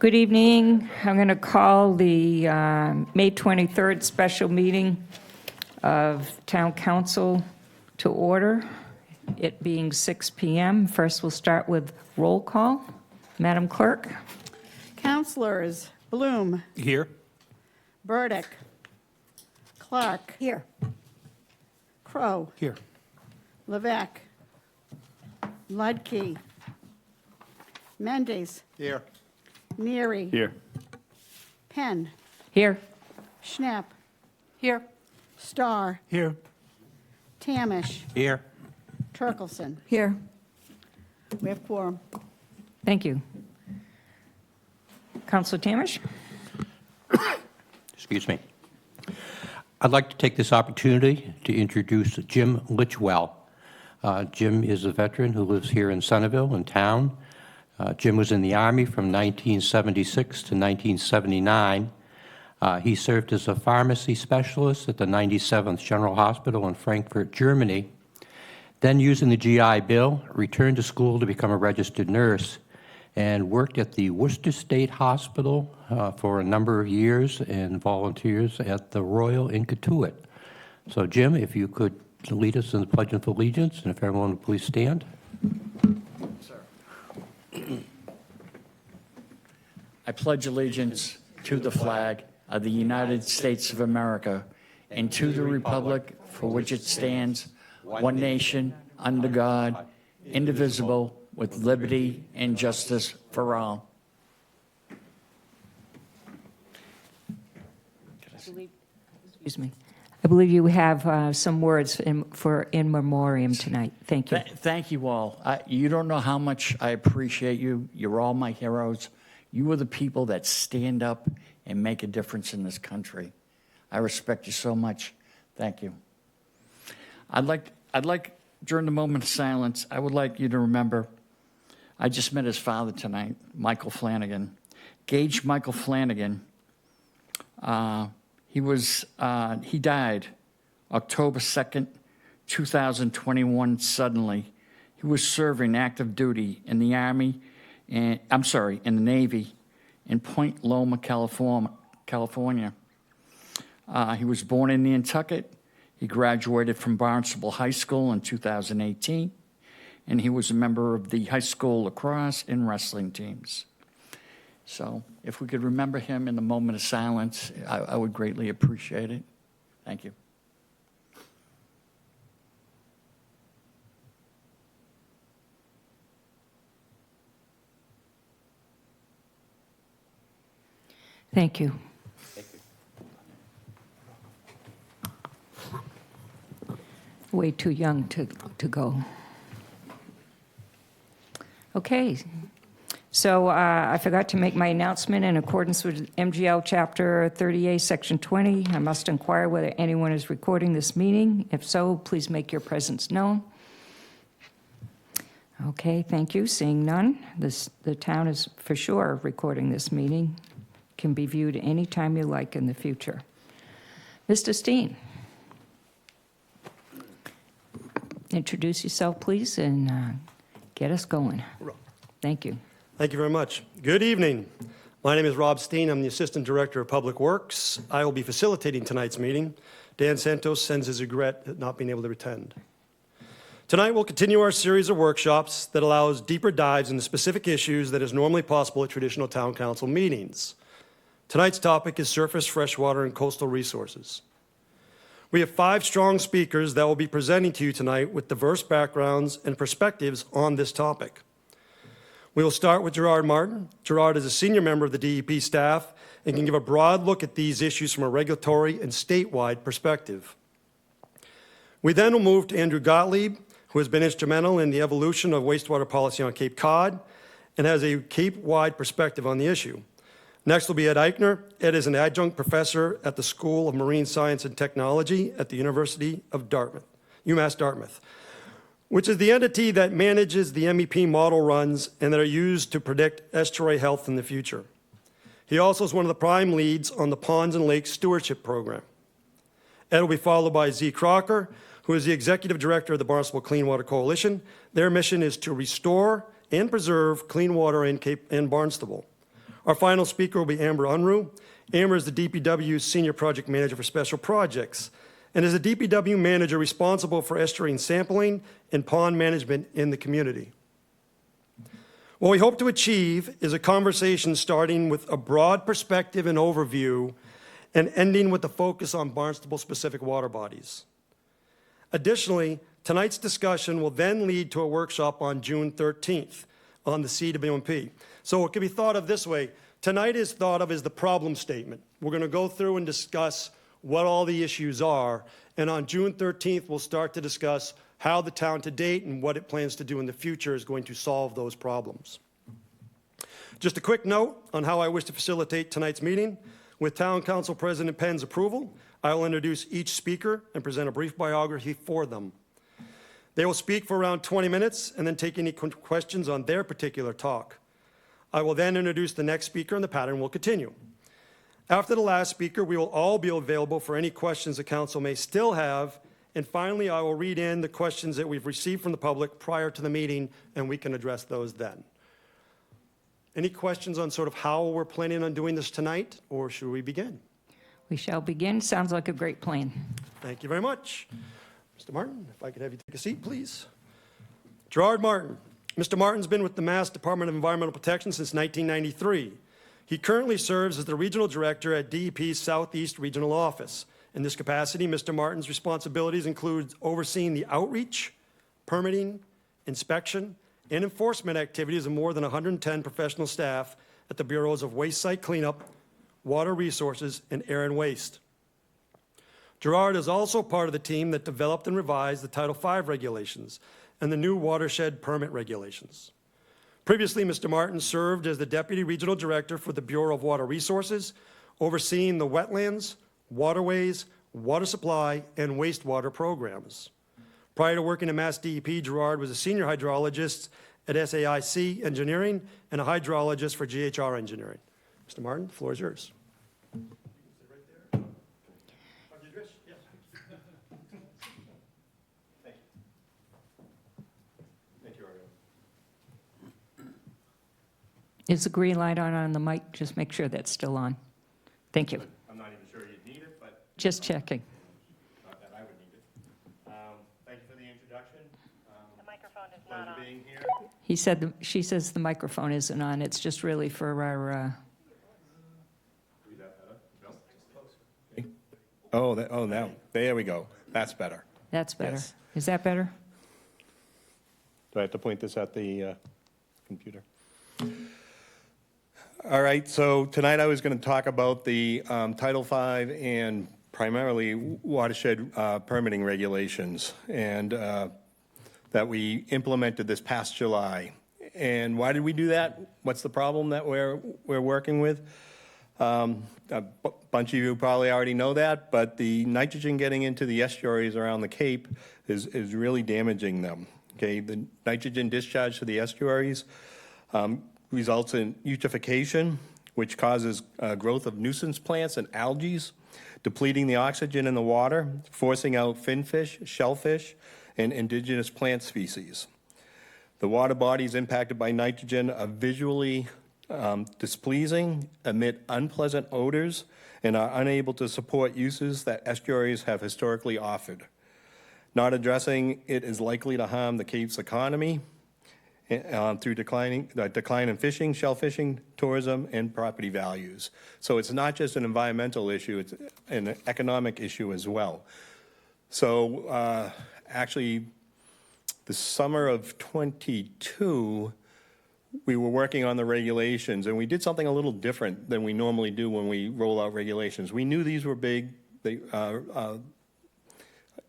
Good evening. I'm going to call the May 23rd special meeting of Town Council to order, it being 6 p.m. First, we'll start with roll call. Madam Clerk? Councilors: Bloom. Here. Burdick. Clark. Here. Crow. Here. Levesque. Ludke. Mendes. Here. Neary. Here. Penn. Here. Schnapp. Here. Starr. Here. Tamish. Here. Turkelson. Here. We have quorum. Thank you. Councilor Tamish? Excuse me. I'd like to take this opportunity to introduce Jim Litchwell. Jim is a veteran who lives here in Centerville, in town. Jim was in the Army from 1976 to 1979. He served as a pharmacy specialist at the 97th General Hospital in Frankfurt, Germany. Then, using the GI Bill, returned to school to become a registered nurse and worked at the Worcester State Hospital for a number of years and volunteers at the Royal Inquituit. So, Jim, if you could lead us in the Pledge of Allegiance, and if everyone would please stand. I pledge allegiance to the flag of the United States of America and to the republic for which it stands, one nation, under God, indivisible, with liberty and justice for all. Excuse me. I believe you have some words for in memoriam tonight. Thank you. Thank you all. You don't know how much I appreciate you. You're all my heroes. You are the people that stand up and make a difference in this country. I respect you so much. Thank you. I'd like, during the moment of silence, I would like you to remember, I just met his father tonight, Michael Flanagan. Gage Michael Flanagan, he died October 2nd, 2021, suddenly. He was serving active duty in the Army, in the Navy, in Point Loma, California. He was born in Nantucket. He graduated from Barnstable High School in 2018, and he was a member of the high school lacrosse and wrestling teams. So if we could remember him in the moment of silence, I would greatly appreciate it. Thank you. Thank you. Way too young to go. Okay. So I forgot to make my announcement. In accordance with MGL Chapter 38, Section 20, I must inquire whether anyone is recording this meeting. If so, please make your presence known. Okay, thank you. Seeing none, the town is for sure recording this meeting. Can be viewed anytime you like in the future. Mr. Steen, introduce yourself, please, and get us going. Thank you. Thank you very much. Good evening. My name is Rob Steen. I'm the Assistant Director of Public Works. I will be facilitating tonight's meeting. Dan Santos sends his regret at not being able to attend. Tonight we'll continue our series of workshops that allows deeper dives into specific issues that is normally possible at traditional town council meetings. Tonight's topic is surface, freshwater, and coastal resources. We have 5 strong speakers that will be presenting to you tonight with diverse backgrounds and perspectives on this topic. We will start with Gerard Martin. Gerard is a senior member of the DEP staff and can give a broad look at these issues from a regulatory and statewide perspective. We then will move to Andrew Gottlieb, who has been instrumental in the evolution of wastewater policy on Cape Cod and has a Cape-wide perspective on the issue. Next will be Ed Eichner. Ed is an adjunct professor at the School of Marine Science and Technology at the University of Dartmouth, UMass Dartmouth, which is the entity that manages the MEP model runs and that are used to predict estuary health in the future. He also is one of the prime leads on the Ponds and Lakes Stewardship Program. Ed will be followed by Z. Crocker, who is the executive director of the Barnstable Clean Water Coalition. Their mission is to restore and preserve clean water in Barnstable. Our final speaker will be Amber Unruh. Amber is the DPW's Senior Project Manager for Special Projects and is the DPW manager responsible for estuarine sampling and pond management in the community. What we hope to achieve is a conversation starting with a broad perspective and overview and ending with a focus on Barnstable-specific water bodies. Additionally, tonight's discussion will then lead to a workshop on June 13th on the CWMP. So it can be thought of this way. Tonight is thought of as the problem statement. We're going to go through and discuss what all the issues are, and on June 13th, we'll start to discuss how the town to date and what it plans to do in the future is going to solve those problems. Just a quick note on how I wish to facilitate tonight's meeting. With Town Council President Penn's approval, I will introduce each speaker and present a brief biography for them. They will speak for around 20 minutes and then take any questions on their particular talk. I will then introduce the next speaker and the pattern will continue. After the last speaker, we will all be available for any questions the council may still have. And finally, I will read in the questions that we've received from the public prior to the meeting, and we can address those then. Any questions on sort of how we're planning on doing this tonight, or should we begin? We shall begin. Sounds like a great plan. Thank you very much. Mr. Martin, if I could have you take a seat, please. Gerard Martin. Mr. Martin's been with the Mass Department of Environmental Protection since 1993. He currently serves as the Regional Director at DEP's Southeast Regional Office. In this capacity, Mr. Martin's responsibilities include overseeing the outreach, permitting, inspection, and enforcement activities of more than 110 professional staff at the Bureaus of Waste Site Cleanup, Water Resources, and Air and Waste. Gerard is also part of the team that developed and revised the Title V regulations and the new watershed permit regulations. Previously, Mr. Martin served as the Deputy Regional Director for the Bureau of Water Resources, overseeing the wetlands, waterways, water supply, and wastewater programs. Prior to working at Mass DEP, Gerard was a senior hydrologist at SAIC Engineering and a hydrologist for GHR Engineering. Mr. Martin, the floor is yours. Is the green light on the mic? Just make sure that's still on. Thank you. I'm not even sure you'd need it, but Just checking. not that I would need it. Thank you for the introduction. The microphone is not Pleasure on. being here. She says the microphone isn't on. It's just really for our, Read that better. Bill? Oh, now, there we go. That's better. that's better. Yes. Is that better? Do I have to point this at the computer? All right, so tonight I was going to talk about the Title V and primarily watershed permitting regulations and that we implemented this past July. And why did we do that? What's the problem that we're working with? A bunch of you probably already know that, but the nitrogen getting into the estuaries around the Cape is really damaging them. Okay, the nitrogen discharge to the estuaries results in eutrophication, which causes growth of nuisance plants and algae, depleting the oxygen in the water, forcing out finfish, shellfish, and indigenous plant species. The water bodies impacted by nitrogen are visually displeasing, emit unpleasant odors, and are unable to support uses that estuaries have historically offered. Not addressing it is likely to harm the Cape's economy through decline in fishing, shell fishing, tourism, and property values. So it's not just an environmental issue, it's an economic issue as well. So actually, the summer of '22, we were working on the regulations, and we did something a little different than we normally do when we roll out regulations. We knew these were big,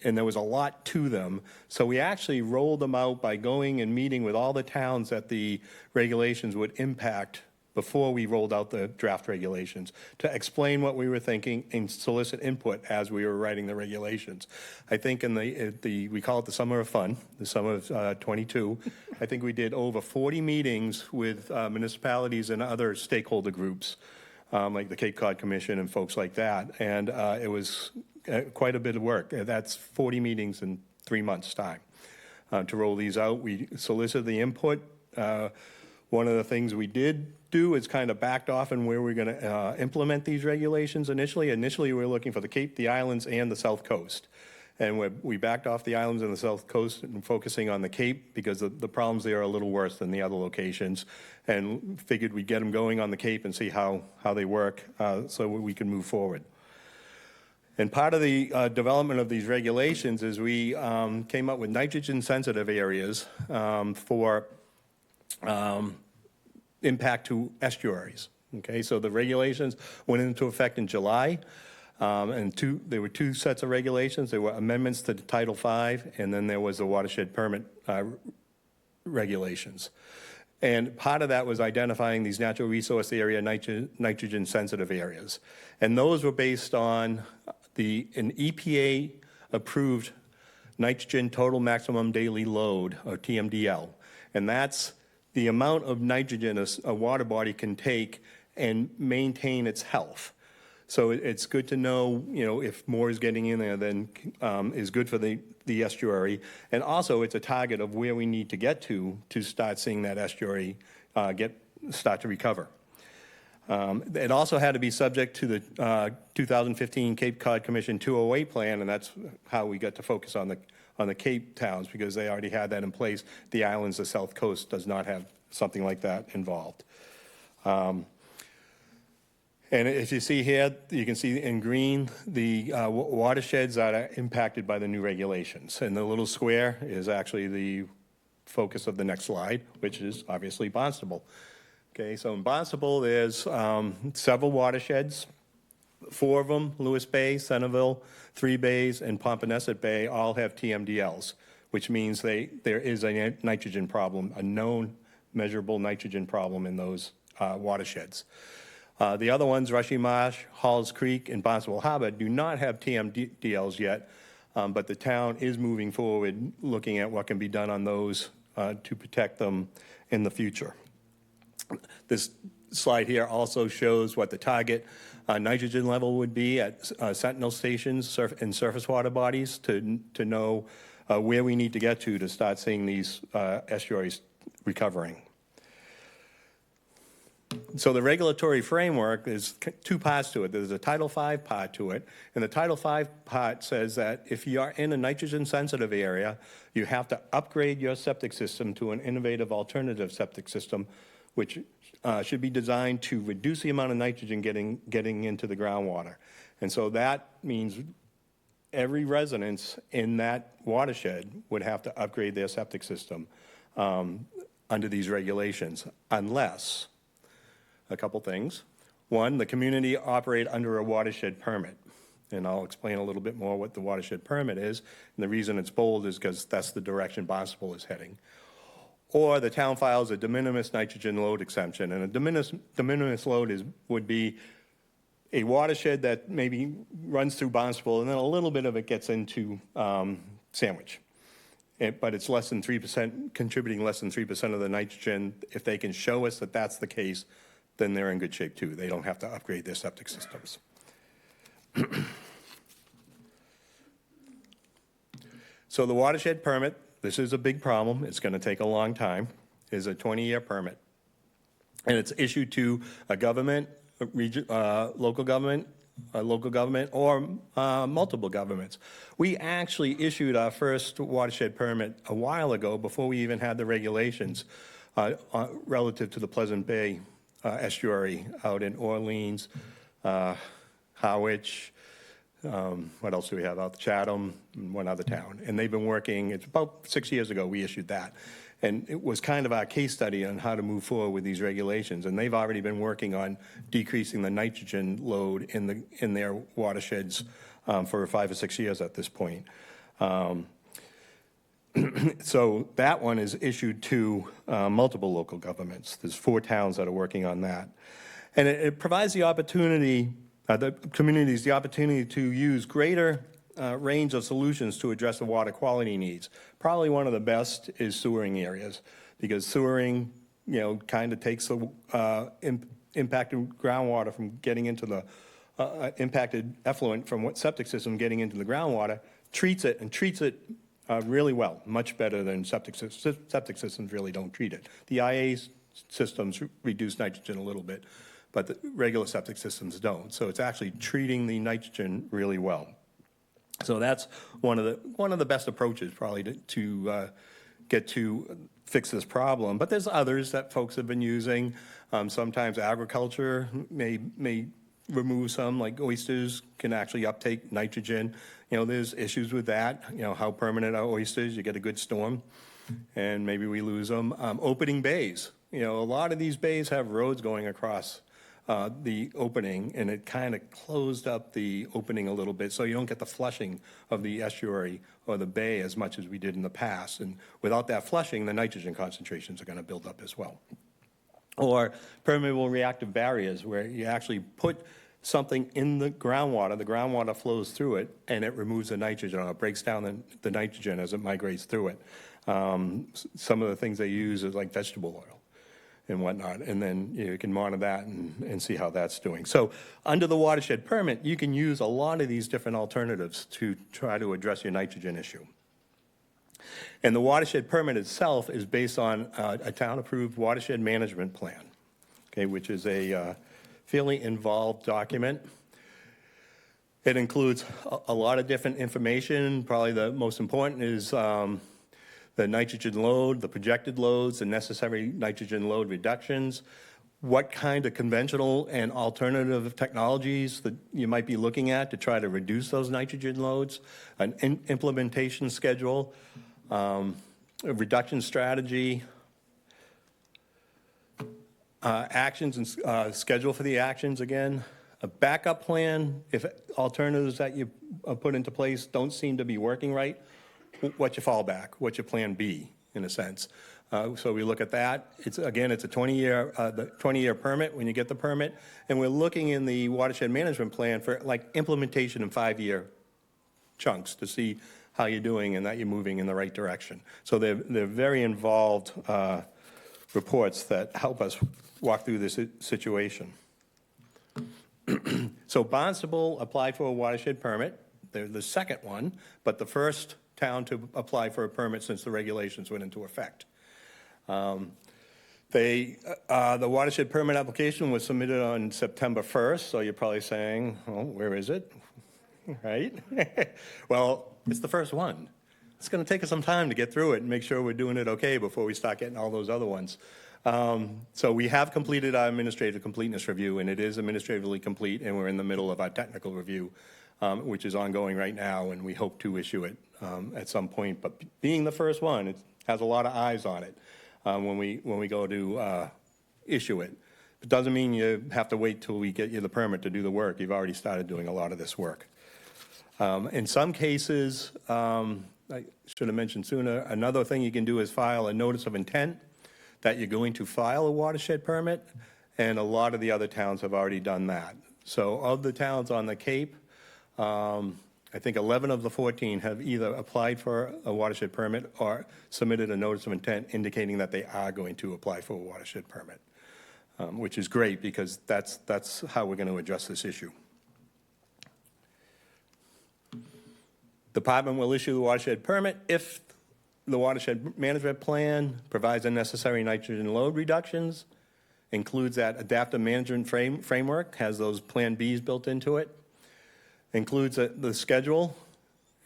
and there was a lot to them. So we actually rolled them out by going and meeting with all the towns that the regulations would impact before we rolled out the draft regulations, to explain what we were thinking and solicit input as we were writing the regulations. I think in we call it the Summer of Fun, the summer of '22, I think we did over 40 meetings with municipalities and other stakeholder groups, like the Cape Cod Commission and folks like that. And it was quite a bit of work. That's 40 meetings in 3 months' time to roll these out. We solicited the input. One of the things we did do is kind of backed off on where we're going to implement these regulations initially. Initially, we were looking for the Cape, the islands, and the South Coast. And we backed off the islands and the South Coast and focusing on the Cape because the problems there are a little worse than the other locations. And figured we'd get them going on the Cape and see how they work so we can move forward. And part of the development of these regulations is we came up with nitrogen-sensitive areas for impact to estuaries. Okay, so the regulations went into effect in July, and there were two sets of regulations. There were amendments to Title V, and then there was the watershed permit regulations. And part of that was identifying these natural resource area nitrogen-sensitive areas. And those were based on an EPA-approved nitrogen total maximum daily load, or TMDL. And that's the amount of nitrogen a water body can take and maintain its health. So it's good to know, if more is getting in there than is good for the estuary. And also, it's a target of where we need to get to start seeing that estuary start to recover. It also had to be subject to the 2015 Cape Cod Commission 208 plan, and that's how we got to focus on the Cape towns, because they already had that in place. The islands, the South Coast, does not have something like that involved. And if you see here, you can see in green the watersheds that are impacted by the new regulations. And the little square is actually the focus of the next slide, which is obviously Barnstable. Okay, so in Barnstable, there's several watersheds. 4 of them, Lewis Bay, Centerville, 3 bays, and Pompanesett Bay, all have TMDLs, which means there is a nitrogen problem, a known measurable nitrogen problem in those watersheds. The other ones, Rushy Marsh, Halls Creek, and Barnstable Harbor, do not have TMDLs yet, but the town is moving forward, looking at what can be done on those to protect them in the future. This slide here also shows what the target nitrogen level would be at sentinel stations and surface water bodies to know where we need to get to start seeing these estuaries recovering. So the regulatory framework is 2 parts to it. There's a Title V part to it, and the Title V part says that if you are in a nitrogen-sensitive area, you have to upgrade your septic system to an innovative alternative septic system, which should be designed to reduce the amount of nitrogen getting into the groundwater. And so that means every residence in that watershed would have to upgrade their septic system under these regulations, unless a couple things. One, the community operate under a watershed permit. And I'll explain a little bit more what the watershed permit is. And the reason it's bold is because that's the direction Barnstable is heading. Or the town files a de minimis nitrogen load exemption. And a de minimis load would be a watershed that maybe runs through Barnstable, and then a little bit of it gets into Sandwich. But it's less than 3%, contributing less than 3% of the nitrogen. If they can show us that that's the case, then they're in good shape too. They don't have to upgrade their septic systems. So the watershed permit, this is a big problem. It's going to take a long time. Is a 20-year permit. And it's issued to a government, local government, or multiple governments. We actually issued our first watershed permit a while ago, before we even had the regulations relative to the Pleasant Bay estuary out in Orleans, Harwich, what else do we have out? Chatham, and one other town. And they've been working, it's about 6 years ago we issued that. And it was kind of our case study on how to move forward with these regulations. And they've already been working on decreasing the nitrogen load in their watersheds for 5 or 6 years at this point. So that one is issued to multiple local governments. There's 4 towns that are working on that. And it provides the opportunity, the communities the opportunity to use greater range of solutions to address the water quality needs. Probably one of the best is sewering areas, because sewering, kind of takes the impacted groundwater from getting into the impacted effluent from what septic system getting into the groundwater, treats it really well, much better than septic systems really don't treat it. The IAs systems reduce nitrogen a little bit, but the regular septic systems don't. So it's actually treating the nitrogen really well. So that's one of the best approaches probably to get to fix this problem. But there's others that folks have been using. Sometimes agriculture may remove some, like oysters can actually uptake nitrogen. You know, there's issues with that. You know, how permanent are oysters? You get a good storm, and maybe we lose them. Opening bays. You know, a lot of these bays have roads going across the opening, and it kind of closed up the opening a little bit, so you don't get the flushing of the estuary or the bay as much as we did in the past. And without that flushing, the nitrogen concentrations are going to build up as well. Or permeable reactive barriers, where you actually put something in the groundwater flows through it, and it removes the nitrogen, or it breaks down the nitrogen as it migrates through it. Some of the things they use is like vegetable oil and whatnot, and then you can monitor that and see how that's doing. So under the watershed permit, you can use a lot of these different alternatives to try to address your nitrogen issue. And the watershed permit itself is based on a town-approved watershed management plan, okay, which is a fairly involved document. It includes a lot of different information. Probably the most important is the nitrogen load, the projected loads, the necessary nitrogen load reductions, what kind of conventional and alternative technologies that you might be looking at to try to reduce those nitrogen loads, an implementation schedule, a reduction strategy, actions and schedule for the actions again, a backup plan if alternatives that you put into place don't seem to be working right. What's your fallback? What's your plan B, in a sense? So we look at that. It's a 20-year permit when you get the permit, and we're looking in the watershed management plan for like implementation in 5-year chunks to see how you're doing and that you're moving in the right direction. So they're very involved reports that help us walk through this situation. So Barnstable applied for a watershed permit. They're the second one, but the first town to apply for a permit since the regulations went into effect. The watershed permit application was submitted on September 1st, so you're probably saying, oh, where is it? Right? Well, it's the first one. It's going to take us some time to get through it and make sure we're doing it okay before we start getting all those other ones. So we have completed our administrative completeness review, and it is administratively complete, and we're in the middle of our technical review, which is ongoing right now, and we hope to issue it at some point. But being the first one, it has a lot of eyes on it when we go to issue it. It doesn't mean you have to wait till we get you the permit to do the work. You've already started doing a lot of this work. In some cases, I should have mentioned sooner, another thing you can do is file a notice of intent that you're going to file a watershed permit, and a lot of the other towns have already done that. So of the towns on the Cape, I think 11 of the 14 have either applied for a watershed permit or submitted a notice of intent indicating that they are going to apply for a watershed permit, which is great because that's how we're going to address this issue. The department will issue the watershed permit if the watershed management plan provides the necessary nitrogen load reductions, includes that adaptive management framework, has those Plan Bs built into it, includes the schedule,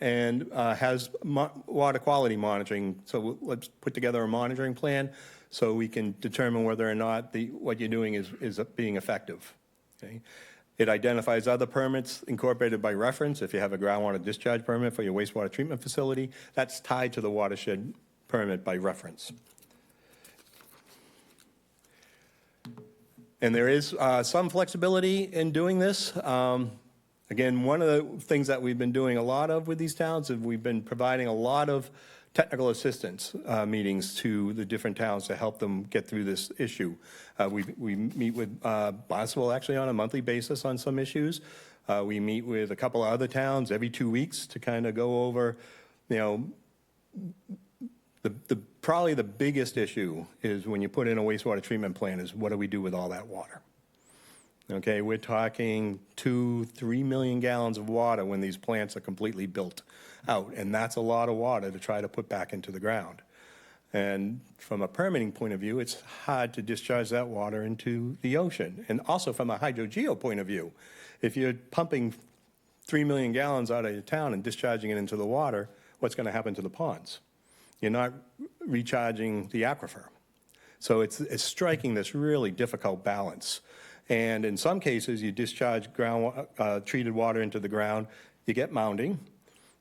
and has water quality monitoring. So let's put together a monitoring plan so we can determine whether or not what you're doing is being effective. Okay? It identifies other permits incorporated by reference. If you have a groundwater discharge permit for your wastewater treatment facility, that's tied to the watershed permit by reference. And there is some flexibility in doing this. Again, one of the things that we've been doing a lot of with these towns is we've been providing a lot of technical assistance meetings to the different towns to help them get through this issue. We meet with Barnstable actually on a monthly basis on some issues. We meet with a couple of other towns every 2 weeks to kind of go over, you know, probably the biggest issue is when you put in a wastewater treatment plant is what do we do with all that water? Okay, we're talking 2-3 million gallons of water when these plants are completely built out, and that's a lot of water to try to put back into the ground. And from a permitting point of view, it's hard to discharge that water into the ocean. And also from a hydrogeo point of view, if you're pumping 3 million gallons out of your town and discharging it into the water, what's going to happen to the ponds? You're not recharging the aquifer. So it's striking this really difficult balance. And in some cases, you discharge treated water into the ground, you get mounding.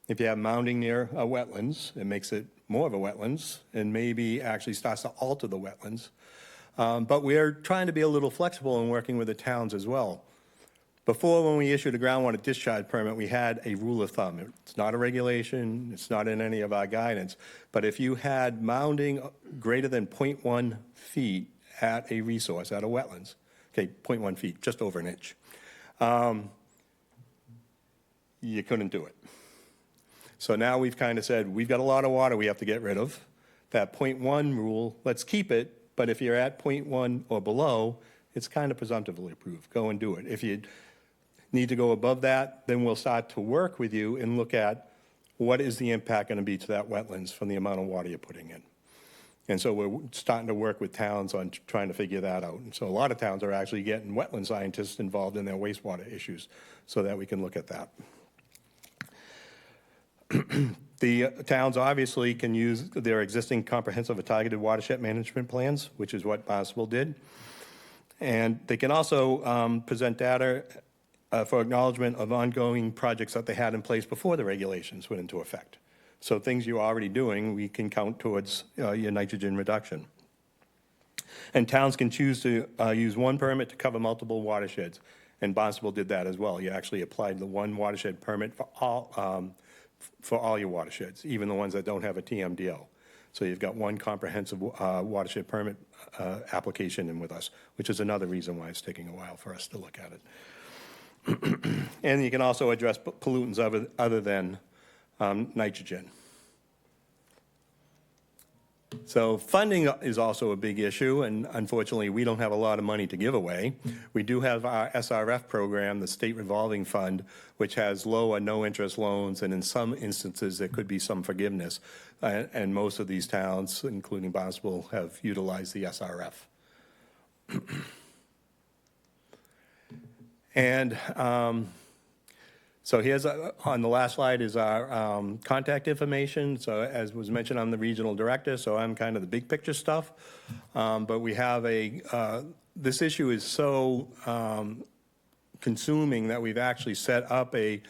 If you have mounding near wetlands, it makes it more of a wetlands and maybe actually starts to alter the wetlands. But we're trying to be a little flexible in working with the towns as well. Before, when we issued a groundwater discharge permit, we had a rule of thumb. It's not a regulation, it's not in any of our guidance, but if you had mounding greater than 0.1 feet at a resource, at a wetlands, okay, 0.1 feet, just over an inch, you couldn't do it. So now we've kind of said, we've got a lot of water we have to get rid of. That 0.1 rule, let's keep it, but if you're at 0.1 or below, it's kind of presumptively approved. Go and do it. If you need to go above that, then we'll start to work with you and look at what is the impact going to be to that wetlands from the amount of water you're putting in. And so we're starting to work with towns on trying to figure that out. And so a lot of towns are actually getting wetland scientists involved in their wastewater issues so that we can look at that. The towns obviously can use their existing comprehensive and targeted watershed management plans, which is what Barnstable did. And they can also present data for acknowledgement of ongoing projects that they had in place before the regulations went into effect. So things you're already doing, we can count towards your nitrogen reduction. And towns can choose to use one permit to cover multiple watersheds. And Barnstable did that as well. You actually applied the one watershed permit for all your watersheds, even the ones that don't have a TMDL. So you've got one comprehensive watershed permit application in with us, which is another reason why it's taking a while for us to look at it. And you can also address pollutants other than nitrogen. So funding is also a big issue, and unfortunately, we don't have a lot of money to give away. We do have our SRF program, the State Revolving Fund, which has low or no interest loans, and in some instances, there could be some forgiveness. And most of these towns, including Barnstable, have utilized the SRF. And so here's, on the last slide is our contact information. So as was mentioned, I'm the regional director, so I'm kind of the big picture stuff. But we have this issue is so consuming that we've actually set up a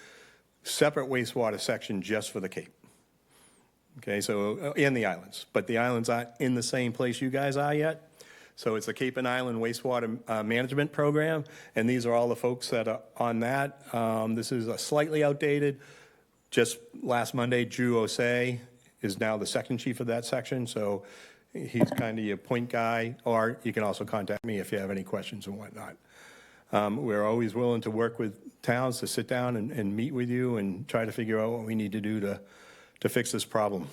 separate wastewater section just for the Cape. Okay, so, and the islands. But the islands aren't in the same place you guys are yet. So it's the Cape and Island Wastewater Management Program, and these are all the folks that are on that. This is a slightly outdated. Just last Monday, Drew Osei is now the second chief of that section, so he's kind of your point guy, or you can also contact me if you have any questions and whatnot. We're always willing to work with towns to sit down and meet with you and try to figure out what we need to do to fix this problem.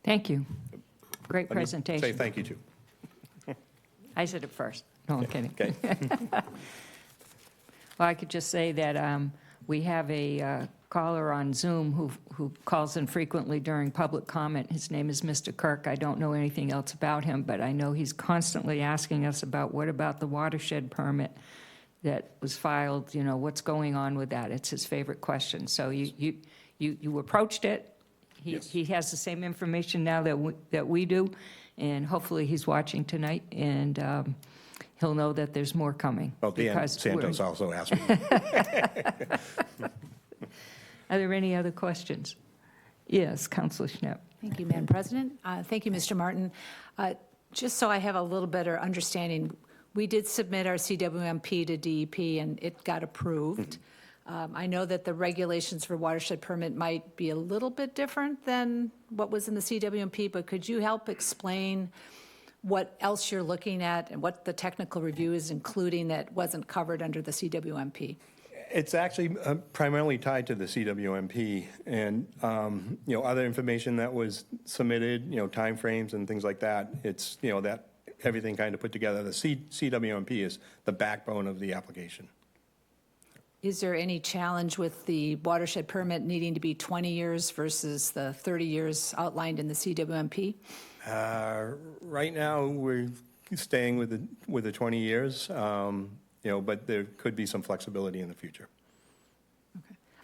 Thank you. Great Let me presentation. Say thank you too. I said it first. No, I'm kidding. Okay. Well, I could just say that we have a caller on Zoom who calls in frequently during public comment. His name is Mr. Kirk. I don't know anything else about him, but I know he's constantly asking us about what about the watershed permit that was filed, you know, what's going on with that? It's his favorite question. So you approached it. Yes. He has the same information now that we do, and hopefully he's watching tonight, and he'll know that there's more coming. Well, Dan because Santos also asked me. Are there any other questions? Yes, Councilor Schnapp. Thank you, Madam President. Thank you, Mr. Martin. Just so I have a little better understanding, we did submit our CWMP to DEP, and it got approved. I know that the regulations for watershed permit might be a little bit different than what was in the CWMP, but could you help explain what else you're looking at and what the technical review is including that wasn't covered under the CWMP? It's actually primarily tied to the CWMP and, you know, other information that was submitted, you know, timeframes and things like that. It's, you know, that everything kind of put together. The CWMP is the backbone of the application. Is there any challenge with the watershed permit needing to be 20 years versus the 30 years outlined in the CWMP? Right now, we're staying with the 20 years, but there could be some flexibility in the future.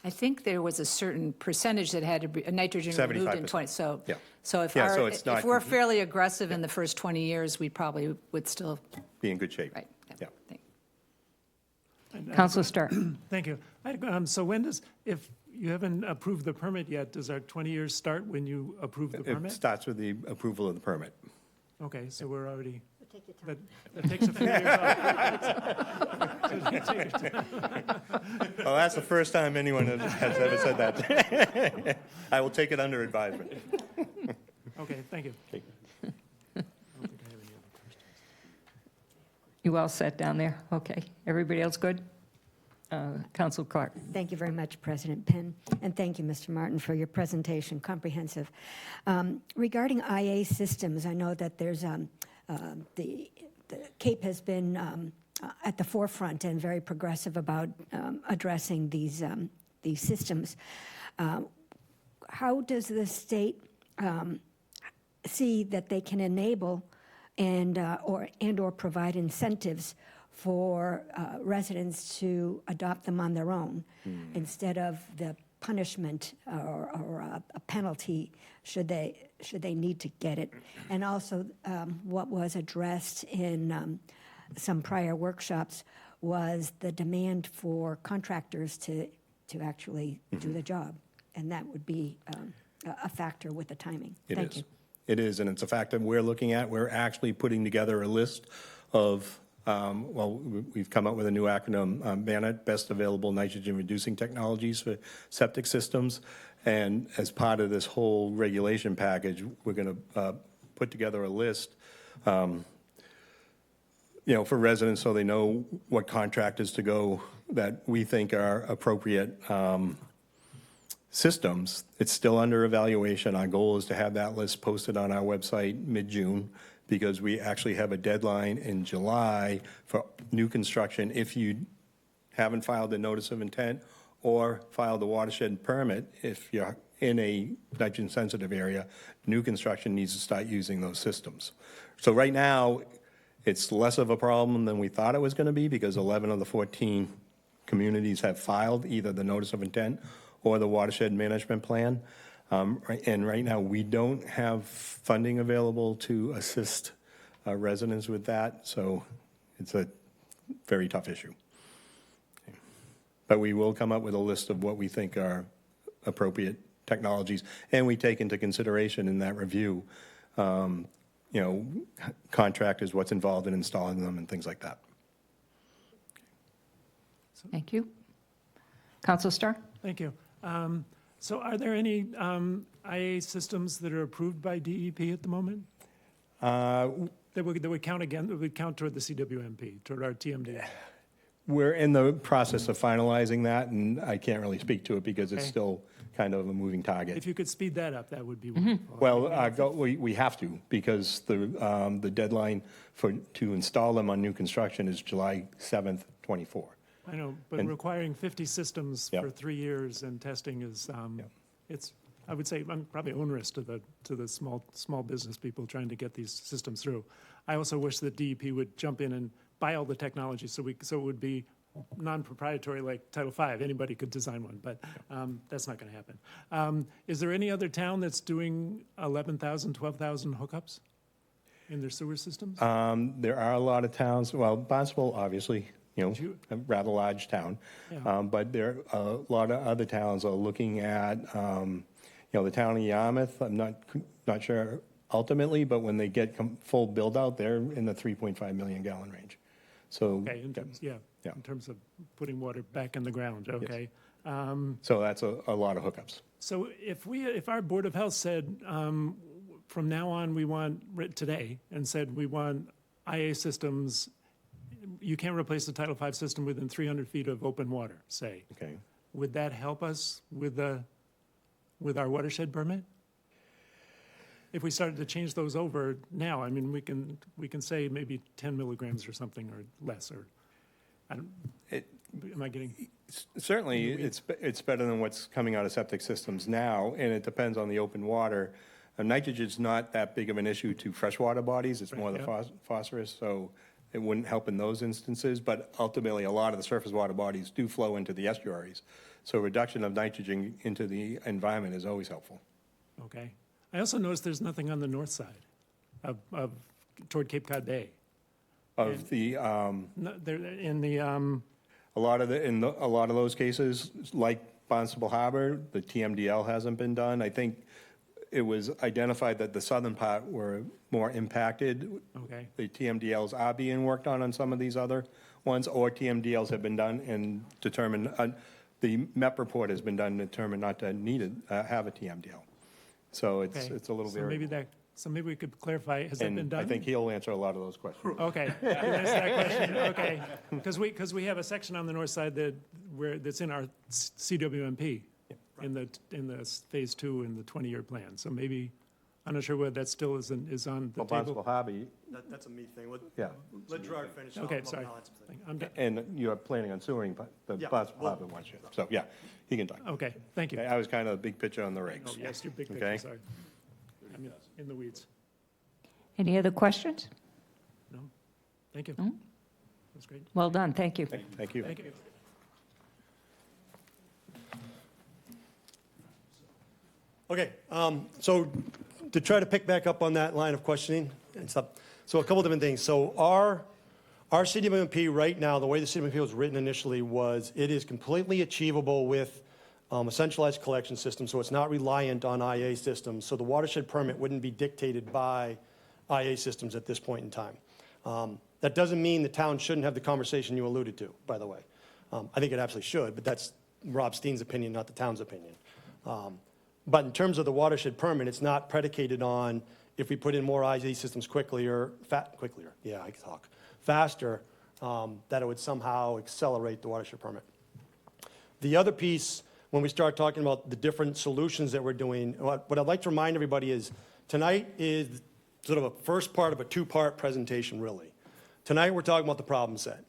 I think there was a certain percentage that had to be, nitrogen removed in 75%. 20, so. Yeah. So if Yeah, so it's if not- we're fairly aggressive in the first 20 years, we probably would still, Be in good shape. right. Yeah. Thank- Council Stark. Thank you. So when does, if you haven't approved the permit yet, does our 20 years start when you approve the It permit? starts with the approval of the permit. Okay, so we're already, that takes a few years off. Well, that's the first time anyone has ever said that. I will take it under advisement. Okay, thank you. You all set down there? Okay. Everybody else good? Council Clark. Thank you very much, President Penn, and thank you, Mr. Martin, for your presentation, comprehensive. Regarding IA systems, I know that there's the Cape has been at the forefront and very progressive about addressing these systems. How does the state see that they can enable and or provide incentives for residents to adopt them on their own instead of the punishment or a penalty should they need to get it? And also, what was addressed in some prior workshops was the demand for contractors to actually do the job, and that would be a factor with the timing. Thank you. It is, and it's a fact that we're looking at. We're actually putting together a list of, we've come up with a new acronym, BANIT, Best Available Nitrogen Reducing Technologies for Septic Systems. And as part of this whole regulation package, we're going to put together a list, for residents so they know what contractors to go that we think are appropriate systems. It's still under evaluation. Our goal is to have that list posted on our website mid-June because we actually have a deadline in July for new construction. If you haven't filed a notice of intent or filed a watershed permit, if you're in a nitrogen-sensitive area, new construction needs to start using those systems. So right now, it's less of a problem than we thought it was going to be because 11 of the 14 communities have filed either the notice of intent or the watershed management plan. And right now, we don't have funding available to assist residents with that, so it's a very tough issue. But we will come up with a list of what we think are appropriate technologies, and we take into consideration in that review, contractors, what's involved in installing them and things like that. Thank you. Council Starr? Thank you. So are there any IA systems that are approved by DEP at the moment? That would count again, that would count toward the CWMP, toward our TMD? We're in the process of finalizing that, and I can't really speak to it because it's Okay. still kind of a moving target. If you could speed that up, that would be wonderful. Well, we have to because the deadline to install them on new construction is July 7th, 24. I know, but And- requiring 50 systems Yep. for 3 years and testing is, it's, I would say, probably onerous to the small business people trying to get these systems through. I also wish that DEP would jump in and buy all the technology so it would be non-proprietary like Title V. Anybody could design one, but that's not going to happen. Is there any other town that's doing 11,000, 12,000 hookups in their sewer systems? There are a lot of towns, well, Barnstable, obviously, you- a rather large town. Yeah. But there are a lot of other towns are looking at, the town of Yarmouth, I'm not sure ultimately, but when they get full build-out, they're in the 3.5 million gallon range. So, Okay, in terms, Yeah. in terms of putting water back in the ground, okay. so that's a lot of hookups. So if our Board of Health said, from now on, we want, today, and said we want IA systems, you can't replace the Title V system within 300 feet of open water, say, Okay. would that help us with our watershed permit? If we started to change those over now, I mean, we can say maybe 10 milligrams or something or less, or, I don't, Am I getting, Certainly, it's better than what's coming out of septic systems now, and it depends on the open water. Nitrogen's not that big of an issue to freshwater bodies, it's more the phosphorus, so it wouldn't help in those instances, but ultimately, a lot of the surface water bodies do flow into the estuaries. So reduction of nitrogen into the environment is always helpful. okay. I also noticed there's nothing on the north side of toward Cape Cod Bay. Of the, No, there, in the, a lot of those cases, like Barnstable Harbor, the TMDL hasn't been done. I think it was identified that the southern part were more impacted. okay, The TMDLs are being worked on some of these other ones, or TMDLs have been done and determined, the MEP report has been done and determined not to need it, have a TMDL. So okay. it's a little So maybe variable. so maybe we could clarify, has that been And done? I think he'll answer a lot of those questions. Okay, that's that question, okay. Because we have a section on the north side that's in our CWMP, in the phase 2 in the 20-year plan. So maybe, I'm not sure whether that still is on the Well, Barnstable table. Harbor, That's a me thing. yeah. Let Gerard finish. Okay, sorry. I'm done. And you're planning on sewering the Yeah, Barnstable well- Harbor one, yeah. So, yeah, he can talk. Okay, thank you. Okay, I was kind of the big picture on the Oh, regs. yes, your big Okay. picture, sorry. I'm in the weeds. Any other questions? No? Thank you. No? That's great. Well done, thank you. Thank you. Thank you. Okay, so to try to pick back up on that line of questioning and stuff, so a couple different things. So our CWMP right now, the way the CWMP was written initially was it is completely achievable with a centralized collection system, so it's not reliant on IA systems. So the watershed permit wouldn't be dictated by IA systems at this point in time. That doesn't mean the town shouldn't have the conversation you alluded to, by the way. I think it absolutely should, but that's Rob Steen's opinion, not the town's opinion. But in terms of the watershed permit, it's not predicated on if we put in more IA systems faster, that it would somehow accelerate the watershed permit. The other piece, when we start talking about the different solutions that we're doing, what I'd like to remind everybody is tonight is sort of a first part of a two-part presentation, really. Tonight, we're talking about the problem set.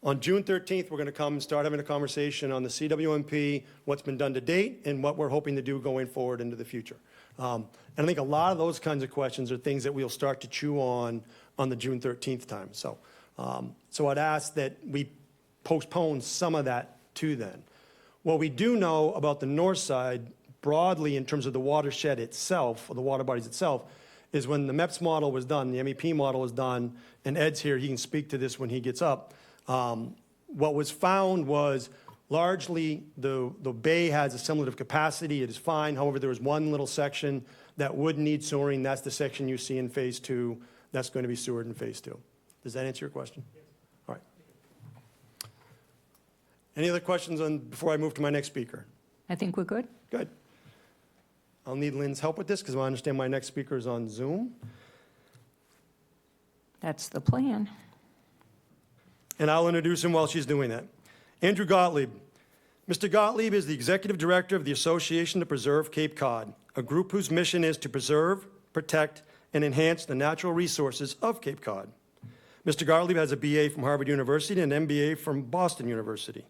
On June 13th, we're going to come and start having a conversation on the CWMP, what's been done to date, and what we're hoping to do going forward into the future. And I think a lot of those kinds of questions are things that we'll start to chew on the June 13th time. So I'd ask that we postpone some of that to then. What we do know about the north side, broadly in terms of the watershed itself, or the water bodies itself, is when the MEPS model was done, the MEP model was done, and Ed's here, he can speak to this when he gets up. What was found was largely the bay has assimilative capacity. It is fine. However, there was one little section that would need sewering. That's the section you see in phase 2. That's going to be sewered in phase 2. Does that answer your question? Yes. All right. Any other questions before I move to my next speaker? I think we're good. Good. I'll need Lynn's help with this because I understand my next speaker is on Zoom. That's the plan. And I'll introduce him while she's doing that. Andrew Gottlieb. Mr. Gottlieb is the Executive Director of the Association to Preserve Cape Cod, a group whose mission is to preserve, protect, and enhance the natural resources of Cape Cod. Mr. Gottlieb has a BA from Harvard University and an MBA from Boston University.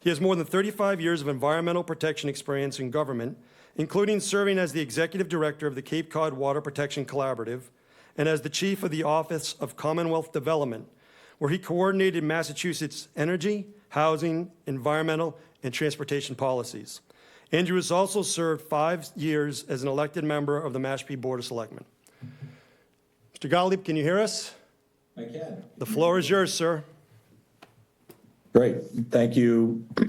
He has more than 35 years of environmental protection experience in government, including serving as the Executive Director of the Cape Cod Water Protection Collaborative and as the Chief of the Office of Commonwealth Development, where he coordinated Massachusetts energy, housing, environmental, and transportation policies. Andrew has also served 5 years as an elected member of the Mashpee Board of Selectmen. Mr. Gottlieb, can you hear us? I can. The floor is yours, sir. Great. Thank you for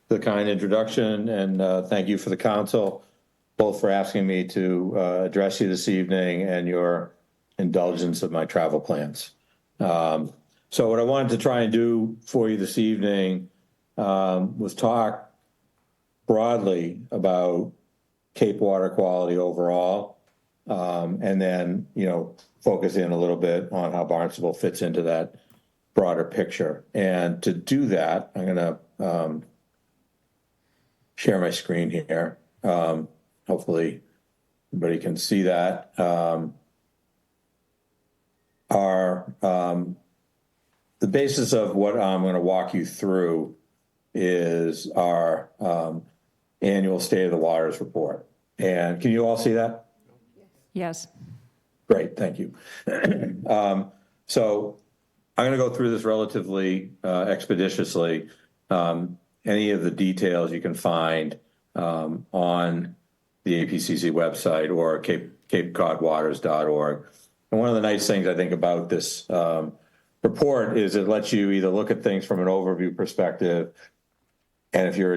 the kind introduction, and thank you for the council, both for asking me to address you this evening and your indulgence of my travel plans. So what I wanted to try and do for you this evening was talk broadly about Cape water quality overall, and then, focus in a little bit on how Barnstable fits into that broader picture. And to do that, I'm going to share my screen here. Hopefully everybody can see that. Our the basis of what I'm going to walk you through is our annual State of the Waters report. And can you all see that? Yes. Great, thank you. So I'm going to go through this relatively expeditiously. Any of the details you can find on the APCC website or capecodwaters.org. And one of the nice things I think about this report is it lets you either look at things from an overview perspective, and if you're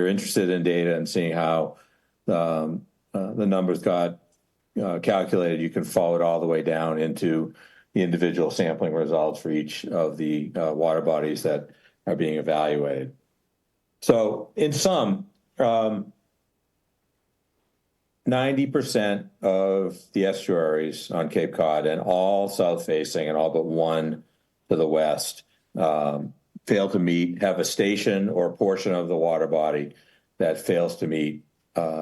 interested in data and seeing how the numbers got calculated, you can follow it all the way down into the individual sampling results for each of the water bodies that are being evaluated. So in sum, 90% of the estuaries on Cape Cod and all south facing and all but one to the west fail to have a station or a portion of the water body that fails to meet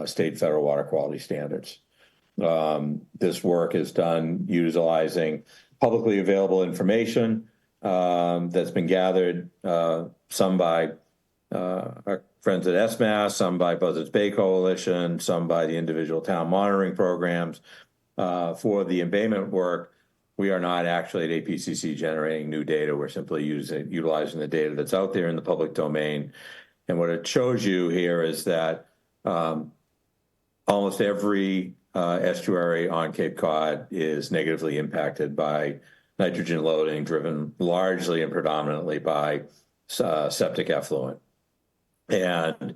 state federal water quality standards. This work is done utilizing publicly available information that's been gathered, some by our friends at SMAS, some by Buzzards Bay Coalition, some by the individual town monitoring programs. For the embayment work, we are not actually at APCC generating new data. We're simply utilizing the data that's out there in the public domain. And what it shows you here is that almost every estuary on Cape Cod is negatively impacted by nitrogen loading, driven largely and predominantly by septic effluent. And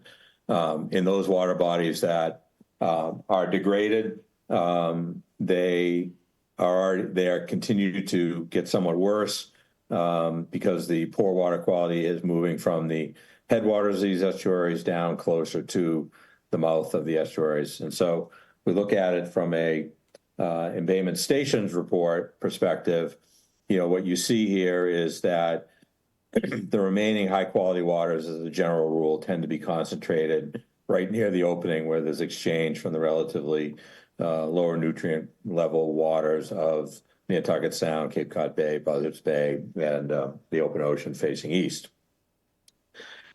in those water bodies that are degraded, they are continuing to get somewhat worse because the poor water quality is moving from the headwaters of these estuaries down closer to the mouth of the estuaries. And so we look at it from a embayment stations report perspective. What you see here is that the remaining high quality waters, as a general rule, tend to be concentrated right near the opening where there's exchange from the relatively lower nutrient level waters of Nantucket Sound, Cape Cod Bay, Buzzards Bay, and the open ocean facing east.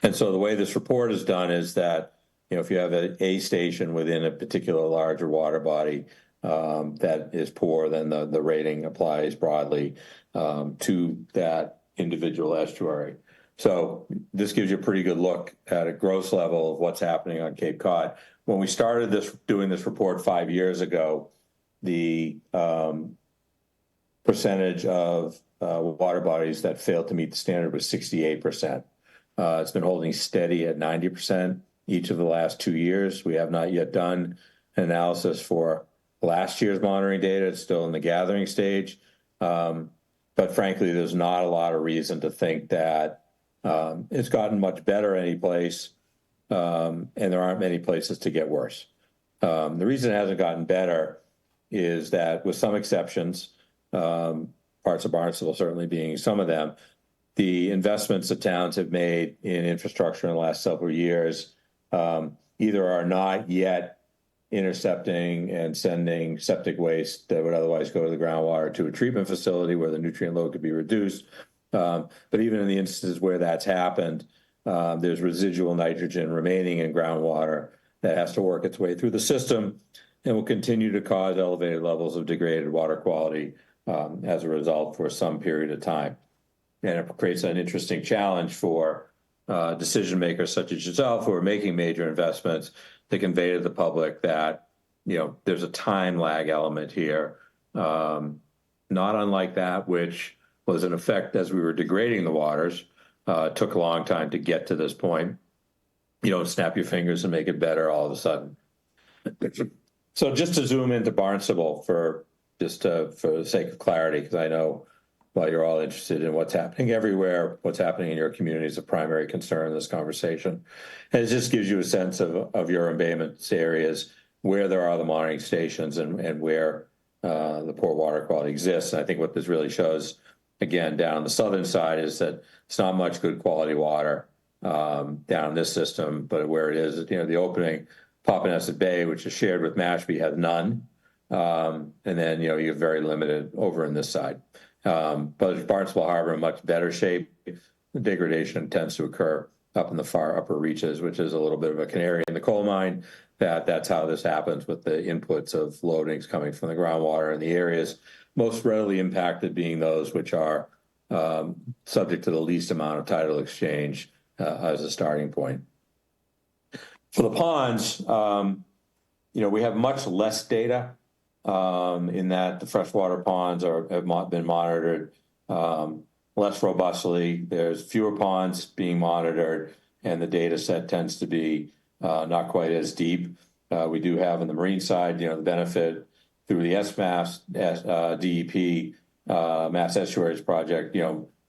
And so the way this report is done is that, if you have a station within a particular larger water body that is poor, then the rating applies broadly to that individual estuary. So this gives you a pretty good look at a gross level of what's happening on Cape Cod. When we started doing this report 5 years ago, the percentage of water bodies that failed to meet the standard was 68%. It's been holding steady at 90% each of the last 2 years. We have not yet done an analysis for last year's monitoring data. It's still in the gathering stage. But frankly, there's not a lot of reason to think that it's gotten much better any place, and there aren't many places to get worse. The reason it hasn't gotten better is that, with some exceptions, parts of Barnstable certainly being some of them, the investments that towns have made in infrastructure in the last several years either are not yet intercepting and sending septic waste that would otherwise go to the groundwater to a treatment facility where the nutrient load could be reduced. But even in the instances where that's happened, there's residual nitrogen remaining in groundwater that has to work its way through the system and will continue to cause elevated levels of degraded water quality as a result for some period of time. And it creates an interesting challenge for decision makers such as yourself who are making major investments to convey to the public that, there's a time lag element here, not unlike that which was in effect as we were degrading the waters. It took a long time to get to this point. You don't snap your fingers and make it better all of a sudden. So just to zoom into Barnstable for the sake of clarity, because I know while you're all interested in what's happening everywhere, what's happening in your community is a primary concern in this conversation. And it just gives you a sense of your embayment areas, where there are the monitoring stations and where the poor water quality exists. And I think what this really shows, again, down on the southern side, is that it's not much good quality water down this system, but where it is, the opening, Papaneset Bay, which is shared with Mashpee, has none. And then, you have very limited over in this side. But Barnstable Harbor in much better shape. The degradation tends to occur up in the far upper reaches, which is a little bit of a canary in the coal mine. That's how this happens with the inputs of loadings coming from the groundwater in the areas most readily impacted being those which are subject to the least amount of tidal exchange as a starting point. For the ponds, we have much less data in that the freshwater ponds have been monitored less robustly. There's fewer ponds being monitored, and the data set tends to be not quite as deep. We do have on the marine side, the benefit through the SMAS, DEP, Mass Estuaries Project,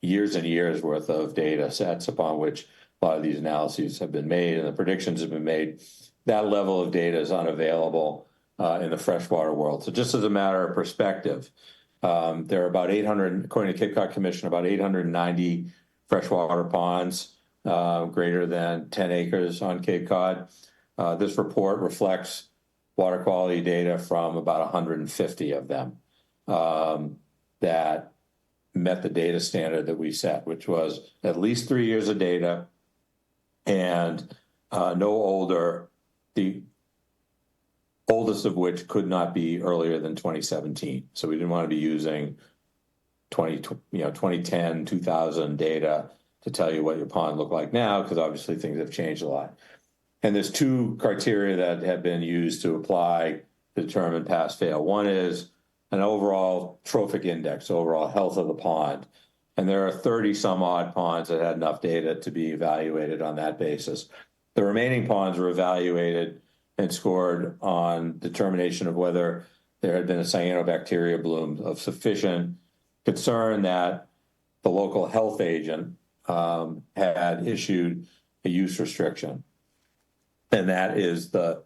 years and years worth of data sets upon which a lot of these analyses have been made and the predictions have been made. That level of data is unavailable in the freshwater world. So just as a matter of perspective, there are about 800, according to Cape Cod Commission, about 890 freshwater ponds greater than 10 acres on Cape Cod. This report reflects water quality data from about 150 of them that met the data standard that we set, which was at least 3 years of data and no older, the oldest of which could not be earlier than 2017. So we didn't want to be using 2010, 2000 data to tell you what your pond looked like now, because obviously things have changed a lot. And there's two criteria that have been used to apply to determine pass-fail. One is an overall trophic index, overall health of the pond. And there are 30 some odd ponds that had enough data to be evaluated on that basis. The remaining ponds were evaluated and scored on determination of whether there had been a cyanobacteria bloom of sufficient concern that the local health agent had issued a use restriction. And that is the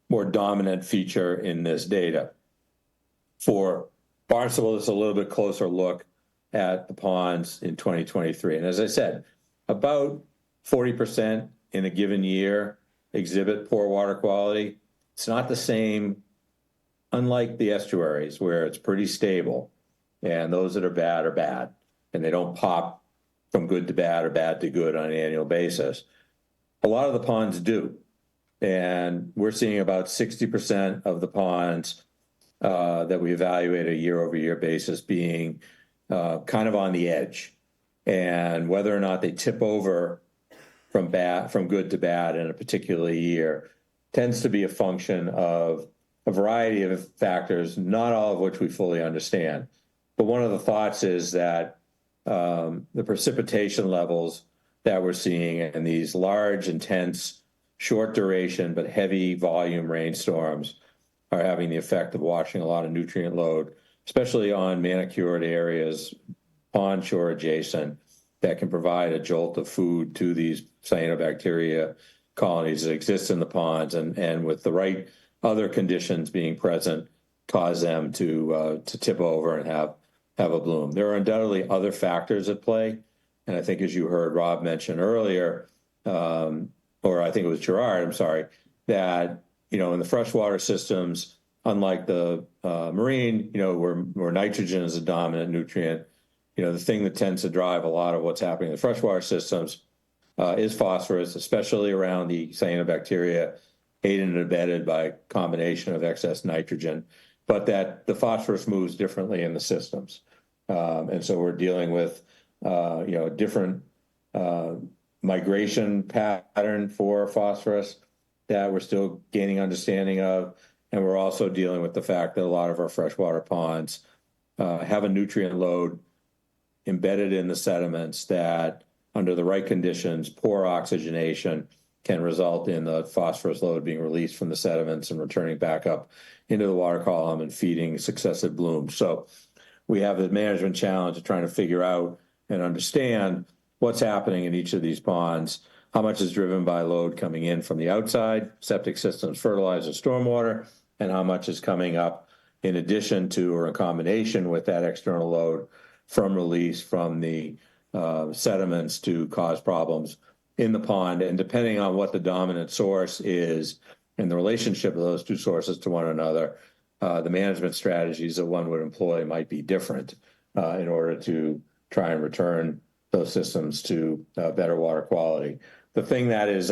more dominant feature in this data. For Barnstable, it's a little bit closer look at the ponds in 2023. And as I said, about 40% in a given year exhibit poor water quality. It's not the same, unlike the estuaries where it's pretty stable. And those that are bad. And they don't pop from good to bad or bad to good on an annual basis. A lot of the ponds do. And we're seeing about 60% of the ponds that we evaluate a year-over-year basis being kind of on the edge. And whether or not they tip over from good to bad in a particular year tends to be a function of a variety of factors, not all of which we fully understand. But one of the thoughts is that the precipitation levels that we're seeing in these large, intense, short duration but heavy volume rainstorms are having the effect of washing a lot of nutrient load, especially on manicured areas, pond shore adjacent, that can provide a jolt of food to these cyanobacteria colonies that exist in the ponds, and with the right other conditions being present, cause them to tip over and have a bloom. There are undoubtedly other factors at play, and I think as you heard Rob mention earlier, or I think it was Gerard, I'm sorry, that, in the freshwater systems, unlike the marine, where nitrogen is a dominant nutrient, the thing that tends to drive a lot of what's happening in the freshwater systems is phosphorus, especially around the cyanobacteria, aided and abetted by a combination of excess nitrogen, but that the phosphorus moves differently in the systems. And so we're dealing with, different migration pattern for phosphorus that we're still gaining understanding of. And we're also dealing with the fact that a lot of our freshwater ponds have a nutrient load embedded in the sediments that, under the right conditions, poor oxygenation can result in the phosphorus load being released from the sediments and returning back up into the water column and feeding successive blooms. So we have the management challenge of trying to figure out and understand what's happening in each of these ponds, how much is driven by load coming in from the outside, septic systems, fertilizer, stormwater, and how much is coming up in addition to or in combination with that external load from release from the sediments to cause problems in the pond. And depending on what the dominant source is and the relationship of those two sources to one another, the management strategies that one would employ might be different. in order to try and return those systems to better water quality. The thing that is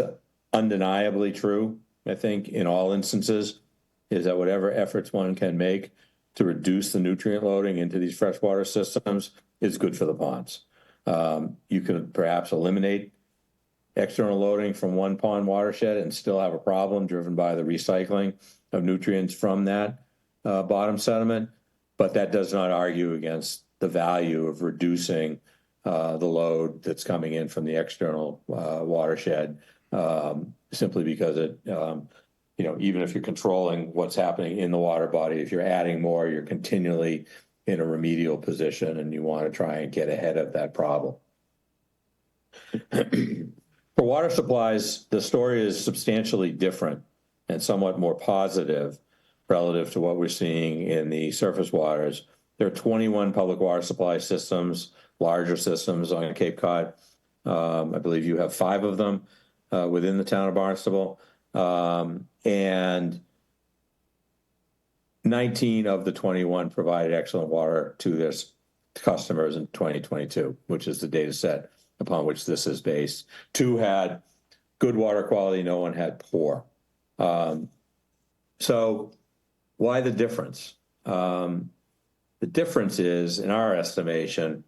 undeniably true, I think, in all instances, is that whatever efforts one can make to reduce the nutrient loading into these freshwater systems is good for the ponds. You could perhaps eliminate external loading from one pond watershed and still have a problem driven by the recycling of nutrients from that bottom sediment, but that does not argue against the value of reducing the load that's coming in from the external watershed, simply because it, even if you're controlling what's happening in the water body, if you're adding more, you're continually in a remedial position and you want to try and get ahead of that problem. For water supplies, the story is substantially different and somewhat more positive relative to what we're seeing in the surface waters. There are 21 public water supply systems, larger systems on Cape Cod. I believe you have 5 of them within the town of Barnstable. And 19 of the 21 provided excellent water to their customers in 2022, which is the data set upon which this is based. 2 had good water quality, no one had poor. So why the difference? The difference is, in our estimation,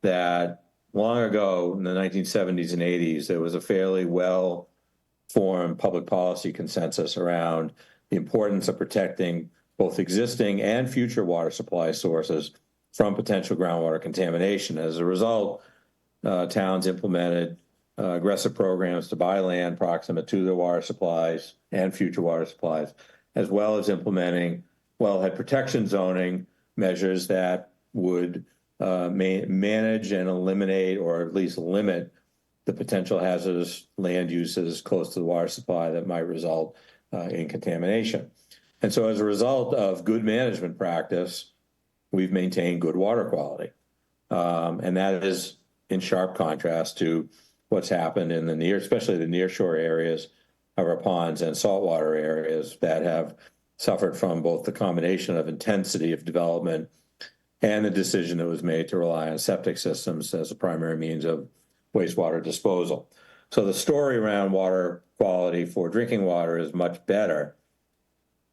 that long ago in the 1970s and 80s, there was a fairly well-formed public policy consensus around the importance of protecting both existing and future water supply sources from potential groundwater contamination. As a result, towns implemented aggressive programs to buy land proximate to their water supplies and future water supplies, as well as implementing wellhead protection zoning measures that would manage and eliminate, or at least limit, the potential hazardous land uses close to the water supply that might result in contamination. And so as a result of good management practice, we've maintained good water quality. And that is in sharp contrast to what's happened in the especially the nearshore areas of our ponds and saltwater areas that have suffered from both the combination of intensity of development and the decision that was made to rely on septic systems as a primary means of wastewater disposal. So the story around water quality for drinking water is much better.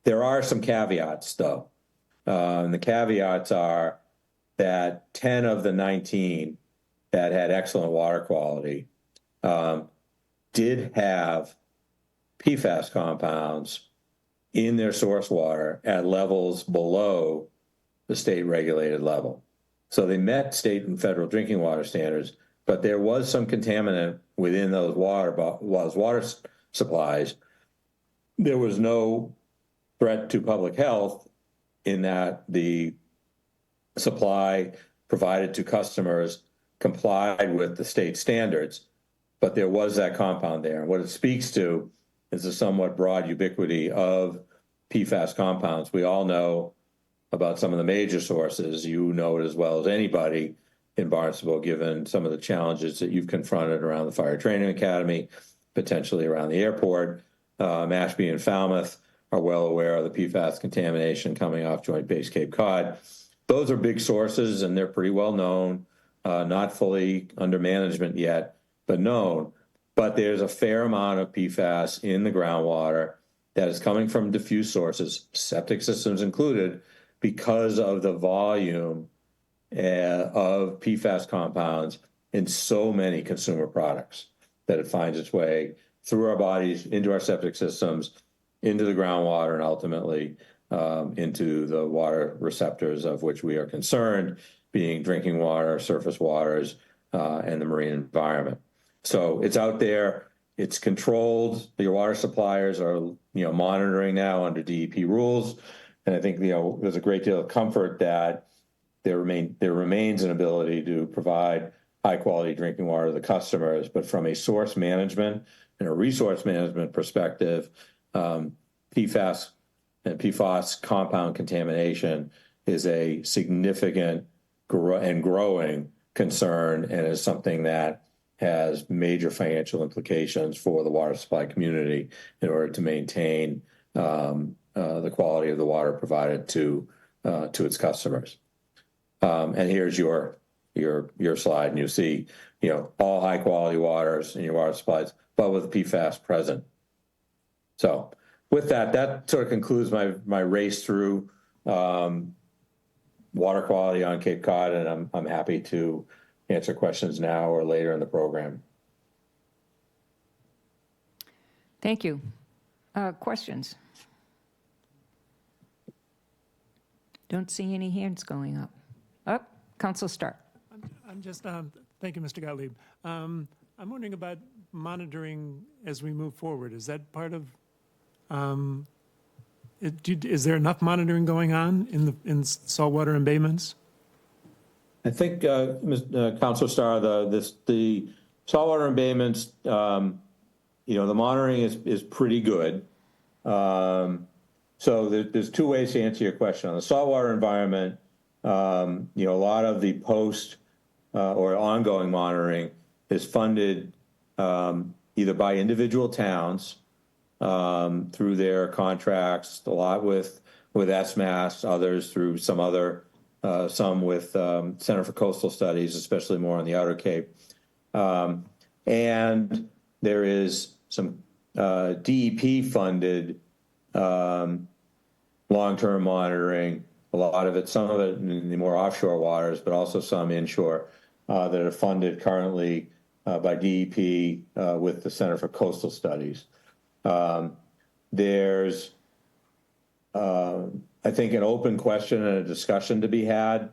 There are some caveats, though. And the caveats are that 10 of the 19 that had excellent water quality did have PFAS compounds in their source water at levels below the state regulated level. So they met state and federal drinking water standards, but there was some contaminant within those water supplies. There was no threat to public health in that the supply provided to customers complied with the state standards, but there was that compound there. And what it speaks to is a somewhat broad ubiquity of PFAS compounds. We all know about some of the major sources. You know it as well as anybody in Barnstable, given some of the challenges that you've confronted around the Fire Training Academy, potentially around the airport. Mashpee and Falmouth are well aware of the PFAS contamination coming off Joint Base Cape Cod. Those are big sources, and they're pretty well known, not fully under management yet, but known. But there's a fair amount of PFAS in the groundwater that is coming from diffuse sources, septic systems included, because of the volume of PFAS compounds in so many consumer products that it finds its way through our bodies, into our septic systems, into the groundwater, and ultimately into the water receptors of which we are concerned, being drinking water, surface waters, and the marine environment. So it's out there. It's controlled. Your water suppliers are, monitoring now under DEP rules. And I think, there's a great deal of comfort that there remains an ability to provide high-quality drinking water to the customers. But from a source management and a resource management perspective, PFAS and PFOS compound contamination is a significant and growing concern, and is something that has major financial implications for the water supply community in order to maintain the quality of the water provided to its customers. And here's your slide, and you see, all high-quality waters in your water supplies, but with PFAS present. So with that sort of concludes my race through water quality on Cape Cod, and I'm happy to answer questions now or later in the program. Thank you. Questions? Don't see any hands going up. Up, Council Stark. I'm just, thank you, Mr. Gottlieb. I'm wondering about monitoring as we move forward. Is that part of, is there enough monitoring going on in saltwater embayments? I think, Councilor Starr, the saltwater embayments, the monitoring is pretty good. So there's two ways to answer your question. On the saltwater environment, a lot of the post or ongoing monitoring is funded either by individual towns through their contracts, a lot with SMAS, others through some with Center for Coastal Studies, especially more on the Outer Cape. And there is some DEP-funded long-term monitoring, some of it in the more offshore waters, but also some inshore that are funded currently by DEP with the Center for Coastal Studies. There's, I think, an open question and a discussion to be had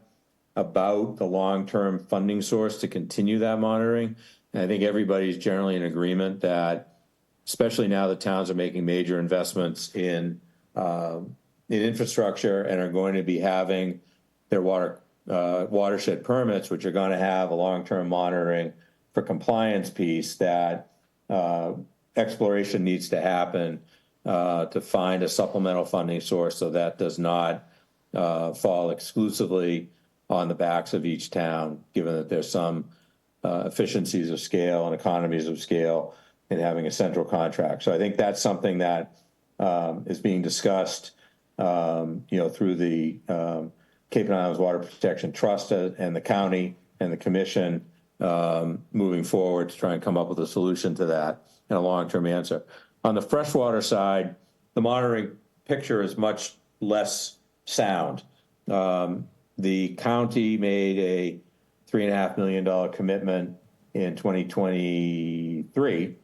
about the long-term funding source to continue that monitoring. And I think everybody's generally in agreement that, especially now that towns are making major investments in infrastructure and are going to be having their watershed permits, which are going to have a long-term monitoring for compliance piece, that exploration needs to happen to find a supplemental funding source so that does not fall exclusively on the backs of each town, given that there's some efficiencies of scale and economies of scale in having a central contract. So I think that's something that is being discussed, through the Cape and Islands Water Protection Trust and the county and the commission moving forward to try and come up with a solution to that and a long-term answer. On the freshwater side, the monitoring picture is much less sound. The county made a $3.5 million commitment in 2023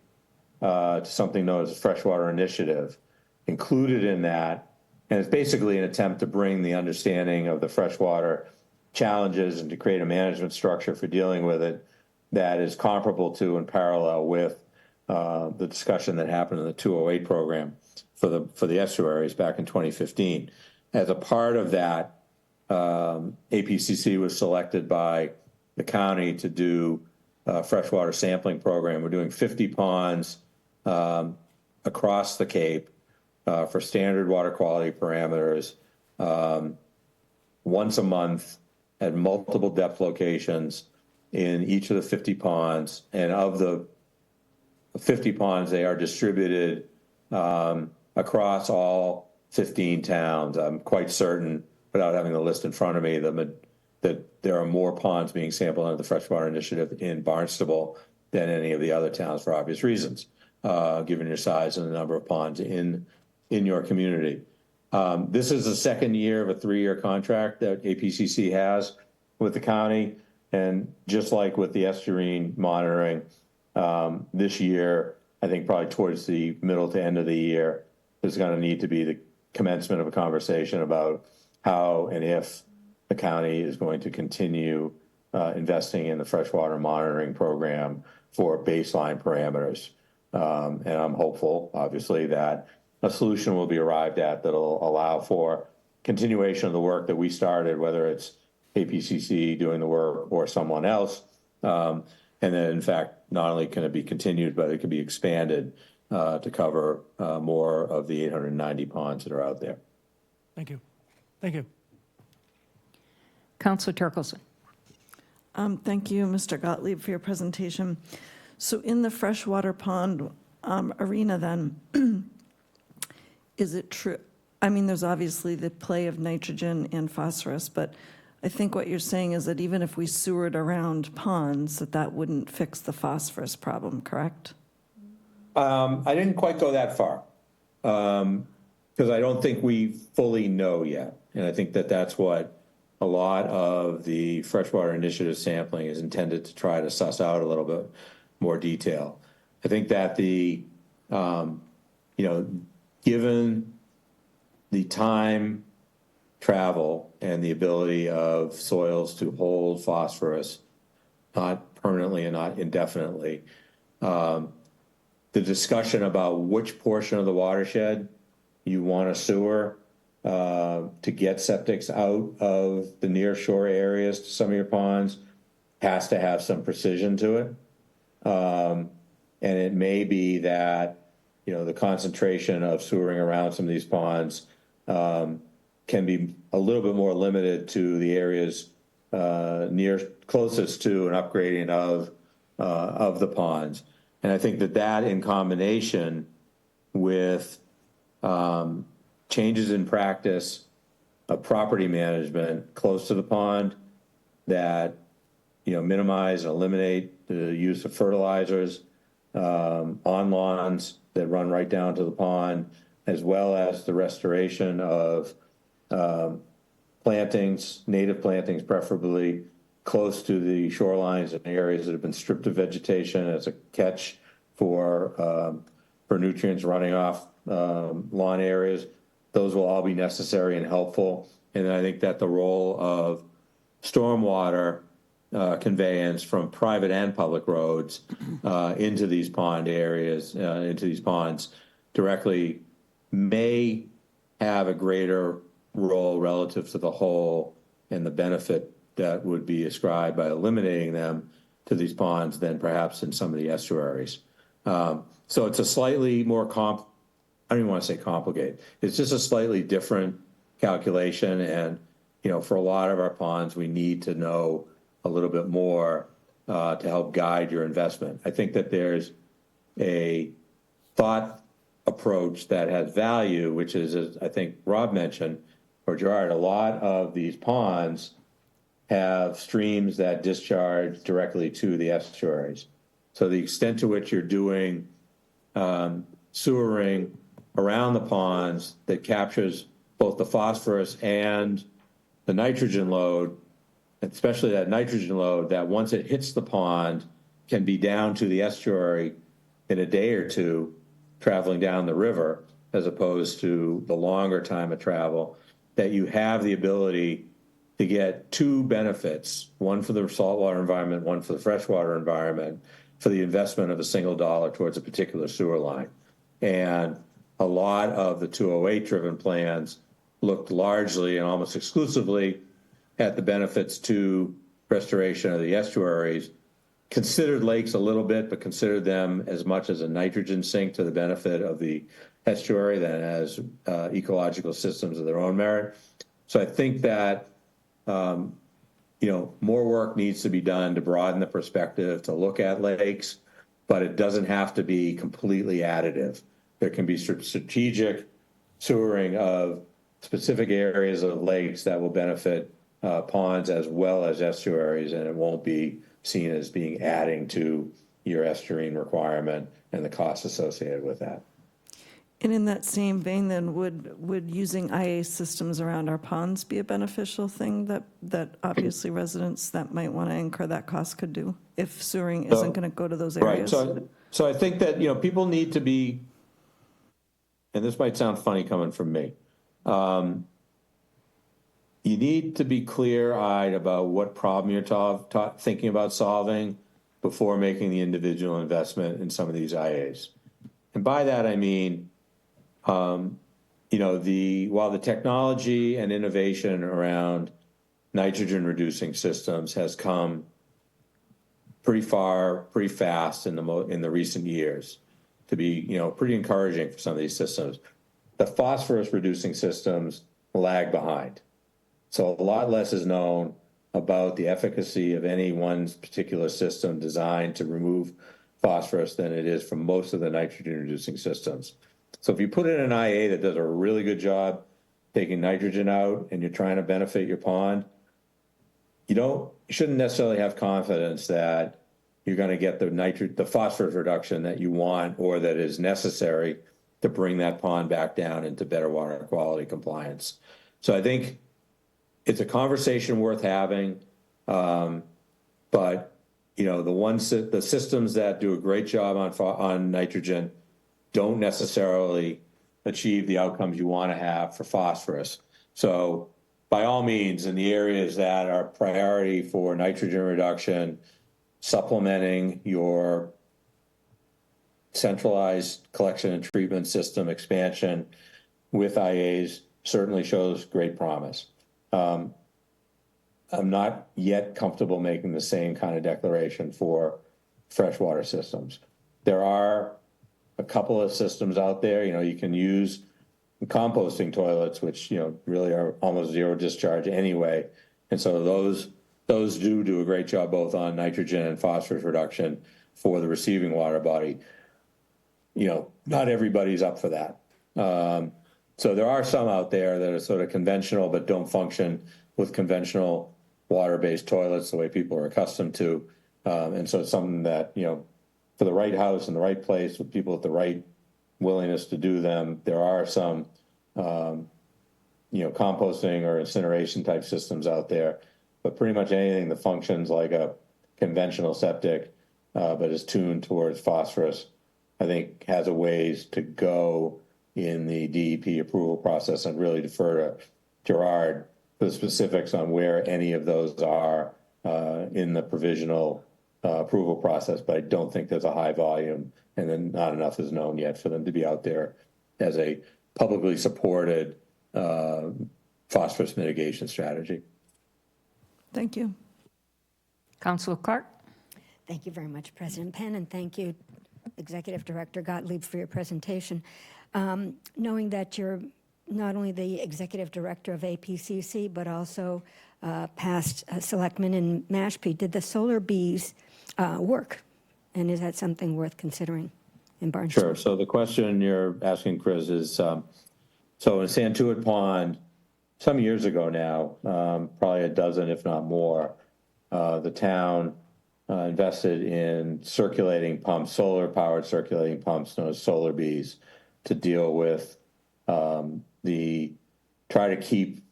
to something known as the Freshwater Initiative. Included in that, and it's basically an attempt to bring the understanding of the freshwater challenges and to create a management structure for dealing with it that is comparable to and parallel with the discussion that happened in the 208 program for the estuaries back in 2015. As a part of that, APCC was selected by the county to do a freshwater sampling program. We're doing 50 ponds across the Cape for standard water quality parameters once a month at multiple depth locations in each of the 50 ponds. And of the 50 ponds, they are distributed across all 15 towns. I'm quite certain, without having the list in front of me, that there are more ponds being sampled under the Freshwater Initiative in Barnstable than any of the other towns for obvious reasons, given your size and the number of ponds in your community. This is the second year of a 3-year contract that APCC has with the county. And just like with the estuarine monitoring, this year, I think probably towards the middle to end of the year, there's going to need to be the commencement of a conversation about how and if the county is going to continue investing in the freshwater monitoring program for baseline parameters. And I'm hopeful, obviously, that a solution will be arrived at that will allow for continuation of the work that we started, whether it's APCC doing the work or someone else. And then, in fact, not only can it be continued, but it can be expanded to cover more of the 890 ponds that are out there. Thank you. Thank you. Councilor Turkelson. Thank you, Mr. Gottlieb, for your presentation. So in the freshwater pond arena then, is it true? I mean, there's obviously the play of nitrogen and phosphorus, but I think what you're saying is that even if we sewered around ponds, that wouldn't fix the phosphorus problem, correct? I didn't quite go that far, because I don't think we fully know yet. And I think that that's what a lot of the freshwater initiative sampling is intended to try to suss out a little bit more detail. I think that given the time, travel, and the ability of soils to hold phosphorus, not permanently and not indefinitely, the discussion about which portion of the watershed you want to sewer to get septics out of the near shore areas to some of your ponds has to have some precision to it. And it may be that, the concentration of sewering around some of these ponds can be a little bit more limited to the areas closest to an upgrading of the ponds. And I think that in combination with changes in practice of property management close to the pond that, minimize and eliminate the use of fertilizers on lawns that run right down to the pond, as well as the restoration of plantings, native plantings preferably, close to the shorelines and areas that have been stripped of vegetation as a catch for nutrients running off lawn areas. Those will all be necessary and helpful. And then I think that the role of stormwater conveyance from private and public roads into these pond areas, into these ponds directly may have a greater role relative to the whole and the benefit that would be ascribed by eliminating them to these ponds than perhaps in some of the estuaries. So it's a slightly more I don't even want to say complicated. It's just a slightly different calculation. And, for a lot of our ponds, we need to know a little bit more to help guide your investment. I think that there's a thought approach that has value, which is, as I think Rob mentioned, or Gerard, a lot of these ponds have streams that discharge directly to the estuaries. So the extent to which you're doing sewering around the ponds that captures both the phosphorus and the nitrogen load, especially that nitrogen load, that once it hits the pond can be down to the estuary in a day or two traveling down the river, as opposed to the longer time of travel, that you have the ability to get two benefits, one for the saltwater environment, one for the freshwater environment, for the investment of a single dollar towards a particular sewer line. And a lot of the 208-driven plans looked largely and almost exclusively at the benefits to restoration of the estuaries, considered lakes a little bit, but considered them as much as a nitrogen sink to the benefit of the estuary than as ecological systems of their own merit. So I think that more work needs to be done to broaden the perspective, to look at lakes, but it doesn't have to be completely additive. There can be strategic sewering of specific areas of lakes that will benefit ponds as well as estuaries, and it won't be seen as being adding to your estuarine requirement and the costs associated with that. And in that same vein, then, would using IA systems around our ponds be a beneficial thing that obviously residents that might want to incur that cost could do if sewering isn't going to go to those areas? Right. So I think that, people need to be, and this might sound funny coming from me, you need to be clear-eyed about what problem you're thinking about solving before making the individual investment in some of these IAs. And by that, I mean, while the technology and innovation around nitrogen-reducing systems has come pretty far, pretty fast in the recent years, to be pretty encouraging for some of these systems, the phosphorus-reducing systems lag behind. So a lot less is known about the efficacy of any one particular system designed to remove phosphorus than it is from most of the nitrogen-reducing systems. So if you put in an IA that does a really good job taking nitrogen out and you're trying to benefit your pond, you shouldn't necessarily have confidence that you're going to get the phosphorus reduction that you want or that is necessary to bring that pond back down into better water quality compliance. So I think it's a conversation worth having, but the systems that do a great job on nitrogen don't necessarily achieve the outcomes you want to have for phosphorus. So by all means, in the areas that are priority for nitrogen reduction, supplementing your centralized collection and treatment system expansion with IAs certainly shows great promise. I'm not yet comfortable making the same kind of declaration for freshwater systems. There are a couple of systems out there. You can use composting toilets, which really are almost zero discharge anyway, and so those do a great job both on nitrogen and phosphorus reduction for the receiving water body. Not everybody's up for that. So there are some out there that are sort of conventional but don't function with conventional water-based toilets the way people are accustomed to, and so it's something that for the right house in the right place with people with the right willingness to do them, there are some composting or incineration type systems out there, but pretty much anything that functions like a conventional septic but is tuned towards phosphorus, I think has a ways to go in the DEP approval process, and really defer to Gerard for the specifics on where any of those are in the provisional approval process, but I don't think there's a high volume, and then not enough is known yet for them to be out there as a publicly supported phosphorus mitigation strategy. Thank you. Councilor Clark? Thank you very much, President Penn, and thank you, Executive Director Gottlieb, for your presentation. Knowing that you're not only the Executive Director of APCC, but also past selectman in Mashpee, did the solar bees work? And is that something worth considering in Barnstable? Sure. So the question you're asking, Chris, is so in Santuit Pond, some years ago now, probably a dozen, if not more, the town invested in circulating pumps, solar-powered circulating pumps known as solar bees, to deal with try to keep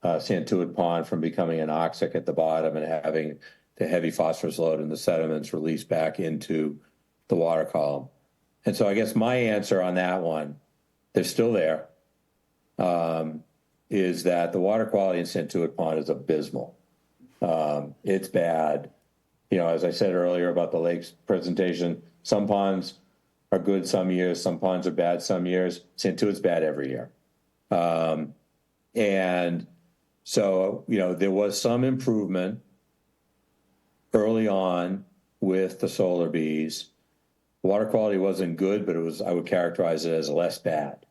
Santuit Pond from becoming anoxic at the bottom and having the heavy phosphorus load in the sediments released back into the water column. And so I guess my answer on that one, they're still there, is that the water quality in Santuit Pond is abysmal. It's bad. As I said earlier about the lakes presentation, some ponds are good some years, some ponds are bad some years. Santuit's bad every year. And so, there was some improvement early on with the solar bees. Water quality wasn't good, but I would characterize it as less bad.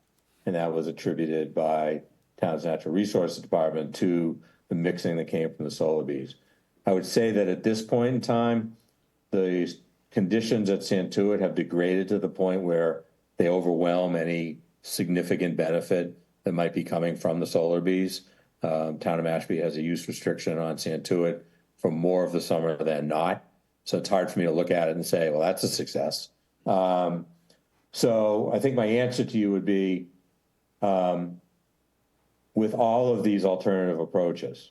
And that was attributed by town's natural resources department to the mixing that came from the solar bees. I would say that at this point in time, the conditions at Santuit have degraded to the point where they overwhelm any significant benefit that might be coming from the solar bees. Town of Mashpee has a use restriction on Santuit for more of the summer than not. So it's hard for me to look at it and say, well, that's a success. So I think my answer to you would be, with all of these alternative approaches,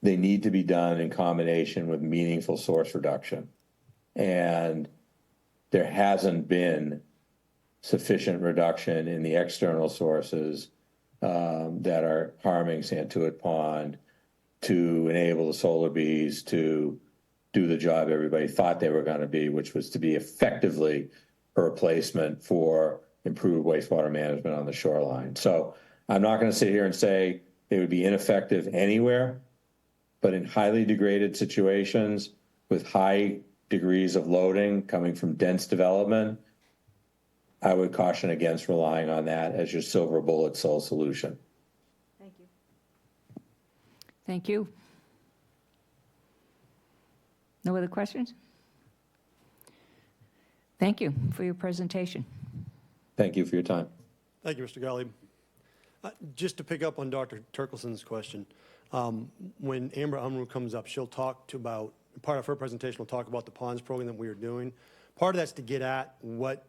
they need to be done in combination with meaningful source reduction. And there hasn't been sufficient reduction in the external sources that are harming Santuit Pond to enable the solar bees to do the job everybody thought they were going to be, which was to be effectively a replacement for improved wastewater management on the shoreline. So I'm not going to sit here and say they would be ineffective anywhere, but in highly degraded situations with high degrees of loading coming from dense development, I would caution against relying on that as your silver bullet sole solution. Thank you. Thank you. No other questions? Thank you for your presentation. Thank you for your time. Thank you, Mr. Gottlieb. Just to pick up on Dr. Turkelson's question, when Amber Unruh comes up, she'll talk to about, part of her presentation will talk about the ponds program that we are doing. Part of that's to get at what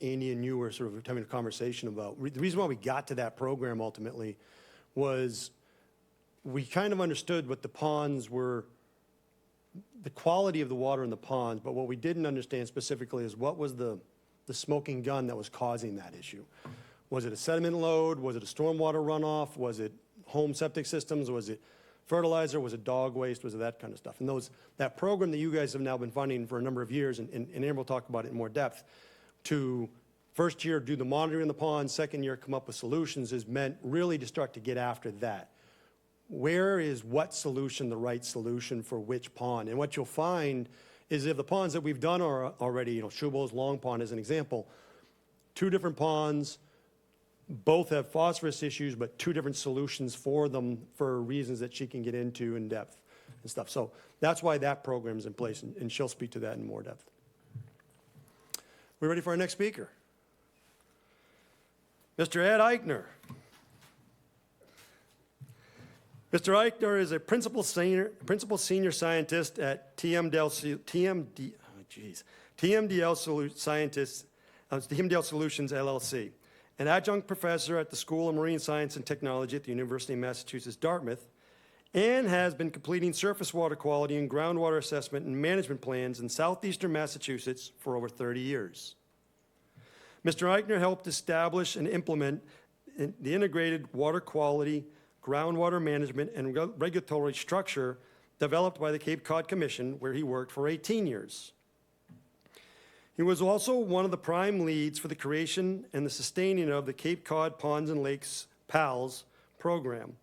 Andy and you were sort of having a conversation about. The reason why we got to that program ultimately was we kind of understood what the ponds were, the quality of the water in the ponds, but what we didn't understand specifically is what was the smoking gun that was causing that issue. Was it a sediment load? Was it a stormwater runoff? Was it home septic systems? Was it fertilizer? Was it dog waste? Was it that kind of stuff? And that program that you guys have now been funding for a number of years, and Amber will talk about it in more depth, to first year do the monitoring in the ponds, second year come up with solutions, is meant really to start to get after that. Where is what solution the right solution for which pond? And what you'll find is if the ponds that we've done are already, Schuylkill's Long Pond as an example, 2 different ponds, both have phosphorus issues, but 2 different solutions for them for reasons that she can get into in depth and stuff. So that's why that program is in place, and she'll speak to that in more depth. We ready for our next speaker? Mr. Ed Eichner. Mr. Eichner is a principal senior scientist at TMDL Solutions LLC, an adjunct professor at the School of Marine Science and Technology at the University of Massachusetts, Dartmouth, and has been completing surface water quality and groundwater assessment and management plans in southeastern Massachusetts for over 30 years. Mr. Eichner helped establish and implement the integrated water quality, groundwater management, and regulatory structure developed by the Cape Cod Commission, where he worked for 18 years. He was also one of the prime leads for the creation and the sustaining of the Cape Cod Ponds and Lakes PALS program,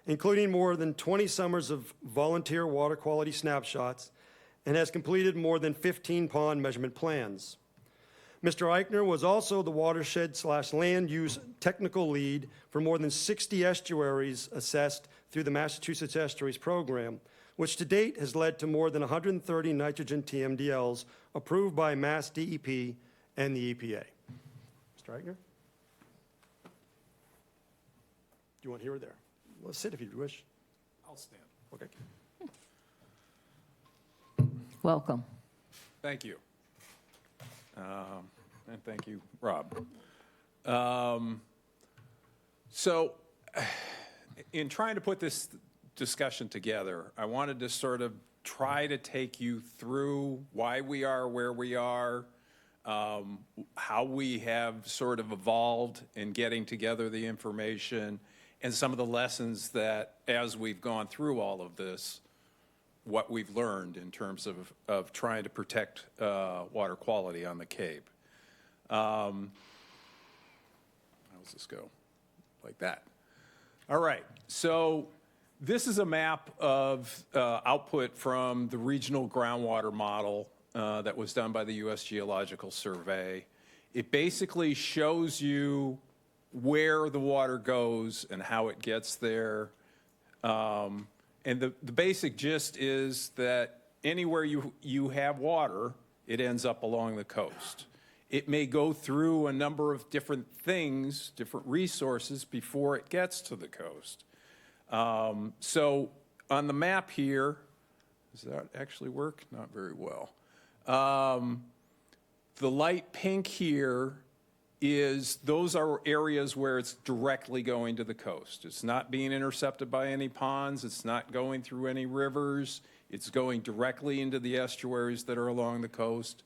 including more than 20 summers of volunteer water quality snapshots, and has completed more than 15 pond measurement plans. Mr. Eichner was also the watershed/land use technical lead for more than 60 estuaries assessed through the Massachusetts Estuaries Program, which to date has led to more than 130 nitrogen TMDLs approved by Mass DEP and the EPA. Mr. Eichner? Do you want here or there? Well, sit if you wish. I'll stand. Okay. Welcome. Thank you. And thank you, Rob. So in trying to put this discussion together, I wanted to sort of try to take you through why we are where we are, how we have sort of evolved in getting together the information, and some of the lessons that, as we've gone through all of this, what we've learned in terms of trying to protect water quality on the Cape. How does this go? Like that. All right, so this is a map of output from the regional groundwater model that was done by the U.S. Geological Survey. It basically shows you where the water goes and how it gets there. And the basic gist is that anywhere you have water, it ends up along the coast. It may go through a number of different things, different resources before it gets to the coast. So on the map here, does that actually work? Not very well. The light pink here those are areas where it's directly going to the coast. It's not being intercepted by any ponds. It's not going through any rivers. It's going directly into the estuaries that are along the coast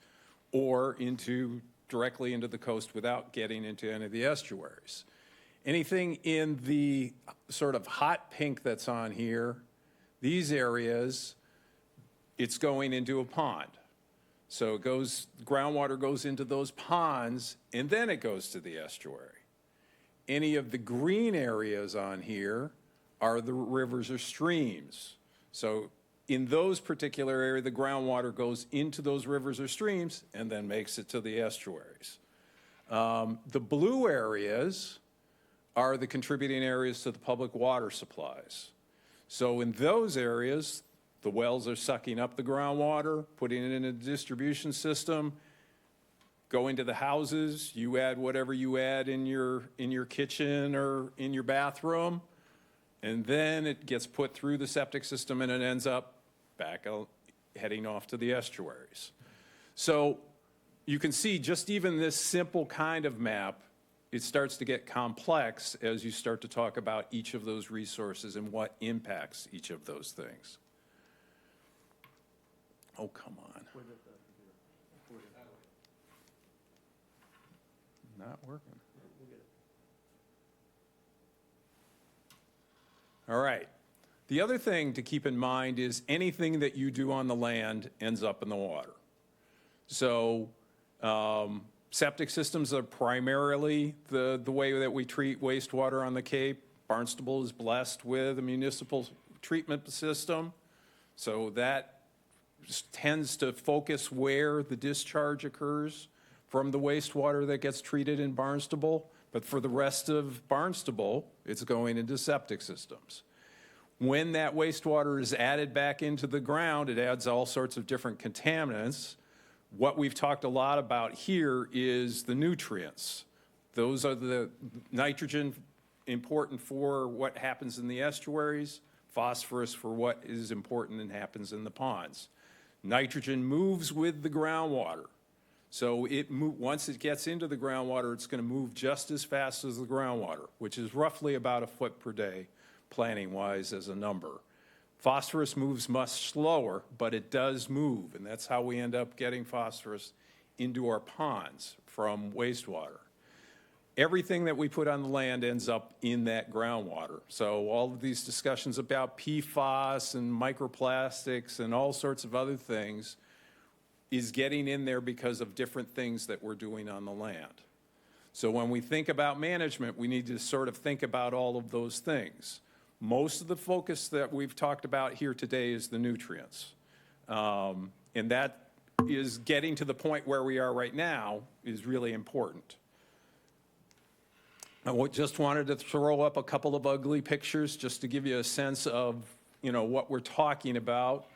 or directly into the coast without getting into any of the estuaries. Anything in the sort of hot pink that's on here, these areas, it's going into a pond. So groundwater goes into those ponds, and then it goes to the estuary. Any of the green areas on here are the rivers or streams. So in those particular areas, the groundwater goes into those rivers or streams and then makes it to the estuaries. The blue areas are the contributing areas to the public water supplies. So in those areas, the wells are sucking up the groundwater, putting it in a distribution system, go into the houses, you add whatever you add in your kitchen or in your bathroom, and then it gets put through the septic system and it ends up back out, heading off to the estuaries. So you can see just even this simple kind of map, it starts to get complex as you start to talk about each of those resources and what impacts each of those things. Oh, come on. Not working. All right. The other thing to keep in mind is anything that you do on the land ends up in the water. So septic systems are primarily the way that we treat wastewater on the Cape. Barnstable is blessed with a municipal treatment system. So that tends to focus where the discharge occurs from the wastewater that gets treated in Barnstable. But for the rest of Barnstable, it's going into septic systems. When that wastewater is added back into the ground, it adds all sorts of different contaminants. What we've talked a lot about here is the nutrients. Those are the nitrogen, important for what happens in the estuaries, phosphorus for what is important and happens in the ponds. Nitrogen moves with the groundwater. So once it gets into the groundwater, it's going to move just as fast as the groundwater, which is roughly about a foot per day, planning-wise as a number. Phosphorus moves much slower, but it does move, and that's how we end up getting phosphorus into our ponds from wastewater. Everything that we put on the land ends up in that groundwater. So all of these discussions about PFAS and microplastics and all sorts of other things is getting in there because of different things that we're doing on the land. So when we think about management, we need to sort of think about all of those things. Most of the focus that we've talked about here today is the nutrients. And that is getting to the point where we are right now is really important. I just wanted to throw up a couple of ugly pictures just to give you a sense of, what we're talking about.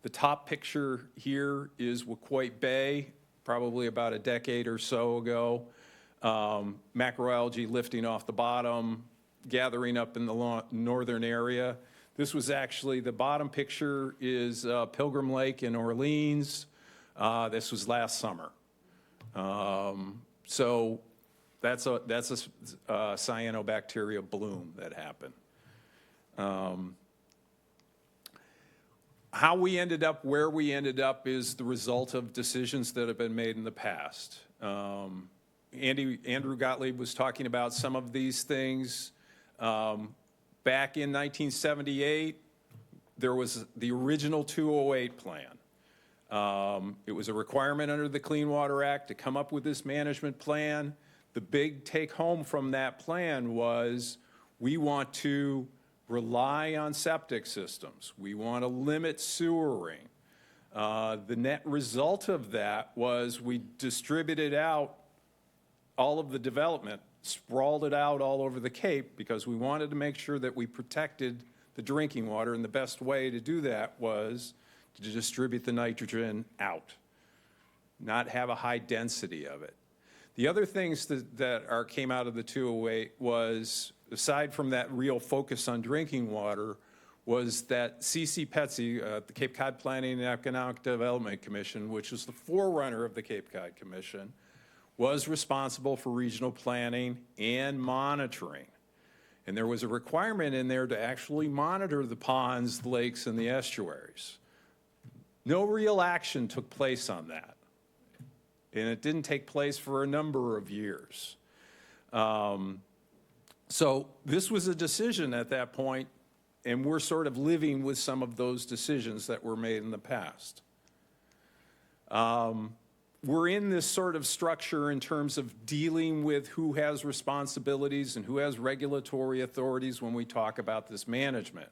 The top picture here is Waquoit Bay, probably about a decade or so ago. Macroalgae lifting off the bottom, gathering up in the northern area. This was actually, the bottom picture is Pilgrim Lake in Orleans. This was last summer. So that's a cyanobacteria bloom that happened. How we ended up where we ended up is the result of decisions that have been made in the past. Andrew Gottlieb was talking about some of these things. Back in 1978, there was the original 208 plan. It was a requirement under the Clean Water Act to come up with this management plan. The big take home from that plan was we want to rely on septic systems. We want to limit sewering. The net result of that was we distributed out all of the development, sprawled it out all over the Cape because we wanted to make sure that we protected the drinking water, and the best way to do that was to distribute the nitrogen out, not have a high density of it. The other things that came out of the 208 was, aside from that real focus on drinking water, was that CCPETSI, the Cape Cod Planning and Economic Development Commission, which was the forerunner of the Cape Cod Commission, was responsible for regional planning and monitoring. And there was a requirement in there to actually monitor the ponds, the lakes, and the estuaries. No real action took place on that. And it didn't take place for a number of years. So this was a decision at that point, and we're sort of living with some of those decisions that were made in the past. We're in this sort of structure in terms of dealing with who has responsibilities and who has regulatory authorities when we talk about this management.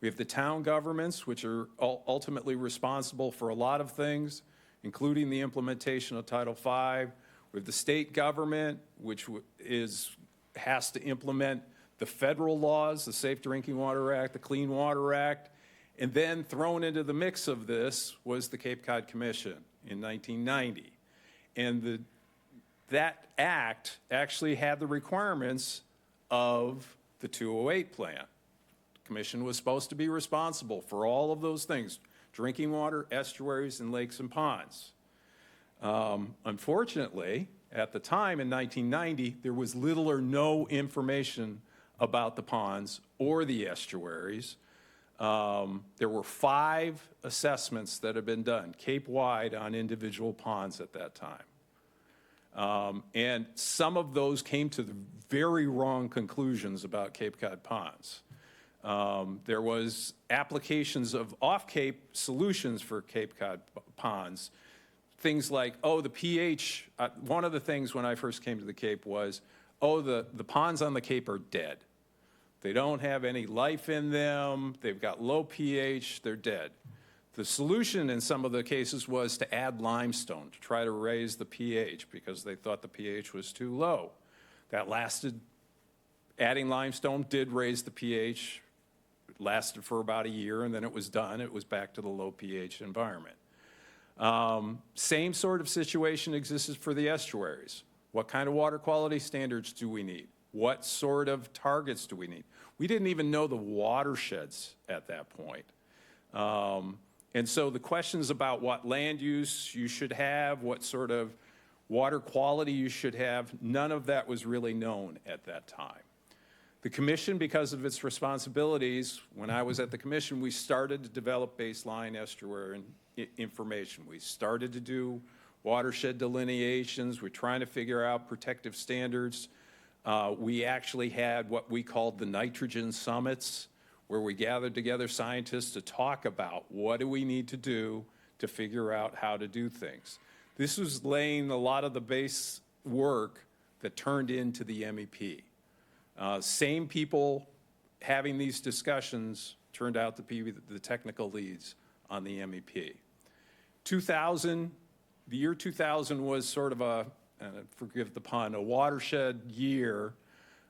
We have the town governments, which are ultimately responsible for a lot of things, including the implementation of Title V. We have the state government, which has to implement the federal laws, the Safe Drinking Water Act, the Clean Water Act, and then thrown into the mix of this was the Cape Cod Commission in 1990. And that act actually had the requirements of the 208 plan. The commission was supposed to be responsible for all of those things: drinking water, estuaries, and lakes and ponds. Unfortunately, at the time in 1990, there was little or no information about the ponds or the estuaries. There were 5 assessments that had been done Cape-wide on individual ponds at that time. And some of those came to the very wrong conclusions about Cape Cod ponds. There was applications of off-Cape solutions for Cape Cod ponds. Things like, oh, the pH, one of the things when I first came to the Cape was, oh, the ponds on the Cape are dead. They don't have any life in them. They've got low pH. They're dead. The solution in some of the cases was to add limestone to try to raise the pH because they thought the pH was too low. That lasted, adding limestone did raise the pH. It lasted for about a year, and then it was done. It was back to the low pH environment. Same sort of situation exists for the estuaries. What kind of water quality standards do we need? What sort of targets do we need? We didn't even know the watersheds at that point. And so the questions about what land use you should have, what sort of water quality you should have, none of that was really known at that time. The commission, because of its responsibilities, when I was at the commission, we started to develop baseline estuary information. We started to do watershed delineations. We're trying to figure out protective standards. We actually had what we called the nitrogen summits, where we gathered together scientists to talk about what do we need to do to figure out how to do things. This was laying a lot of the base work that turned into the MEP. Same people having these discussions turned out to be the technical leads on the MEP. 2000, the year 2000 was sort of a, forgive the pun, a watershed year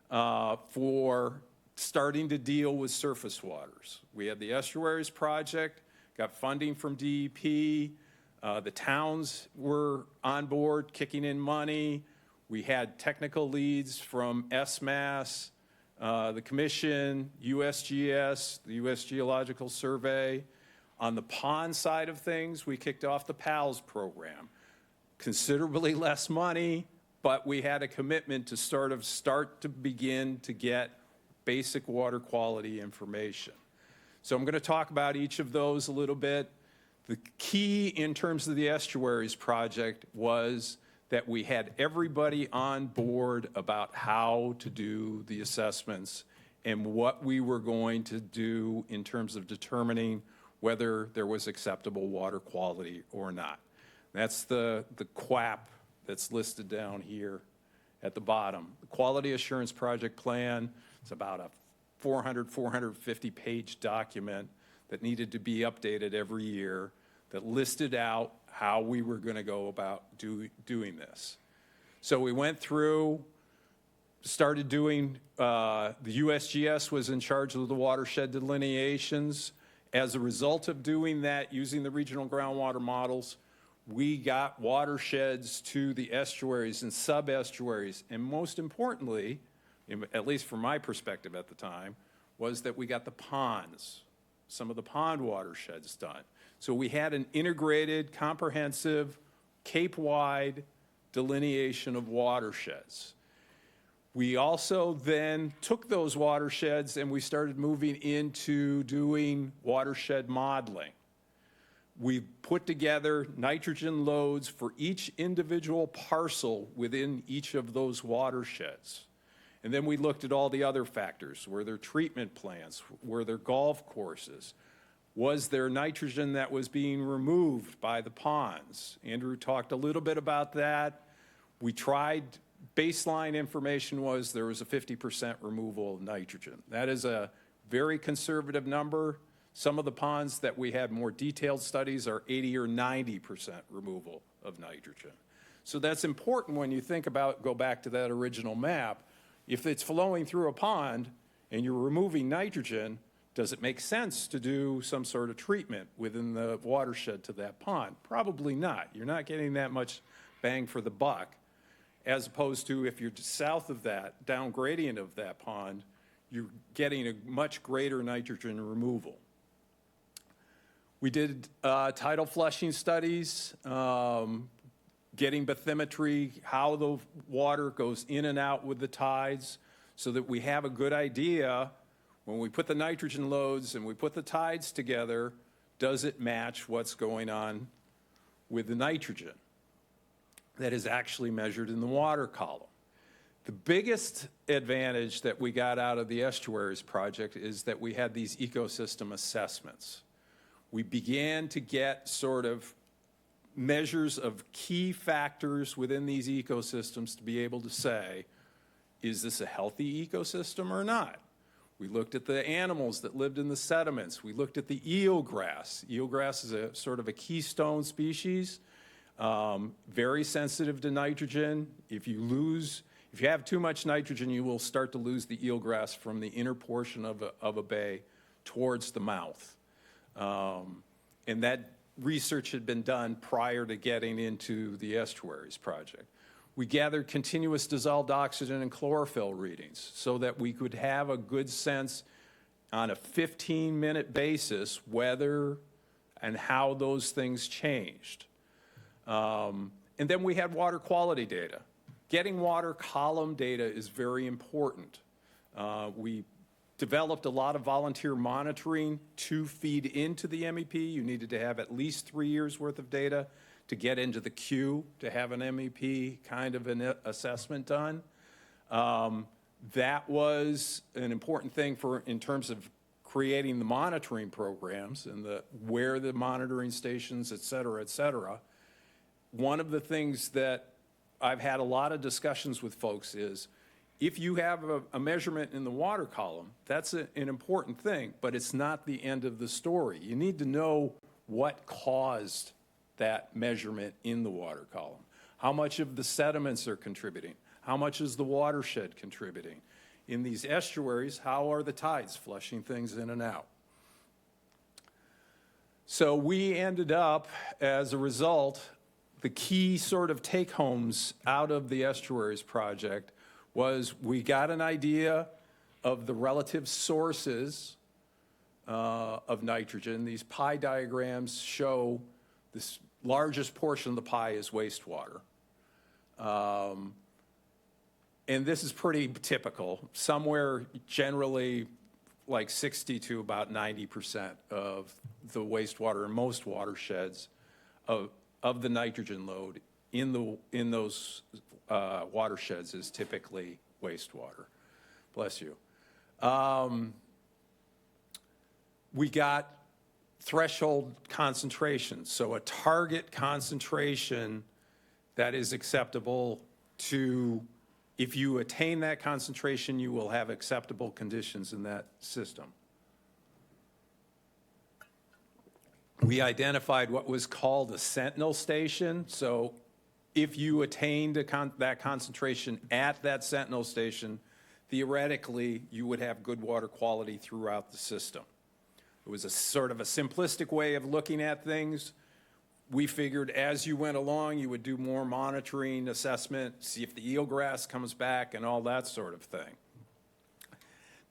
for starting to deal with surface waters. We had the Estuaries Project, got funding from DEP. The towns were on board, kicking in money. We had technical leads from SMAS, the Commission, USGS, the U.S. Geological Survey. On the pond side of things, we kicked off the PALS program. Considerably less money, but we had a commitment to start to begin to get basic water quality information. So I'm going to talk about each of those a little bit. The key in terms of the Estuaries Project was that we had everybody on board about how to do the assessments and what we were going to do in terms of determining whether there was acceptable water quality or not. That's the QAP that's listed down here at the bottom. The Quality Assurance Project Plan, it's about a 450-page document that needed to be updated every year that listed out how we were going to go about doing this. So we went through, started doing, the USGS was in charge of the watershed delineations. As a result of doing that, using the regional groundwater models, we got watersheds to the estuaries and sub-estuaries. And most importantly, at least from my perspective at the time, was that we got the ponds, some of the pond watersheds done. So we had an integrated, comprehensive, Cape-wide delineation of watersheds. We also then took those watersheds and we started moving into doing watershed modeling. We put together nitrogen loads for each individual parcel within each of those watersheds. And then we looked at all the other factors. Were there treatment plants? Were there golf courses? Was there nitrogen that was being removed by the ponds? Andrew talked a little bit about that. We tried, baseline information was there was a 50% removal of nitrogen. That is a very conservative number. Some of the ponds that we had more detailed studies are 80 or 90% removal of nitrogen. So that's important when you think about, go back to that original map. If it's flowing through a pond and you're removing nitrogen, does it make sense to do some sort of treatment within the watershed to that pond? Probably not. You're not getting that much bang for the buck. as opposed to if you're south of that, down gradient of that pond, you're getting a much greater nitrogen removal. We did tidal flushing studies, getting bathymetry, how the water goes in and out with the tides, so that we have a good idea when we put the nitrogen loads and we put the tides together, does it match what's going on with the nitrogen that is actually measured in the water column? The biggest advantage that we got out of the estuaries project is that we had these ecosystem assessments. We began to get sort of measures of key factors within these ecosystems to be able to say, is this a healthy ecosystem or not? We looked at the animals that lived in the sediments. We looked at the eelgrass. Eelgrass is a sort of a keystone species, very sensitive to nitrogen. If you have too much nitrogen, you will start to lose the eelgrass from the inner portion of a bay towards the mouth. And that research had been done prior to getting into the estuaries project. We gathered continuous dissolved oxygen and chlorophyll readings so that we could have a good sense on a 15-minute basis whether and how those things changed. And then we had water quality data. Getting water column data is very important. We developed a lot of volunteer monitoring to feed into the MEP. You needed to have at least 3 years worth of data to get into the queue to have an MEP kind of an assessment done. That was an important thing in terms of creating the monitoring programs and where the monitoring stations, et cetera, et cetera. One of the things that I've had a lot of discussions with folks is, if you have a measurement in the water column, that's an important thing, but it's not the end of the story. You need to know what caused that measurement in the water column. How much of the sediments are contributing? How much is the watershed contributing? In these estuaries, how are the tides flushing things in and out? So we ended up, as a result, the key sort of take-homes out of the estuaries project was we got an idea of the relative sources of nitrogen. These pie diagrams show this largest portion of the pie is wastewater. And this is pretty typical, somewhere generally like 60 to about 90% of the wastewater in most watersheds of the nitrogen load in those watersheds is typically wastewater. Bless you. We got threshold concentrations, so a target concentration that is acceptable to, if you attain that concentration, you will have acceptable conditions in that system. We identified what was called a sentinel station. So if you attained that concentration at that sentinel station, theoretically, you would have good water quality throughout the system. It was a sort of a simplistic way of looking at things. We figured as you went along, you would do more monitoring, assessment, see if the eelgrass comes back and all that sort of thing.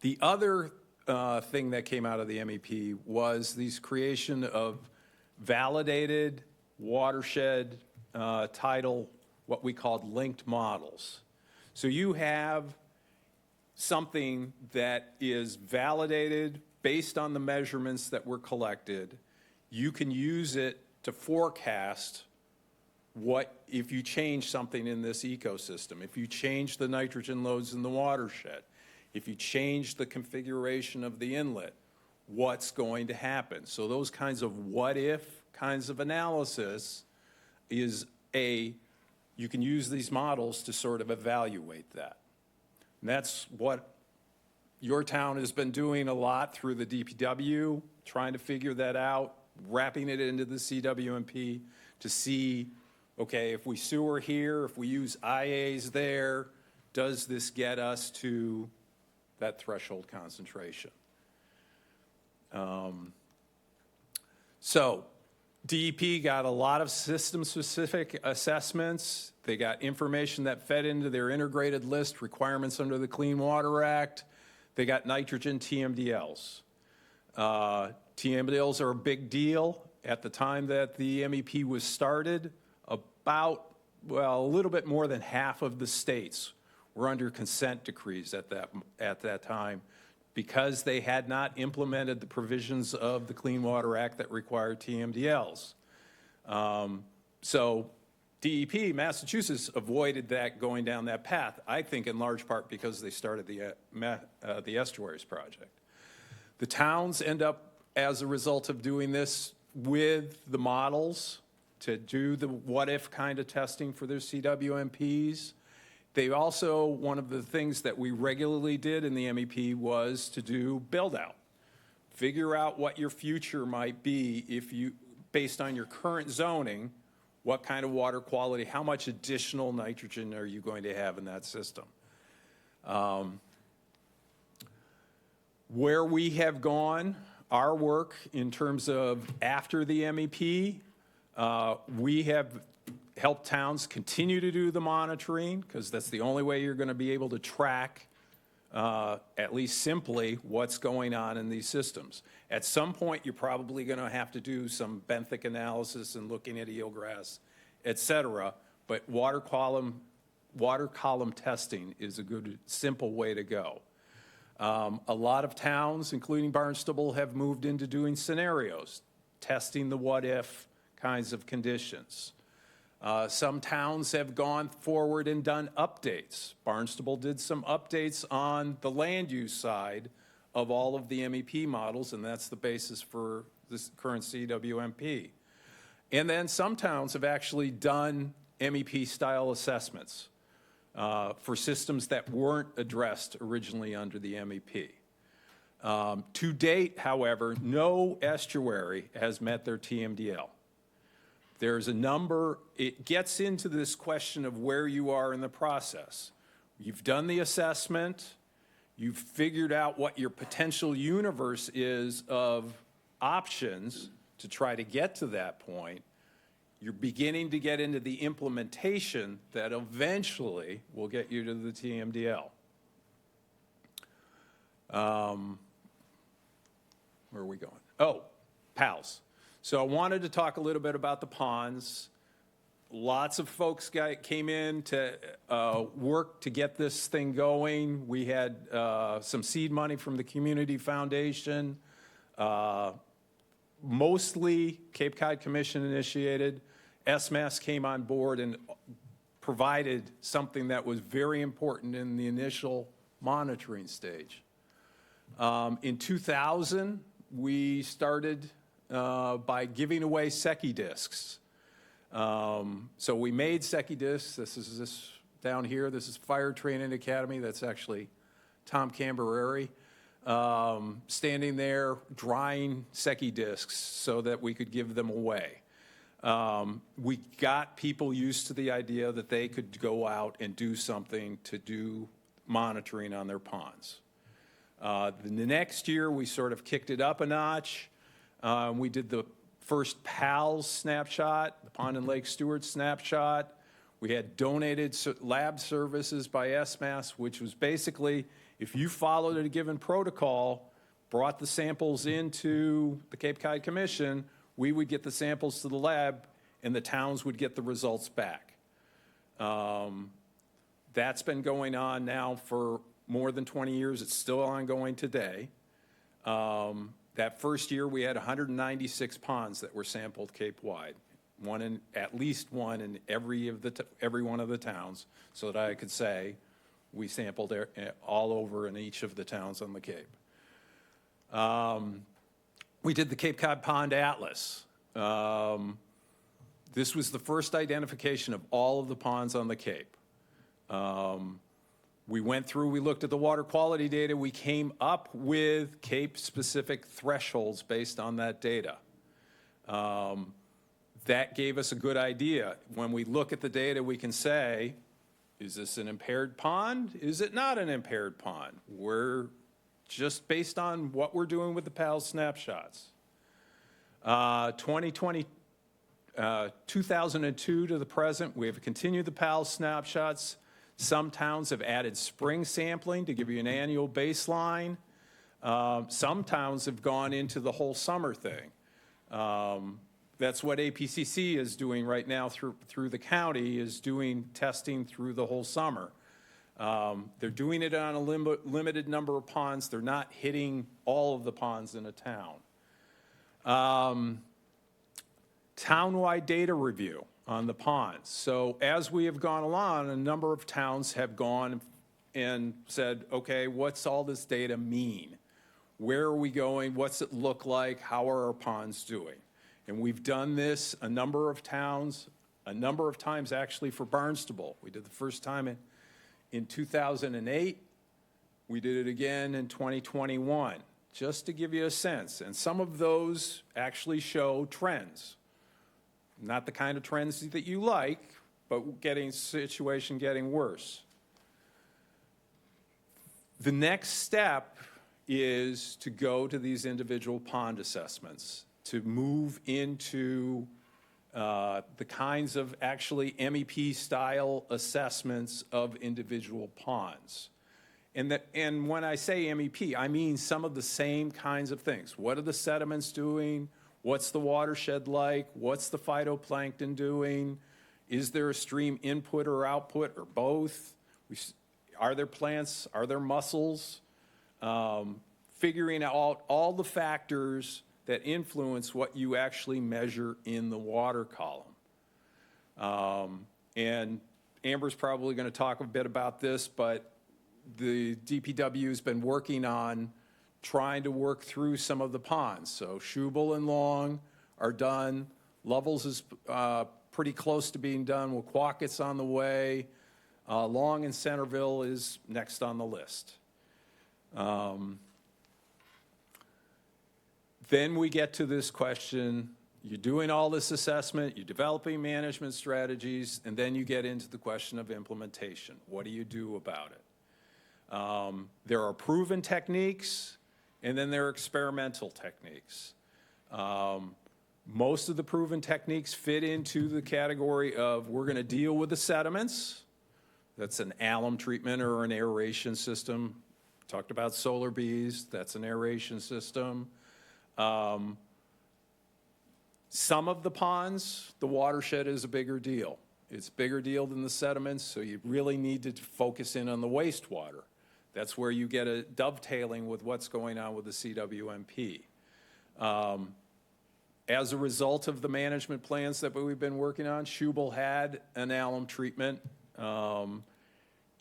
The other thing that came out of the MEP was this creation of validated watershed tidal, what we called linked models. So you have something that is validated based on the measurements that were collected. You can use it to forecast what if you change something in this ecosystem, if you change the nitrogen loads in the watershed, if you change the configuration of the inlet, what's going to happen. So those kinds of what if kinds of analysis is you can use these models to sort of evaluate that. And that's what your town has been doing a lot through the DPW, trying to figure that out, wrapping it into the CWMP to see, okay, if we sewer here, if we use IAs there, does this get us to that threshold concentration? So DEP got a lot of system-specific assessments. They got information that fed into their integrated list requirements under the Clean Water Act. They got nitrogen TMDLs. TMDLs are a big deal. At the time that the MEP was started, a little bit more than half of the states were under consent decrees at that time because they had not implemented the provisions of the Clean Water Act that required TMDLs. So DEP, Massachusetts, avoided that going down that path, I think in large part because they started the Estuaries Project. The towns end up, as a result of doing this with the models, to do the what-if kind of testing for their CWMPs. They also, one of the things that we regularly did in the MEP was to do build-out. Figure out what your future might be if you, based on your current zoning, what kind of water quality, how much additional nitrogen are you going to have in that system? Where we have gone, our work in terms of after the MEP, we have helped towns continue to do the monitoring because that's the only way you're going to be able to track, at least simply, what's going on in these systems. At some point, you're probably going to have to do some benthic analysis and looking at eelgrass, et cetera, but water column testing is a good, simple way to go. A lot of towns, including Barnstable, have moved into doing scenarios, testing the what-if kinds of conditions. Some towns have gone forward and done updates. Barnstable did some updates on the land use side of all of the MEP models, and that's the basis for this current CWMP. And then some towns have actually done MEP-style assessments for systems that weren't addressed originally under the MEP. To date, however, no estuary has met their TMDL. There's a number, it gets into this question of where you are in the process. You've done the assessment, you've figured out what your potential universe is of options to try to get to that point. You're beginning to get into the implementation that eventually will get you to the TMDL. Where are we going? Oh, PALs. So I wanted to talk a little bit about the ponds. Lots of folks came in to work to get this thing going. We had some seed money from the Community Foundation, mostly Cape Cod Commission initiated. SMAS came on board and provided something that was very important in the initial monitoring stage. In 2000, we started by giving away Secchi discs. So we made Secchi discs. This is this down here. This is Fire Training Academy. That's actually Tom Cambereri standing there drying Secchi discs so that we could give them away. We got people used to the idea that they could go out and do something to do monitoring on their ponds. The next year, we sort of kicked it up a notch. We did the first PALS snapshot, the Pond and Lake Stewart snapshot. We had donated lab services by SMAS, which was basically, if you followed a given protocol, brought the samples into the Cape Cod Commission, we would get the samples to the lab, and the towns would get the results back. That's been going on now for more than 20 years. It's still ongoing today. That first year, we had 196 ponds that were sampled Cape-wide, at least one in every one of the towns, so that I could say we sampled all over in each of the towns on the Cape. We did the Cape Cod Pond Atlas. This was the first identification of all of the ponds on the Cape. We went through, we looked at the water quality data. We came up with Cape-specific thresholds based on that data. That gave us a good idea. When we look at the data, we can say, is this an impaired pond? Is it not an impaired pond? We're just based on what we're doing with the PALS snapshots. 2022, 2002 to the present, we have continued the PAL snapshots. Some towns have added spring sampling to give you an annual baseline. Some towns have gone into the whole summer thing. That's what APCC is doing right now through the county, is doing testing through the whole summer. They're doing it on a limited number of ponds. They're not hitting all of the ponds in a town. Townwide data review on the ponds. So as we have gone along, a number of towns have gone and said, okay, what's all this data mean? Where are we going? What's it look like? How are our ponds doing? And we've done this a number of towns, a number of times actually for Barnstable. We did the first time in 2008. We did it again in 2021, just to give you a sense. And some of those actually show trends. Not the kind of trends that you like, but situation getting worse. The next step is to go to these individual pond assessments, to move into the kinds of actually MEP-style assessments of individual ponds. And when I say MEP, I mean some of the same kinds of things. What are the sediments doing? What's the watershed like? What's the phytoplankton doing? Is there a stream input or output or both? Are there plants? Are there mussels? Figuring out all the factors that influence what you actually measure in the water column. And Amber's probably going to talk a bit about this, but the DPW has been working on trying to work through some of the ponds. So Schubel and Long are done. Lovell's is pretty close to being done. Waquaket's on the way. Long and Centerville is next on the list. Then we get to this question, you're doing all this assessment, you're developing management strategies, and then you get into the question of implementation. What do you do about it? There are proven techniques, and then there are experimental techniques. Most of the proven techniques fit into the category of we're going to deal with the sediments. That's an alum treatment or an aeration system. Talked about solar bees, that's an aeration system. Some of the ponds, the watershed is a bigger deal. It's a bigger deal than the sediments, so you really need to focus in on the wastewater. That's where you get a dovetailing with what's going on with the CWMP. As a result of the management plans that we've been working on, Schubel had an alum treatment.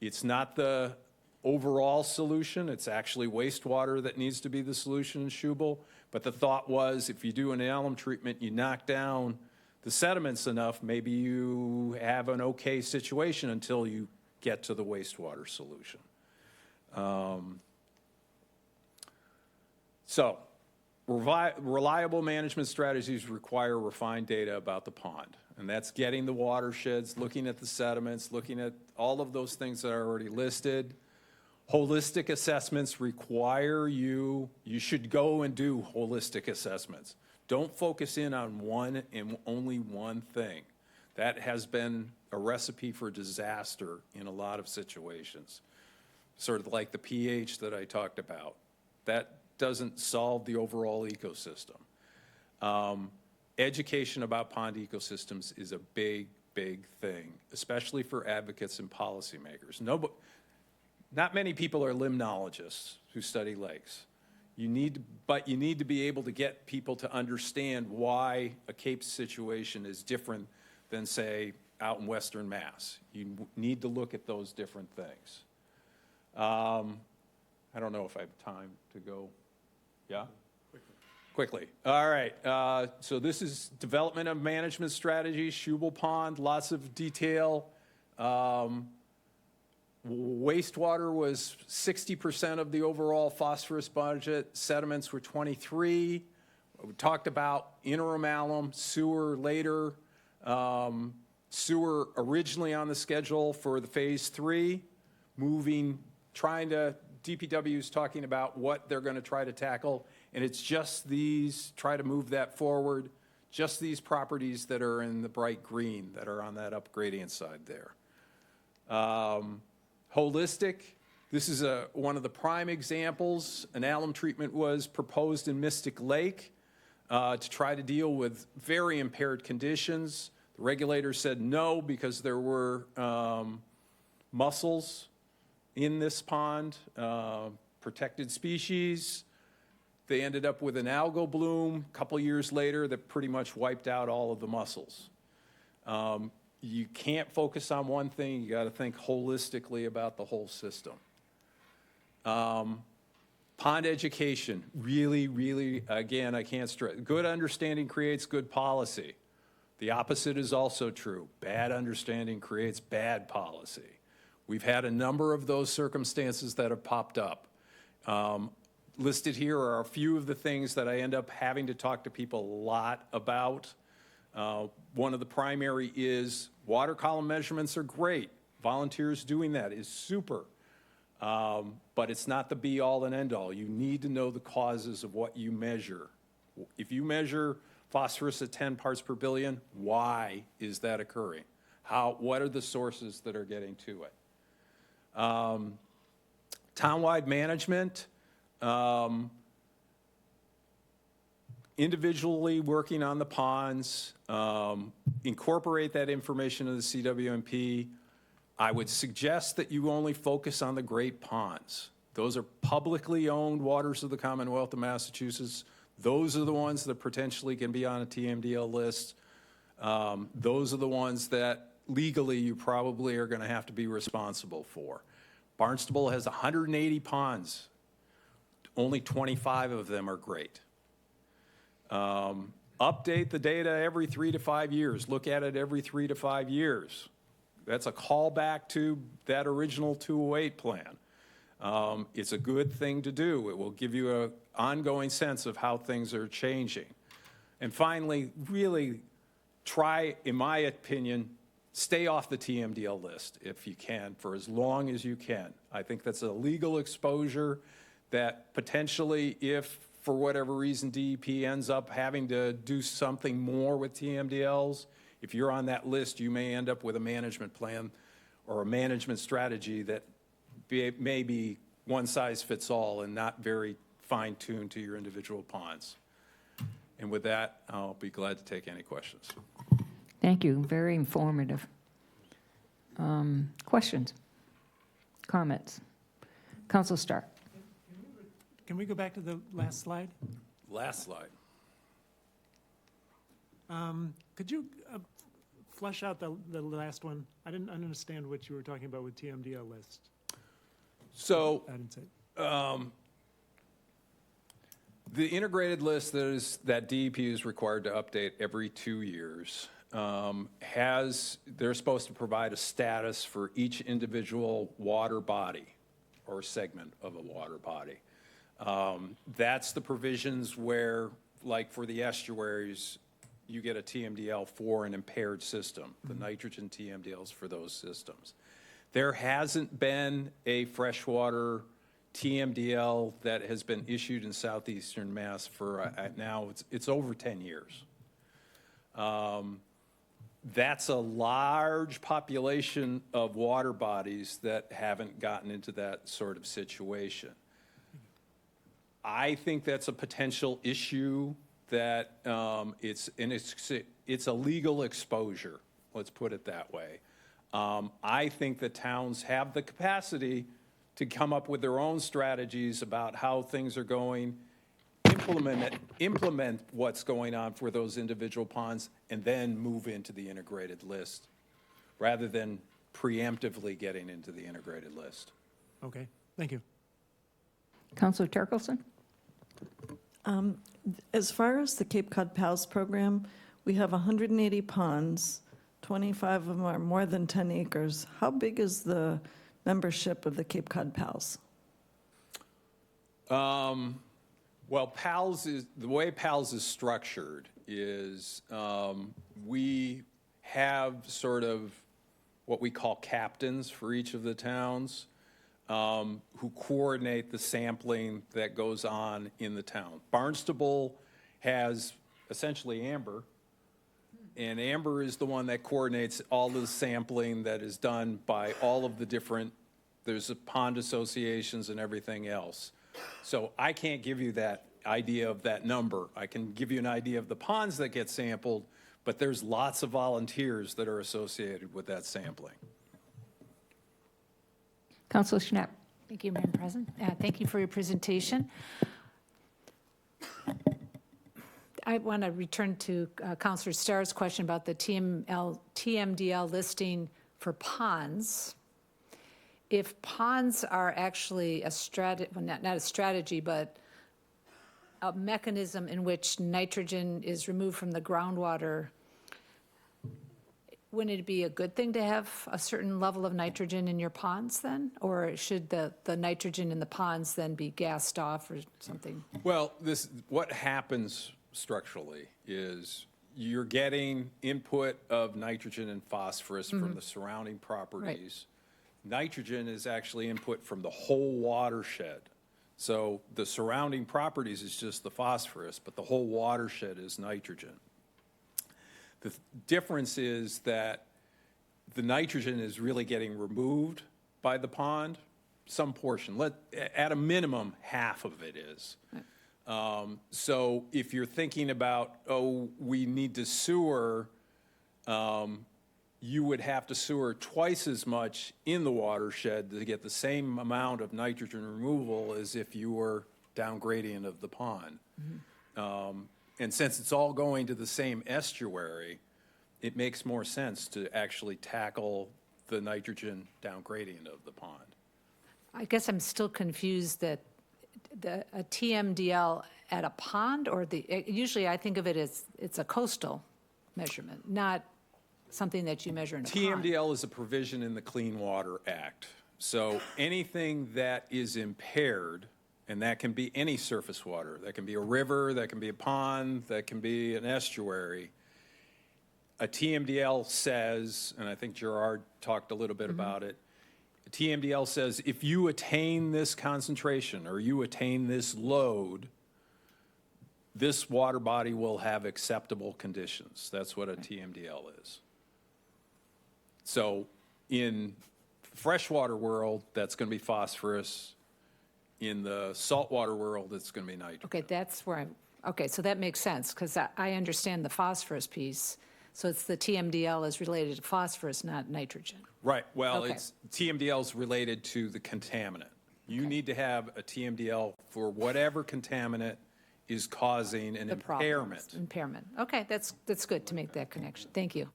It's not the overall solution. It's actually wastewater that needs to be the solution in Schubel. But the thought was if you do an alum treatment, you knock down the sediments enough, maybe you have an okay situation until you get to the wastewater solution. So reliable management strategies require refined data about the pond. And that's getting the watersheds, looking at the sediments, looking at all of those things that are already listed. Holistic assessments require you should go and do holistic assessments. Don't focus in on one and only one thing. That has been a recipe for disaster in a lot of situations. Sort of like the pH that I talked about. That doesn't solve the overall ecosystem. Education about pond ecosystems is a big, big thing, especially for advocates and policymakers. Not many people are limnologists who study lakes. But you need to be able to get people to understand why a Cape situation is different than, say, out in Western Mass. You need to look at those different things. I don't know if I have time to go. Yeah? Quickly. All right. So this is development of management strategies, Schubel Pond, lots of detail. Wastewater was 60% of the overall phosphorus budget. Sediments were 23. We talked about interim alum, sewer later. Sewer originally on the schedule for the phase 3, DPW is talking about what they're going to try to tackle, and it's just try to move that forward just these properties that are in the bright green that are on that up gradient side there. Holistic, this is one of the prime examples. An alum treatment was proposed in Mystic Lake to try to deal with very impaired conditions. The regulators said no because there were mussels in this pond, protected species. They ended up with an algal bloom a couple years later that pretty much wiped out all of the mussels. You can't focus on one thing. You got to think holistically about the whole system. Pond education, really, really, again, I can't stress. Good understanding creates good policy. The opposite is also true. Bad understanding creates bad policy. We've had a number of those circumstances that have popped up. Listed here are a few of the things that I end up having to talk to people a lot about. One of the primary is water column measurements are great. Volunteers doing that is super. But it's not the be-all and end-all. You need to know the causes of what you measure. If you measure phosphorus at 10 parts per billion, why is that occurring? What are the sources that are getting to it? Townwide management, individually working on the ponds, incorporate that information in the CWMP. I would suggest that you only focus on the great ponds. Those are publicly owned waters of the Commonwealth of Massachusetts. Those are the ones that potentially can be on a TMDL list. Those are the ones that legally you probably are going to have to be responsible for. Barnstable has 180 ponds. Only 25 of them are great. Update the data every 3 to 5 years. Look at it every 3 to 5 years. That's a callback to that original 208 plan. It's a good thing to do. It will give you an ongoing sense of how things are changing. And finally, really try, in my opinion, stay off the TMDL list if you can, for as long as you can. I think that's a legal exposure that potentially, if for whatever reason DEP ends up having to do something more with TMDLs, if you're on that list, you may end up with a management plan or a management strategy that may be one size fits all and not very fine-tuned to your individual ponds. And with that, I'll be glad to take any questions. Thank you, very informative. Questions? Comments? Council Stark. Can we go back to the last slide? Last slide. Could you flesh out the last one? I didn't understand what you were talking about with TMDL list. So I didn't say. The integrated list that DEP is required to update every 2 years they're supposed to provide a status for each individual water body or segment of a water body. That's the provisions where, like for the estuaries, you get a TMDL for an impaired system, the nitrogen TMDLs for those systems. There hasn't been a freshwater TMDL that has been issued in southeastern Mass for now it's over 10 years. That's a large population of water bodies that haven't gotten into that sort of situation. I think that's a potential issue that it's a legal exposure, let's put it that way. I think that towns have the capacity to come up with their own strategies about how things are going, implement what's going on for those individual ponds, and then move into the integrated list, rather than preemptively getting into the integrated list. Okay, thank you. Councilor Turkelson? As far as the Cape Cod PALS program, we have 180 ponds, 25 of them are more than 10 acres. How big is the membership of the Cape Cod PALS? Well, the way PALS is structured is we have sort of what we call captains for each of the towns who coordinate the sampling that goes on in the town. Barnstable has essentially Amber, and Amber is the one that coordinates all the sampling that is done by all of the different, there's pond associations and everything else. So I can't give you that idea of that number. I can give you an idea of the ponds that get sampled, but there's lots of volunteers that are associated with that sampling. Councilor Schnapp. Thank you, Madam President. Thank you for your presentation. I want to return to Councilor Starr's question about the TMDL listing for ponds. If ponds are actually a strategy, well, not a strategy, but a mechanism in which nitrogen is removed from the groundwater, wouldn't it be a good thing to have a certain level of nitrogen in your ponds then? Or should the nitrogen in the ponds then be gassed off or something? Well, what happens structurally is you're getting input of nitrogen and phosphorus from the surrounding properties. Right. Nitrogen is actually input from the whole watershed. So the surrounding properties is just the phosphorus, but the whole watershed is nitrogen. The difference is that the nitrogen is really getting removed by the pond, some portion. At a minimum, half of it is. Right. So if you're thinking about, oh, we need to sewer, you would have to sewer twice as much in the watershed to get the same amount of nitrogen removal as if you were down gradient of the pond. And since it's all going to the same estuary, it makes more sense to actually tackle the nitrogen down gradient of the pond. I guess I'm still confused that a TMDL at a pond, or usually I think of it as it's a coastal measurement, not something that you measure in a pond. TMDL is a provision in the Clean Water Act. So anything that is impaired, and that can be any surface water, that can be a river, that can be a pond, that can be an estuary. A TMDL says, and I think Gerard talked a little bit about it, a TMDL says if you attain this concentration or you attain this load, this water body will have acceptable conditions. That's what a TMDL is. So in freshwater world, that's going to be phosphorus. In the saltwater world, it's going to be nitrogen. Okay, that's where okay, so that makes sense, because I understand the phosphorus piece. So it's the TMDL is related to phosphorus, not nitrogen. Right, well, Okay. TMDL is related to the contaminant. You need to have a TMDL for whatever contaminant is causing an impairment. Impairment. Okay, that's good to make that connection. Thank you.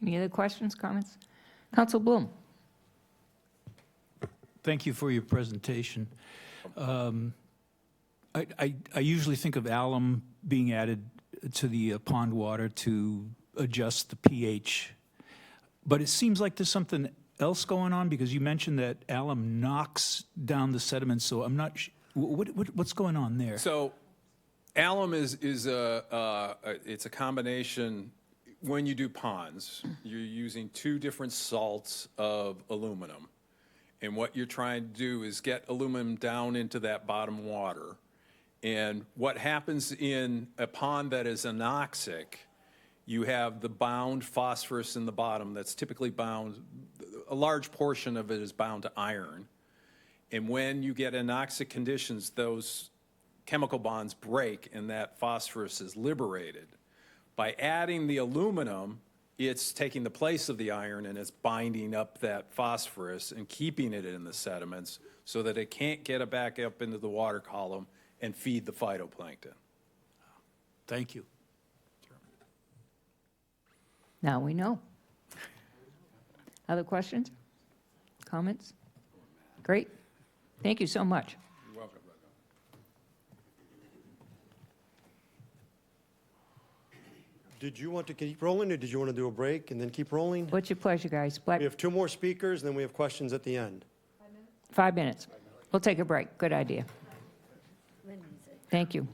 Any other questions, comments? Council Bloom. Thank you for your presentation. I usually think of alum being added to the pond water to adjust the pH, but it seems like there's something else going on, because you mentioned that alum knocks down the sediment, so I'm not what's going on there? So alum is it's a combination. When you do ponds, you're using two different salts of aluminum. And what you're trying to do is get aluminum down into that bottom water. And what happens in a pond that is anoxic, you have the bound phosphorus in the bottom that's typically bound, a large portion of it is bound to iron. And when you get anoxic conditions, those chemical bonds break and that phosphorus is liberated. By adding the aluminum, it's taking the place of the iron and it's binding up that phosphorus and keeping it in the sediments so that it can't get it back up into the water column and feed the phytoplankton. Thank you. Now we know. Other questions? Comments? Great. Thank you so much. You're welcome. Did you want to keep rolling, or did you want to do a break and then keep rolling? What's your pleasure, guys? We have two more speakers, and then we have questions at the end. 5 minutes. We'll take a break. Good idea. Thank you.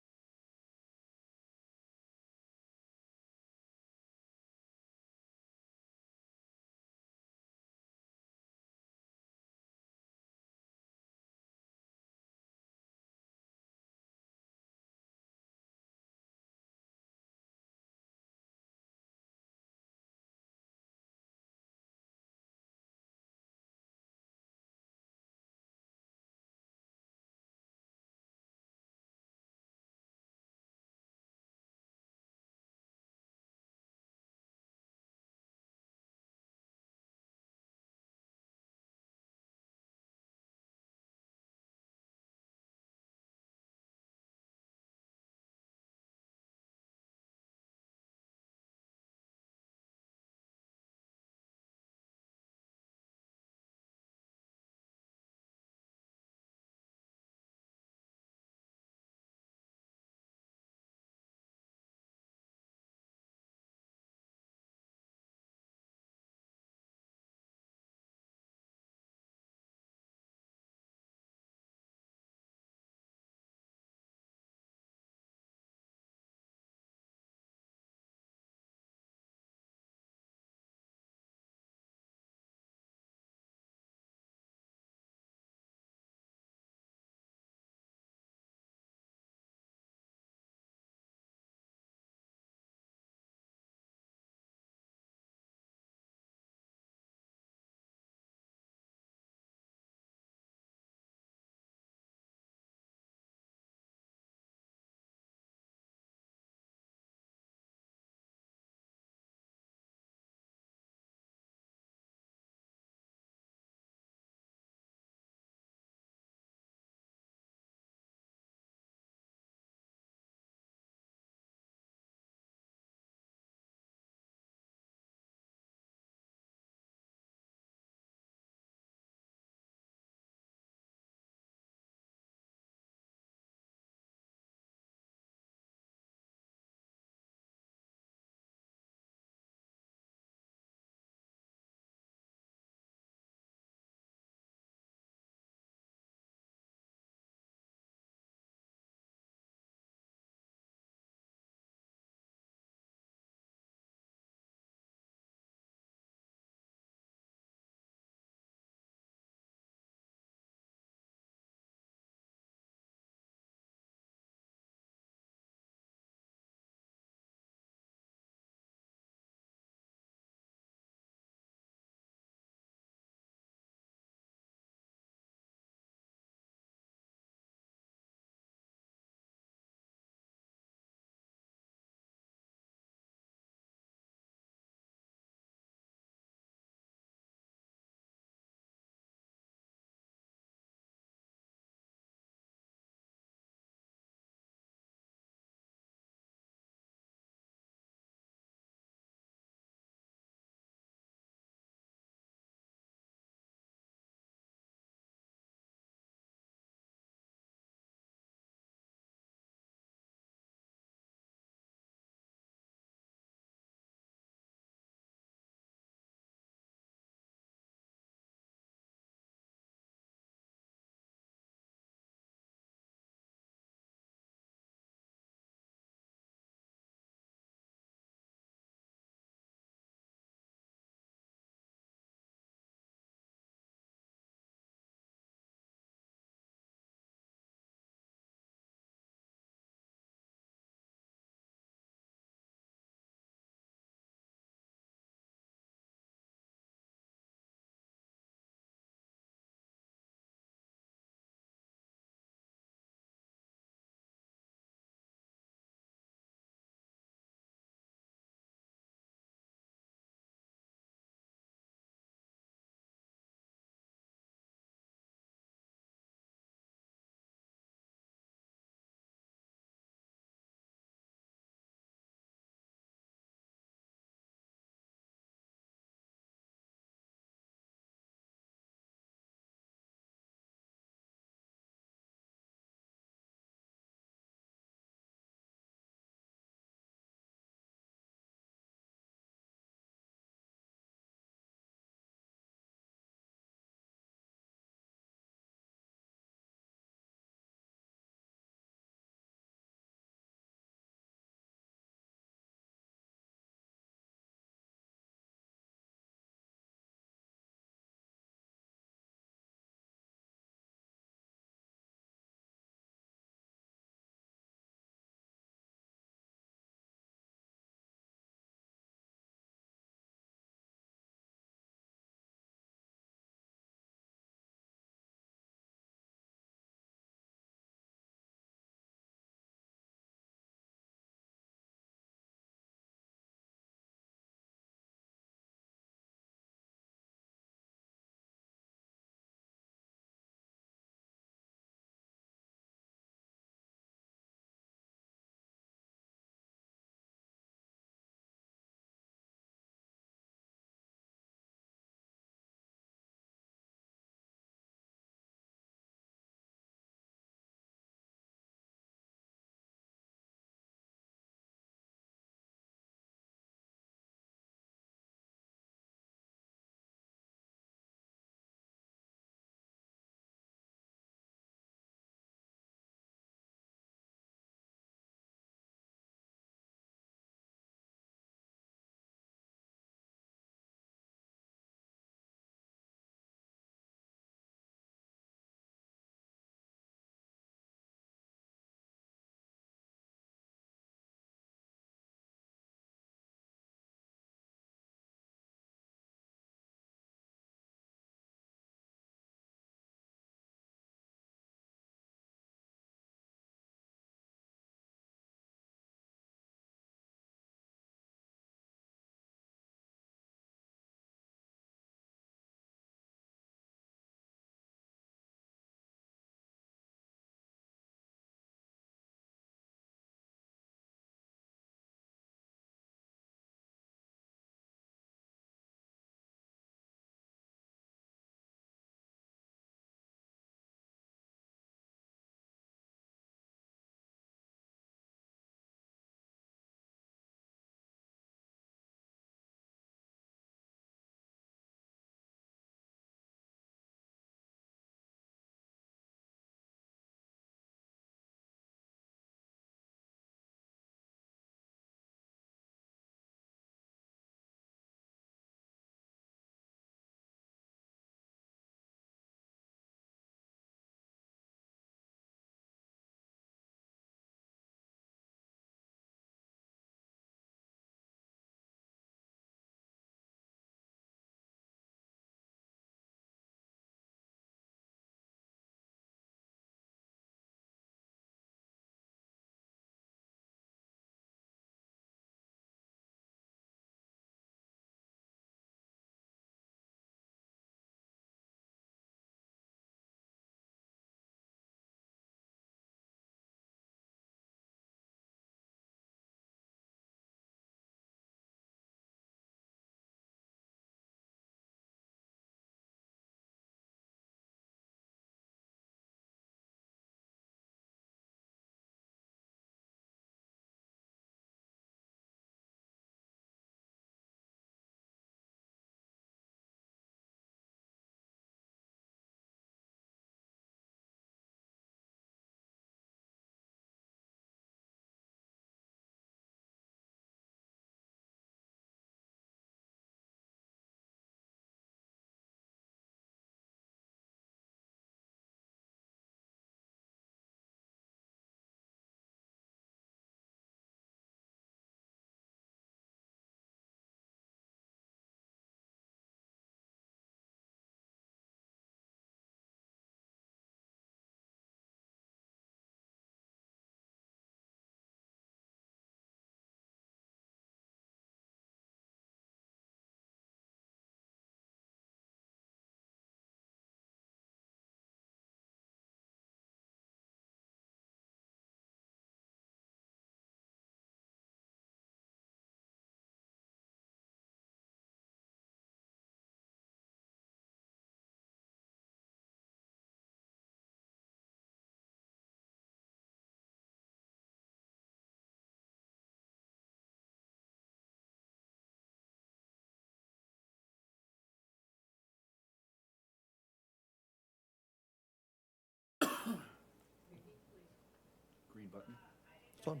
It's on.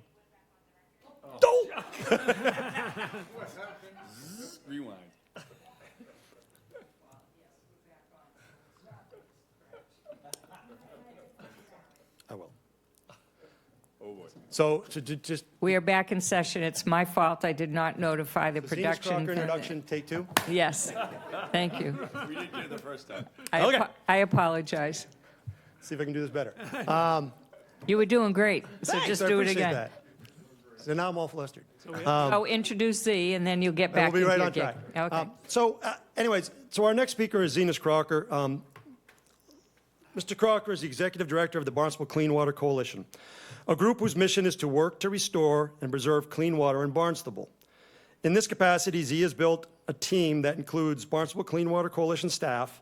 Rewind. I will. Oh, boy. So just, We are back in session. It's my fault. I did not notify the Zenas production. Crocker introduction, take two. Yes, thank you. We didn't do it the first time. Okay. I apologize. See if I can do this better. You were doing great, so Thanks, just I do it appreciate again. that. So now I'm all flustered. Oh, introduce Z, and then you'll get back We'll be into right your on gig. track. Okay. Anyways, our next speaker is Zenas Crocker. Mr. Crocker is the Executive Director of the Barnstable Clean Water Coalition, a group whose mission is to work to restore and preserve clean water in Barnstable. In this capacity, Z has built a team that includes Barnstable Clean Water Coalition staff,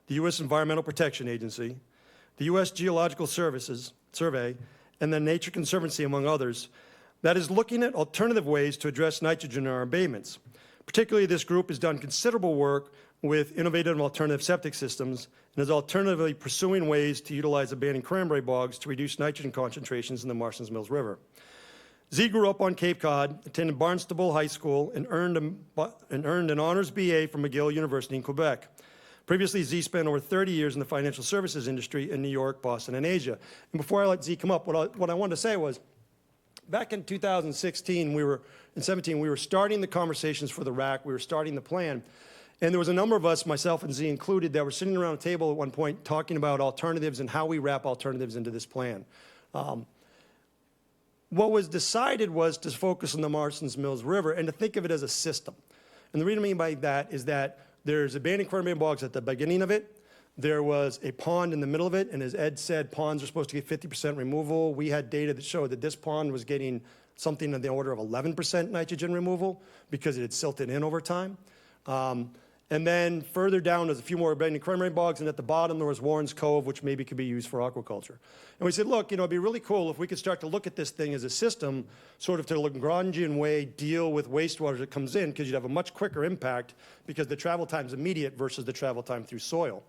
the U.S. Environmental Protection Agency, the U.S. Geological Survey, and the Nature Conservancy, among others, that is looking at alternative ways to address nitrogen in our abatements. Particularly, this group has done considerable work with innovative and alternative septic systems and is alternatively pursuing ways to utilize abandoned cranberry bogs to reduce nitrogen concentrations in the Marston's Mills River. Z grew up on Cape Cod, attended Barnstable High School, and earned an honors BA from McGill University in Quebec. Previously, Z spent over 30 years in the financial services industry in New York, Boston, and Asia. And before I let Z come up, what I wanted to say was, back in 2016, we were starting the conversations for the RAC. We were starting the plan. And there was a number of us, myself and Z included, that were sitting around a table at one point talking about alternatives and how we wrap alternatives into this plan. What was decided was to focus on the Marston's Mills River and to think of it as a system. And the reason I mean by that is that there's abandoned cranberry bogs at the beginning of it. There was a pond in the middle of it, and as Ed said, ponds are supposed to get 50% removal. We had data that showed that this pond was getting something in the order of 11% nitrogen removal because it had silted in over time. And then further down, there's a few more abandoned cranberry bogs, and at the bottom there was Warren's Cove, which maybe could be used for aquaculture. And we said, look, it'd be really cool if we could start to look at this thing as a system, sort of to a Lagrangian way, deal with wastewater that comes in, because you'd have a much quicker impact because the travel time is immediate versus the travel time through soil.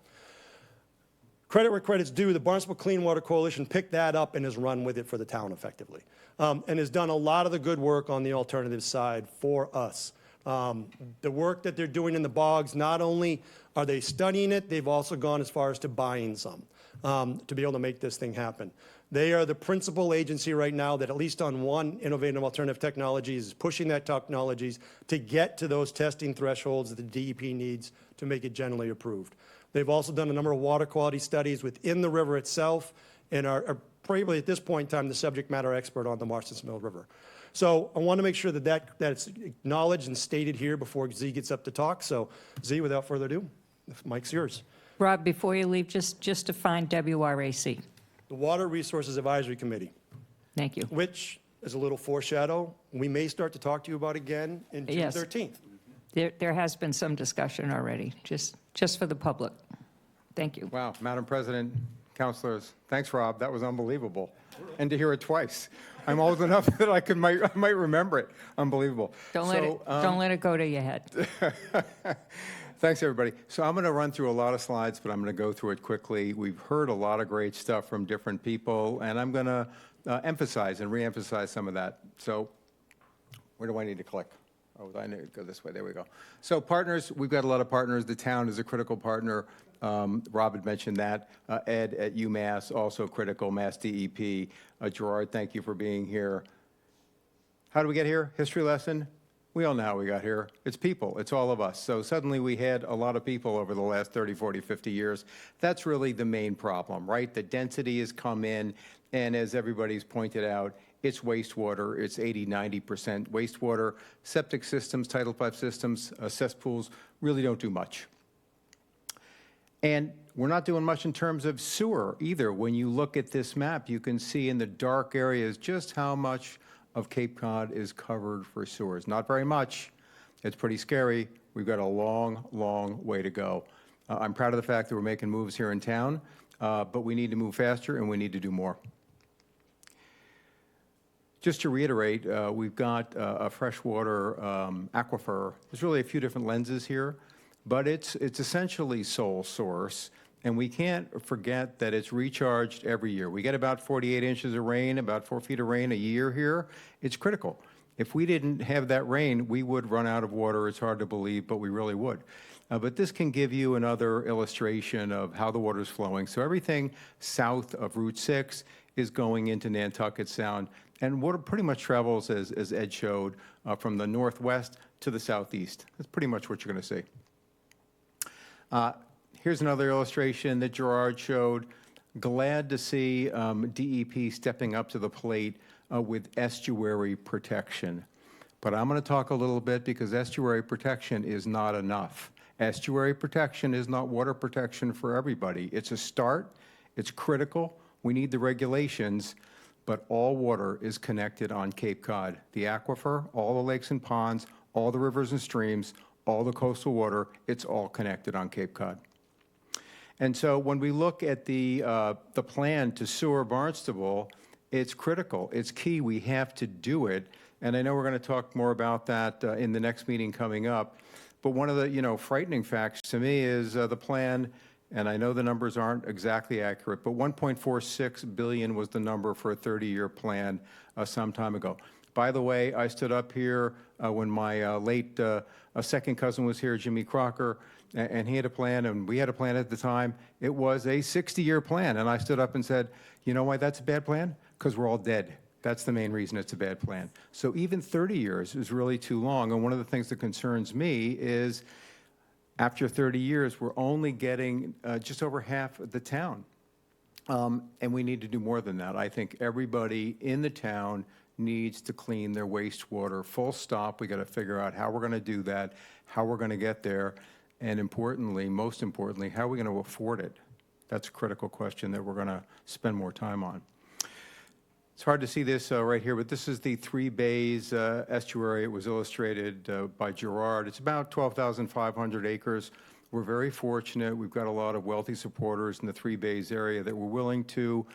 Credit where credit's due, the Barnstable Clean Water Coalition picked that up and has run with it for the town effectively, and has done a lot of the good work on the alternative side for us. The work that they're doing in the bogs, not only are they studying it, they've also gone as far as to buying some to be able to make this thing happen. They are the principal agency right now that, at least on one innovative alternative technologies, is pushing that technologies to get to those testing thresholds that the DEP needs to make it generally approved. They've also done a number of water quality studies within the river itself and are probably at this point in time the subject matter expert on the Marston's Mills River. So I want to make sure that it's acknowledged and stated here before Z gets up to talk. So Z, without further ado, the mic's yours. Rob, before you leave, just define WRAC. The Water Resources Advisory Committee, Thank you. which is a little foreshadow, we may start to talk to you about again in June Yes. 13th. There has been some discussion already, just for the public. Thank you. Wow, Madam President, councilors, thanks, Rob. That was unbelievable. And to hear it twice. I'm old enough that I might remember it. Unbelievable. Don't let it go to your head. Thanks, everybody. So I'm going to run through a lot of slides, but I'm going to go through it quickly. We've heard a lot of great stuff from different people, and I'm going to emphasize and re-emphasize some of that. So where do I need to click? Oh, I need to go this way. There we go. So partners, we've got a lot of partners. The town is a critical partner. Rob had mentioned that. Ed at UMass, also critical, Mass DEP. Gerard, thank you for being here. How do we get here? History lesson? We all know how we got here. It's people. It's all of us. So suddenly we had a lot of people over the last 30, 40, 50 years. That's really the main problem, right? The density has come in, and as everybody's pointed out, it's wastewater. It's 80, 90% wastewater. Septic systems, Title V systems, cesspools really don't do much. And we're not doing much in terms of sewer either. When you look at this map, you can see in the dark areas just how much of Cape Cod is covered for sewers. Not very much. It's pretty scary. We've got a long, long way to go. I'm proud of the fact that we're making moves here in town, but we need to move faster and we need to do more. Just to reiterate, we've got a freshwater aquifer. There's really a few different lenses here, but it's essentially sole source. And we can't forget that it's recharged every year. We get about 48 inches of rain, about 4 feet of rain a year here. It's critical. If we didn't have that rain, we would run out of water. It's hard to believe, but we really would. But this can give you another illustration of how the water is flowing. So everything south of Route 6 is going into Nantucket Sound. And water pretty much travels, as Ed showed, from the northwest to the southeast. That's pretty much what you're going to see. Here's another illustration that Gerard showed. Glad to see DEP stepping up to the plate with estuary protection. But I'm going to talk a little bit because estuary protection is not enough. Estuary protection is not water protection for everybody. It's a start. It's critical. We need the regulations, but all water is connected on Cape Cod. The aquifer, all the lakes and ponds, all the rivers and streams, all the coastal water, it's all connected on Cape Cod. And so when we look at the plan to sewer Barnstable, it's critical. It's key. We have to do it. And I know we're going to talk more about that in the next meeting coming up. But one of the, frightening facts to me is the plan, and I know the numbers aren't exactly accurate, but $1.46 billion was the number for a 30-year plan some time ago. By the way, I stood up here when my late second cousin was here, Jimmy Crocker, and he had a plan, and we had a plan at the time. It was a 60-year plan, and I stood up and said, you know why that's a bad plan? Because we're all dead. That's the main reason it's a bad plan. So even 30 years is really too long, and one of the things that concerns me is after 30 years, we're only getting just over half of the town, and we need to do more than that. I think everybody in the town needs to clean their wastewater, full stop. We got to figure out how we're going to do that, how we're going to get there, and importantly, most importantly, how are we going to afford it? That's a critical question that we're going to spend more time on. It's hard to see this right here, but this is the Three Bays estuary. It was illustrated by Gerard. It's about 12,500 acres. We're very fortunate. We've got a lot of wealthy supporters in the Three Bays area that were willing to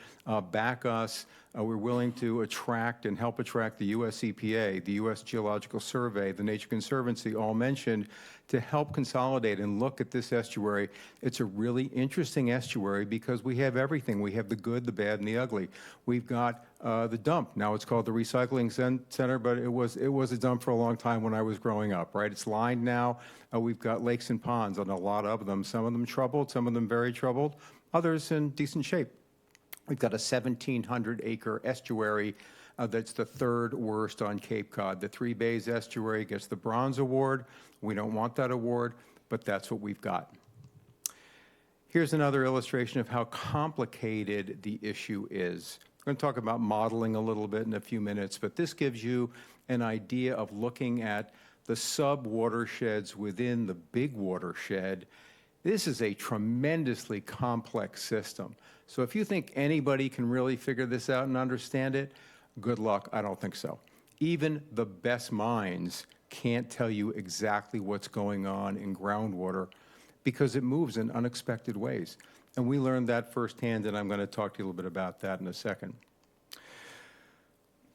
back us. We're willing to attract and help attract the U.S. EPA, the U.S. Geological Survey, the Nature Conservancy, all mentioned, to help consolidate and look at this estuary. It's a really interesting estuary because we have everything. We have the good, the bad, and the ugly. We've got the dump. Now it's called the Recycling Center, but it was a dump for a long time when I was growing up, right? It's lined now. We've got lakes and ponds, and a lot of them. Some of them troubled, some of them very troubled, others in decent shape. We've got a 1,700-acre estuary that's the third worst on Cape Cod. The Three Bays estuary gets the Bronze Award. We don't want that award, but that's what we've got. Here's another illustration of how complicated the issue is. We're going to talk about modeling a little bit in a few minutes, but this gives you an idea of looking at the sub-watersheds within the big watershed. This is a tremendously complex system. So if you think anybody can really figure this out and understand it, good luck. I don't think so. Even the best minds can't tell you exactly what's going on in groundwater because it moves in unexpected ways. And we learned that firsthand, and I'm going to talk to you a little bit about that in a second.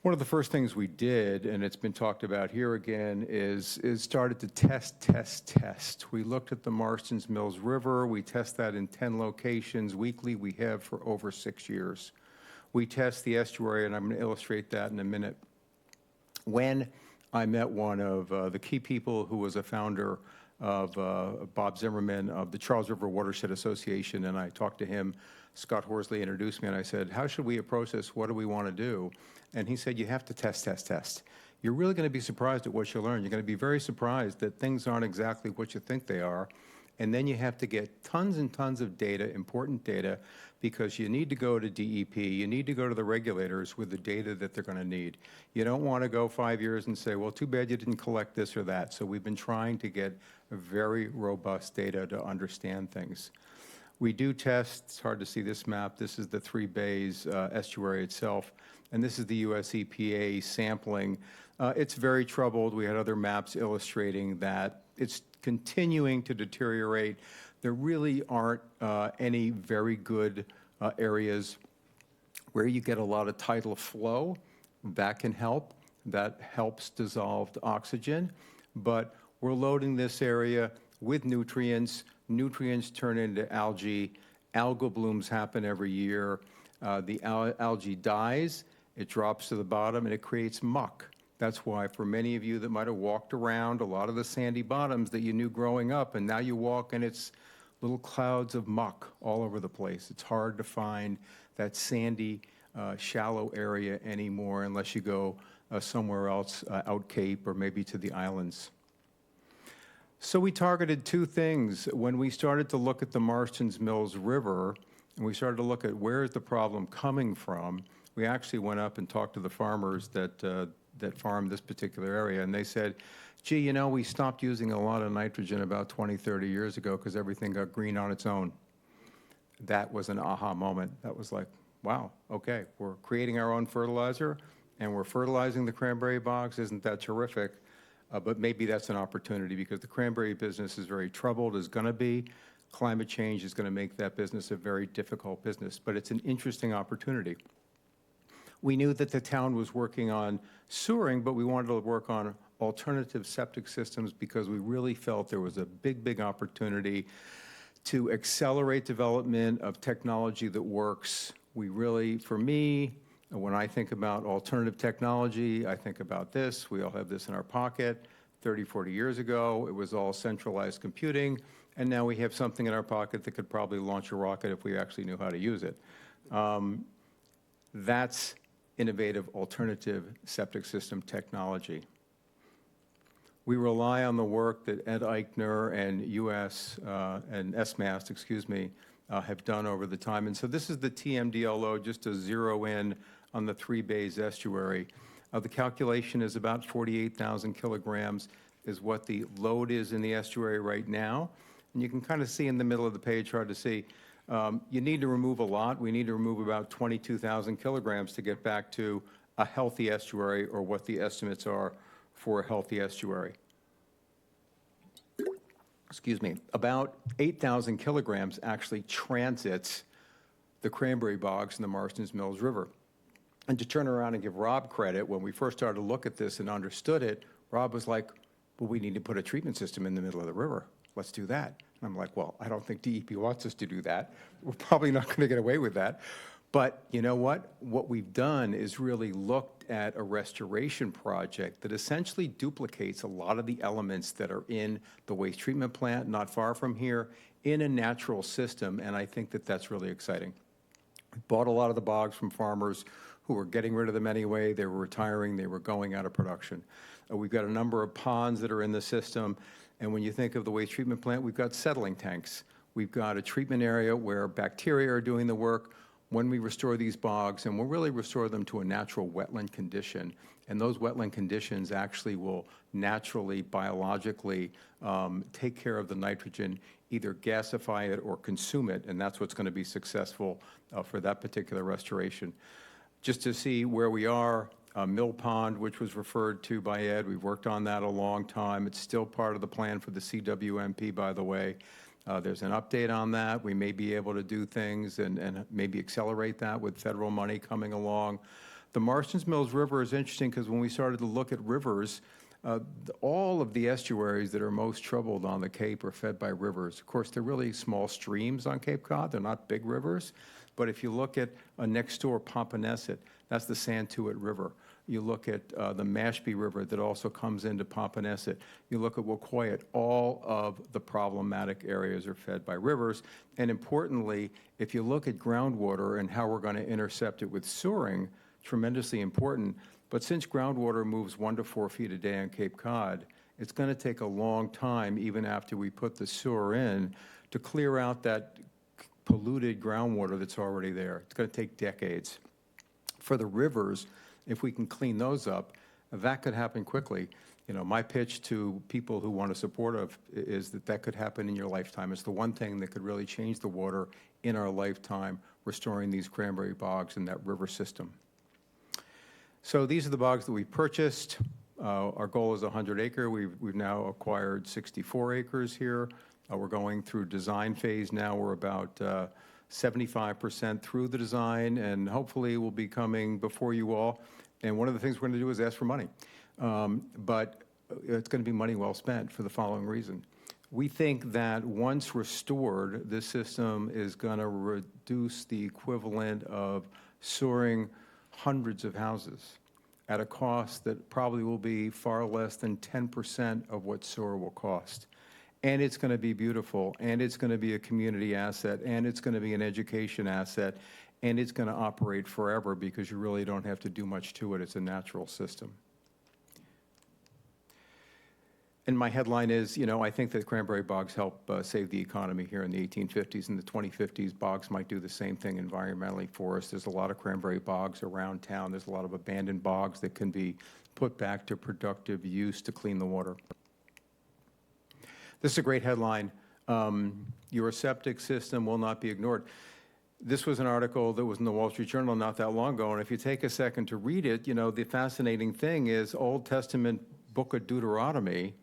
One of the first things we did, and it's been talked about here again, is started to test. We looked at the Marston's Mills River. We test that in 10 locations weekly. We have for over 6 years. We test the estuary, and I'm going to illustrate that in a minute. When I met one of the key people who was a founder of Bob Zimmerman of the Charles River Watershed Association, and I talked to him. Scott Horsley introduced me, and I said, how should we approach this? What do we want to do? And he said, you have to test. You're really going to be surprised at what you learn. You're going to be very surprised that things aren't exactly what you think they are. And then you have to get tons and tons of data, important data, because you need to go to DEP, you need to go to the regulators with the data that they're going to need. You don't want to go 5 years and say, well, too bad you didn't collect this or that. So we've been trying to get very robust data to understand things. We do test. It's hard to see this map. This is the Three Bays estuary itself, and this is the US EPA sampling. It's very troubled. We had other maps illustrating that it's continuing to deteriorate. There really aren't any very good areas where you get a lot of tidal flow. That can help. That helps dissolved oxygen. But we're loading this area with nutrients. Nutrients turn into algae, Algal blooms happen every year. The algae dies, it drops to the bottom, and it creates muck. That's why for many of you that might have walked around a lot of the sandy bottoms that you knew growing up, and now you walk and it's little clouds of muck all over the place. It's hard to find that sandy, shallow area anymore unless you go somewhere else, out Cape or maybe to the islands. So we targeted two things. When we started to look at the Marston's Mills River, and we started to look at where is the problem coming from, we actually went up and talked to the farmers that farm this particular area, and they said, gee, you know, we stopped using a lot of nitrogen about 20, 30 years ago because everything got green on its own. That was an aha moment. That was like, wow, okay, we're creating our own fertilizer, and we're fertilizing the cranberry bogs. Isn't that terrific? But maybe that's an opportunity because the cranberry business is very troubled, is going to be. Climate change is going to make that business a very difficult business, but it's an interesting opportunity. We knew that the town was working on sewering, but we wanted to work on alternative septic systems because we really felt there was a big, big opportunity to accelerate development of technology that works. We really, for me, when I think about alternative technology, I think about this. We all have this in our pocket. 30, 40 years ago, it was all centralized computing, and now we have something in our pocket that could probably launch a rocket if we actually knew how to use it. That's innovative alternative septic system technology. We rely on the work that Ed Eichner and SMAST, have done over the time. And so this is the TMDL load, just to zero in on the Three Bays estuary. The calculation is about 48,000 kilograms is what the load is in the estuary right now. And you can kind of see in the middle of the page, hard to see, you need to remove a lot. We need to remove about 22,000 kilograms to get back to a healthy estuary, or what the estimates are for a healthy estuary. Excuse me, about 8,000 kilograms actually transits the cranberry bogs in the Marston's Mills River. And to turn around and give Rob credit, when we first started to look at this and understood it, Rob was like, well, we need to put a treatment system in the middle of the river. Let's do that. And I'm like, well, I don't think DEP wants us to do that. We're probably not going to get away with that. But you know what? What we've done is really looked at a restoration project that essentially duplicates a lot of the elements that are in the waste treatment plant not far from here in a natural system, and I think that that's really exciting. We bought a lot of the bogs from farmers who were getting rid of them anyway. They were retiring. They were going out of production. We've got a number of ponds that are in the system, and when you think of the waste treatment plant, we've got settling tanks. We've got a treatment area where bacteria are doing the work. When we restore these bogs, and we'll really restore them to a natural wetland condition, and those wetland conditions actually will naturally, biologically take care of the nitrogen, either gasify it or consume it, and that's what's going to be successful for that particular restoration. Just to see where we are, Mill Pond, which was referred to by Ed, we've worked on that a long time. It's still part of the plan for the CWMP, by the way. There's an update on that. We may be able to do things and maybe accelerate that with federal money coming along. The Marston's Mills River is interesting because when we started to look at rivers, all of the estuaries that are most troubled on the Cape are fed by rivers. Of course, they're really small streams on Cape Cod. They're not big rivers. But if you look at next door Pompanesett, that's the Santuit River. You look at the Mashpee River that also comes into Pompanesett. You look at Wacoyet. All of the problematic areas are fed by rivers. And importantly, if you look at groundwater and how we're going to intercept it with sewering, tremendously important. But since groundwater moves 1 to 4 feet a day on Cape Cod, it's going to take a long time, even after we put the sewer in, to clear out that polluted groundwater that's already there. It's going to take decades. For the rivers, if we can clean those up, that could happen quickly. You know, my pitch to people who want to support it is that that could happen in your lifetime. It's the one thing that could really change the water in our lifetime, restoring these cranberry bogs in that river system. So these are the bogs that we purchased. Our goal is 100 acre. We've now acquired 64 acres here. We're going through design phase now. We're about 75% through the design, and hopefully we'll be coming before you all. And one of the things we're going to do is ask for money. But it's going to be money well spent for the following reason. We think that once restored, this system is going to reduce the equivalent of sewering hundreds of houses at a cost that probably will be far less than 10% of what sewer will cost. And it's going to be beautiful, and it's going to be a community asset, and it's going to be an education asset, and it's going to operate forever because you really don't have to do much to it. It's a natural system. And my headline is, I think that cranberry bogs help save the economy here in the 1850s. In the 2050s, bogs might do the same thing environmentally for us. There's a lot of cranberry bogs around town. There's a lot of abandoned bogs that can be put back to productive use to clean the water. This is a great headline. Your septic system will not be ignored. This was an article that was in the Wall Street Journal not that long ago, and if you take a second to read it, the fascinating thing is Old Testament book of Deuteronomy.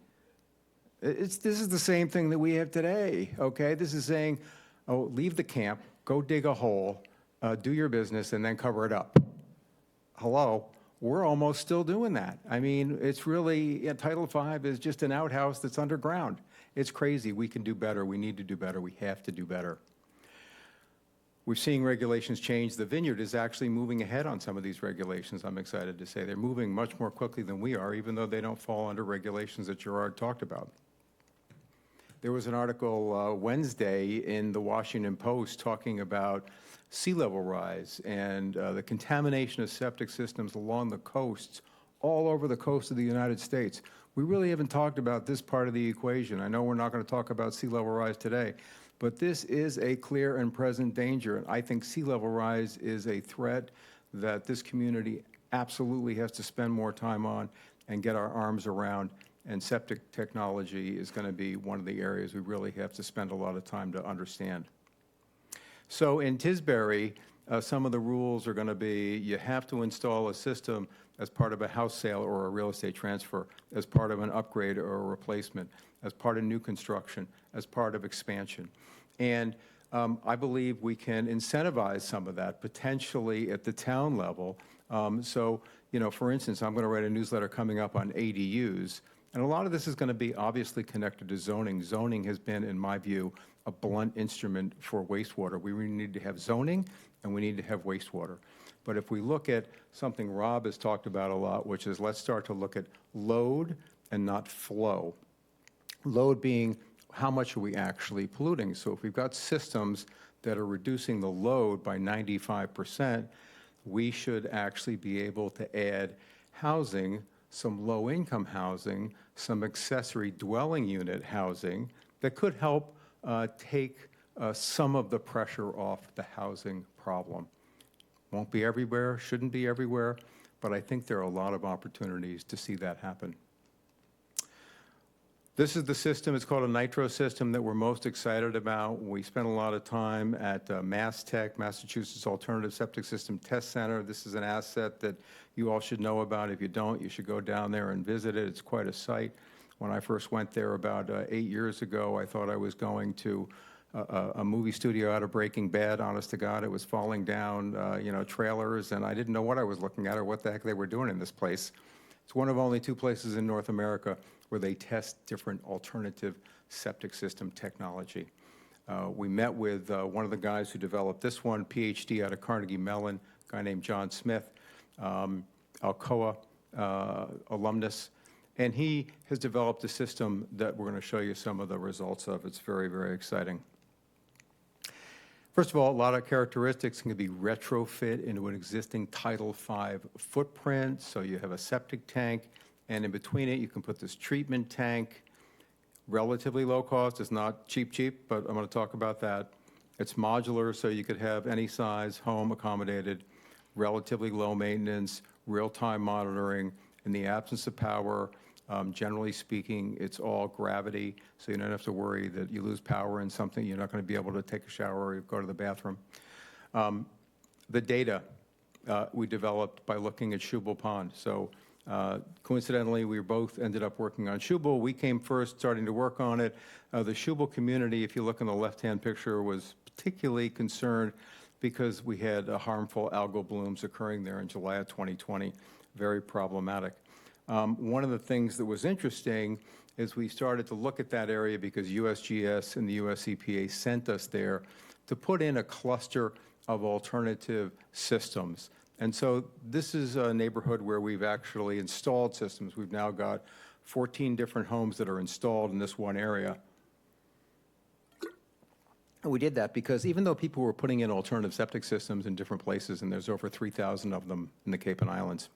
This is the same thing that we have today, okay? This is saying, leave the camp, go dig a hole, do your business, and then cover it up. Hello? We're almost still doing that. I mean, it's really, Title V is just an outhouse that's underground. It's crazy. We can do better. We need to do better. We have to do better. We're seeing regulations change. The Vineyard is actually moving ahead on some of these regulations, I'm excited to say. They're moving much more quickly than we are, even though they don't fall under regulations that Gerard talked about. There was an article Wednesday in the Washington Post talking about sea level rise and the contamination of septic systems along the coasts, all over the coast of the United States. We really haven't talked about this part of the equation. I know we're not going to talk about sea level rise today, but this is a clear and present danger. And I think sea level rise is a threat that this community absolutely has to spend more time on and get our arms around. And septic technology is going to be one of the areas we really have to spend a lot of time to understand. So in Tisbury, some of the rules are going to be you have to install a system as part of a house sale or a real estate transfer, as part of an upgrade or a replacement, as part of new construction, as part of expansion. And I believe we can incentivize some of that potentially at the town level. For instance, I'm going to write a newsletter coming up on ADUs. And a lot of this is going to be obviously connected to zoning. Zoning has been, in my view, a blunt instrument for wastewater. We really need to have zoning, and we need to have wastewater. But if we look at something Rob has talked about a lot, which is let's start to look at load and not flow. Load being how much are we actually polluting? So if we've got systems that are reducing the load by 95%, we should actually be able to add housing, some low-income housing, some accessory dwelling unit housing that could help take some of the pressure off the housing problem. Won't be everywhere, shouldn't be everywhere, but I think there are a lot of opportunities to see that happen. This is the system, it's called a Nitro system that we're most excited about. We spent a lot of time at MassTech, Massachusetts Alternative Septic System Test Center. This is an asset that you all should know about. If you don't, you should go down there and visit it. It's quite a site. When I first went there about 8 years ago, I thought I was going to a movie studio out of Breaking Bad. Honest to God, it was falling down, trailers, and I didn't know what I was looking at or what the heck they were doing in this place. It's one of only 2 places in North America where they test different alternative septic system technology. We met with one of the guys who developed this one, PhD out of Carnegie Mellon, a guy named John Smith, Alcoa alumnus, and he has developed a system that we're going to show you some of the results of. It's very, very exciting. First of all, a lot of characteristics can be retrofit into an existing Title V footprint. So you have a septic tank, and in between it, you can put this treatment tank. Relatively low cost. It's not cheap, but I'm going to talk about that. It's modular, so you could have any size home accommodated, relatively low maintenance, real-time monitoring. In the absence of power, generally speaking, it's all gravity, so you don't have to worry that you lose power in something, you're not going to be able to take a shower or go to the bathroom. The data we developed by looking at Shubal Pond. So coincidentally, we both ended up working on Shubal. We came first, starting to work on it. The Shubal community, if you look in the left-hand picture, was particularly concerned because we had harmful algal blooms occurring there in July of 2020. Very problematic. One of the things that was interesting is we started to look at that area because USGS and the US EPA sent us there to put in a cluster of alternative systems. And so this is a neighborhood where we've actually installed systems. We've now got 14 different homes that are installed in this one area. And we did that because even though people were putting in alternative septic systems in different places, and there's over 3,000 of them in the Cape and Islands,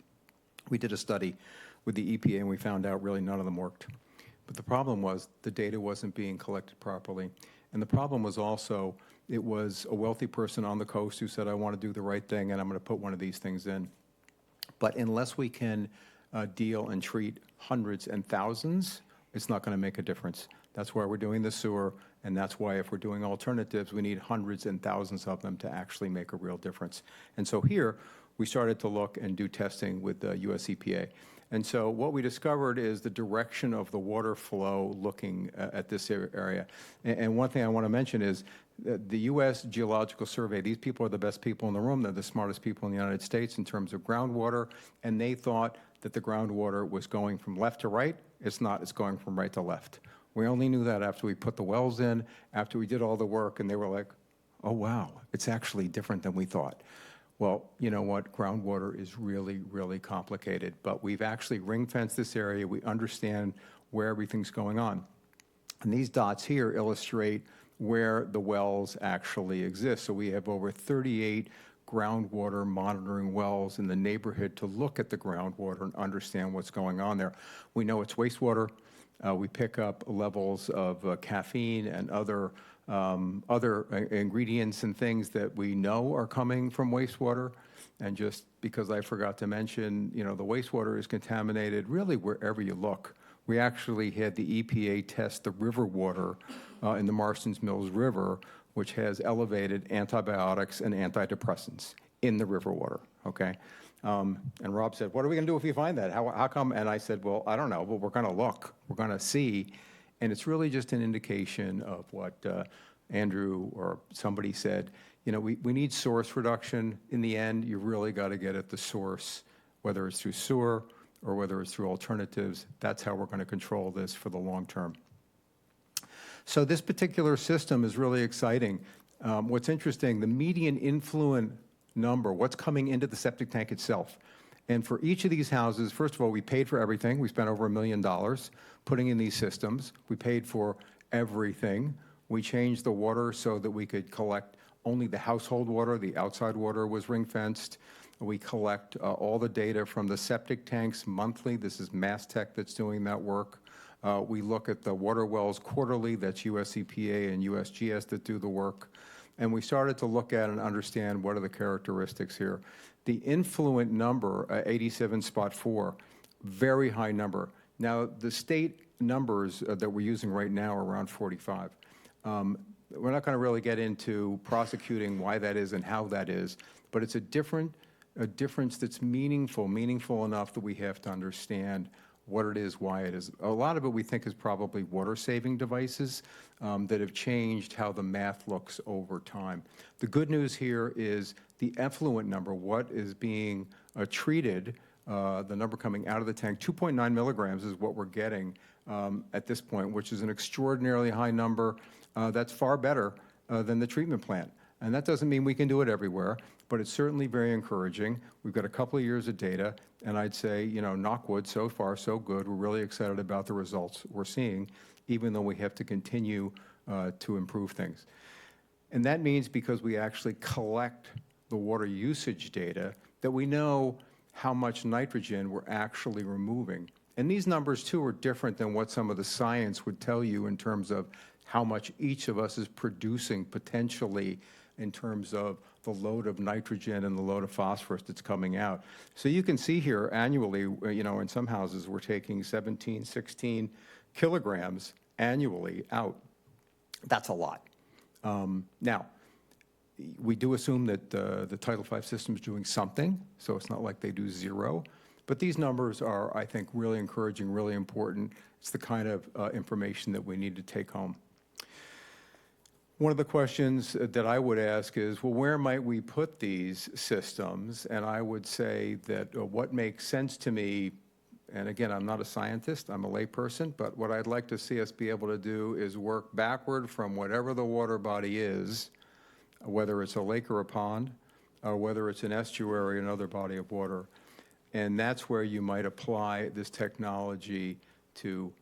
we did a study with the EPA and we found out really none of them worked. But the problem was the data wasn't being collected properly. And the problem was also it was a wealthy person on the coast who said, I want to do the right thing and I'm going to put one of these things in. But unless we can deal and treat hundreds and thousands, it's not going to make a difference. That's why we're doing the sewer, and that's why if we're doing alternatives, we need hundreds and thousands of them to actually make a real difference. And so here, we started to look and do testing with the US EPA. And so what we discovered is the direction of the water flow looking at this area. And one thing I want to mention is the U.S. Geological Survey, these people are the best people in the room. They're the smartest people in the United States in terms of groundwater, and they thought that the groundwater was going from left to right. It's not. It's going from right to left. We only knew that after we put the wells in, after we did all the work, and they were like, oh, wow, it's actually different than we thought. Well, you know what? Groundwater is really, really complicated, but we've actually ring-fenced this area. We understand where everything's going on. And these dots here illustrate where the wells actually exist. So we have over 38 groundwater monitoring wells in the neighborhood to look at the groundwater and understand what's going on there. We know it's wastewater. We pick up levels of caffeine and other ingredients and things that we know are coming from wastewater. And just because I forgot to mention, you know, the wastewater is contaminated really wherever you look. We actually had the EPA test the river water in the Marston's Mills River, which has elevated antibiotics and antidepressants in the river water, okay? And Rob said, what are we going to do if we find that? How come? And I said, well, I don't know, but we're going to look. We're going to see. And it's really just an indication of what Andrew or somebody said. You know, we need source reduction. In the end, you really got to get at the source, whether it's through sewer or whether it's through alternatives. That's how we're going to control this for the long term. So this particular system is really exciting. What's interesting, the median influent number, what's coming into the septic tank itself. And for each of these houses, first of all, we paid for everything. We spent over $1 million putting in these systems. We paid for everything. We changed the water so that we could collect only the household water. The outside water was ring-fenced. We collect all the data from the septic tanks monthly. This is Mass Tech that's doing that work. We look at the water wells quarterly. That's US EPA and USGS that do the work. And we started to look at and understand what are the characteristics here. The influent number, 87.4, very high number. Now, the state numbers that we're using right now are around 45. We're not going to really get into prosecuting why that is and how that is, but it's a difference that's meaningful enough that we have to understand what it is, why it is. A lot of it we think is probably water-saving devices that have changed how the math looks over time. The good news here is the effluent number, what is being treated, the number coming out of the tank, 2.9 milligrams is what we're getting at this point, which is an extraordinarily high number. That's far better than the treatment plant. And that doesn't mean we can do it everywhere, but it's certainly very encouraging. We've got a couple of years of data, and I'd say, you know, knock wood, so far so good. We're really excited about the results we're seeing, even though we have to continue to improve things. And that means because we actually collect the water usage data, that we know how much nitrogen we're actually removing. And these numbers, too, are different than what some of the science would tell you in terms of how much each of us is producing potentially in terms of the load of nitrogen and the load of phosphorus that's coming out. So you can see here annually, you know, in some houses we're taking 17, 16 kilograms annually out. That's a lot. Now, we do assume that the Title V system is doing something, so it's not like they do zero. But these numbers are, I think, really encouraging, really important. It's the kind of information that we need to take home. One of the questions that I would ask is, well, where might we put these systems? And I would say that what makes sense to me, and again, I'm not a scientist, I'm a layperson, but what I'd like to see us be able to do is work backward from whatever the water body is, whether it's a lake or a pond, or whether it's an estuary or another body of water. And that's where you might apply this technology to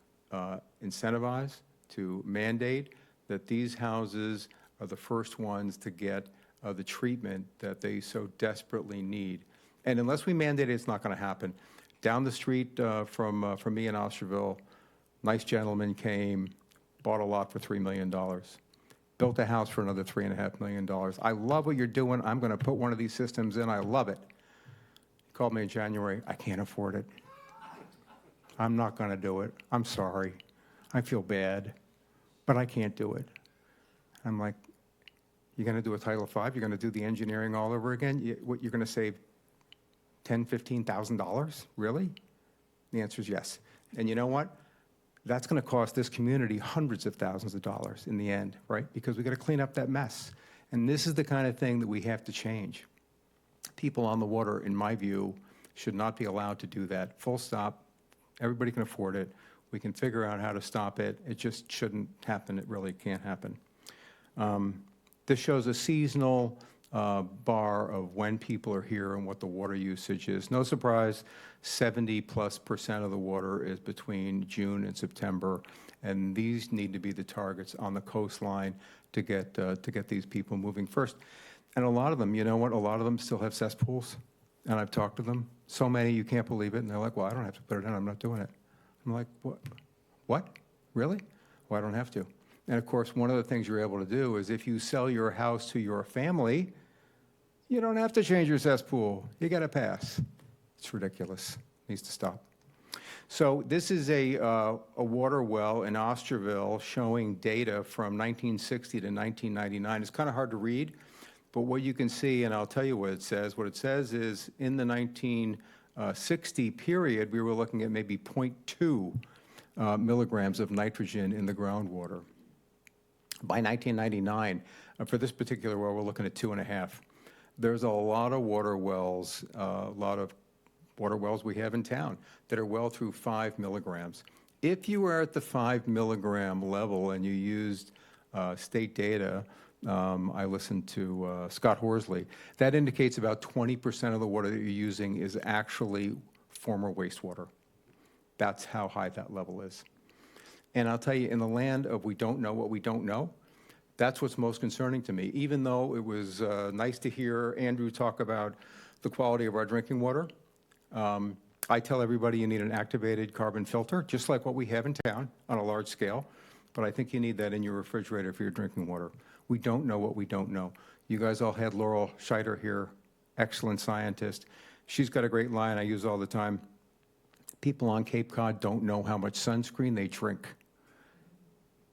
incentivize, to mandate that these houses are the first ones to get the treatment that they so desperately need. And unless we mandate it, it's not going to happen. Down the street from me in Osterville, nice gentleman came, bought a lot for $3 million, built a house for another $3.5 million. I love what you're doing. I'm going to put one of these systems in. I love it. He called me in January. I can't afford it. I'm not going to do it. I'm sorry. I feel bad, but I can't do it. I'm like, you're going to do a Title V? You're going to do the engineering all over again? You're going to save $10,000, $15,000? Really? The answer is yes. And you know what? That's going to cost this community hundreds of thousands of dollars in the end, right? Because we got to clean up that mess. And this is the kind of thing that we have to change. People on the water, in my view, should not be allowed to do that. Full stop. Everybody can afford it. We can figure out how to stop it. It just shouldn't happen. It really can't happen. This shows a seasonal bar of when people are here and what the water usage is. No surprise, 70+% of the water is between June and September, and these need to be the targets on the coastline to get these people moving first. And a lot of them, you know what? A lot of them still have cesspools, and I've talked to them. So many, you can't believe it, and they're like, "Well, I don't have to put it in. I'm not doing it." I'm like, "What? What? Really? Well, I don't have to." And of course, one of the things you're able to do is if you sell your house to your family, you don't have to change your cesspool. You get a pass. It's ridiculous. Needs to stop. So this is a water well in Osterville showing data from 1960 to 1999. It's kind of hard to read, but what you can see, and I'll tell you what it says. What it says is in the 1960 period, we were looking at maybe 0.2 milligrams of nitrogen in the groundwater. By 1999, for this particular well, we're looking at 2.5. There's a lot of water wells, we have in town that are well through 5 milligrams. If you were at the 5 milligram level and you used state data, I listened to Scott Horsley, that indicates about 20% of the water that you're using is actually former wastewater. That's how high that level is. And I'll tell you, in the land of we don't know what we don't know, that's what's most concerning to me. Even though it was nice to hear Andrew talk about the quality of our drinking water, I tell everybody you need an activated carbon filter, just like what we have in town on a large scale, but I think you need that in your refrigerator for your drinking water. We don't know what we don't know. You guys all had Laurel Scheider here, excellent scientist. She's got a great line I use all the time. People on Cape Cod don't know how much sunscreen they drink.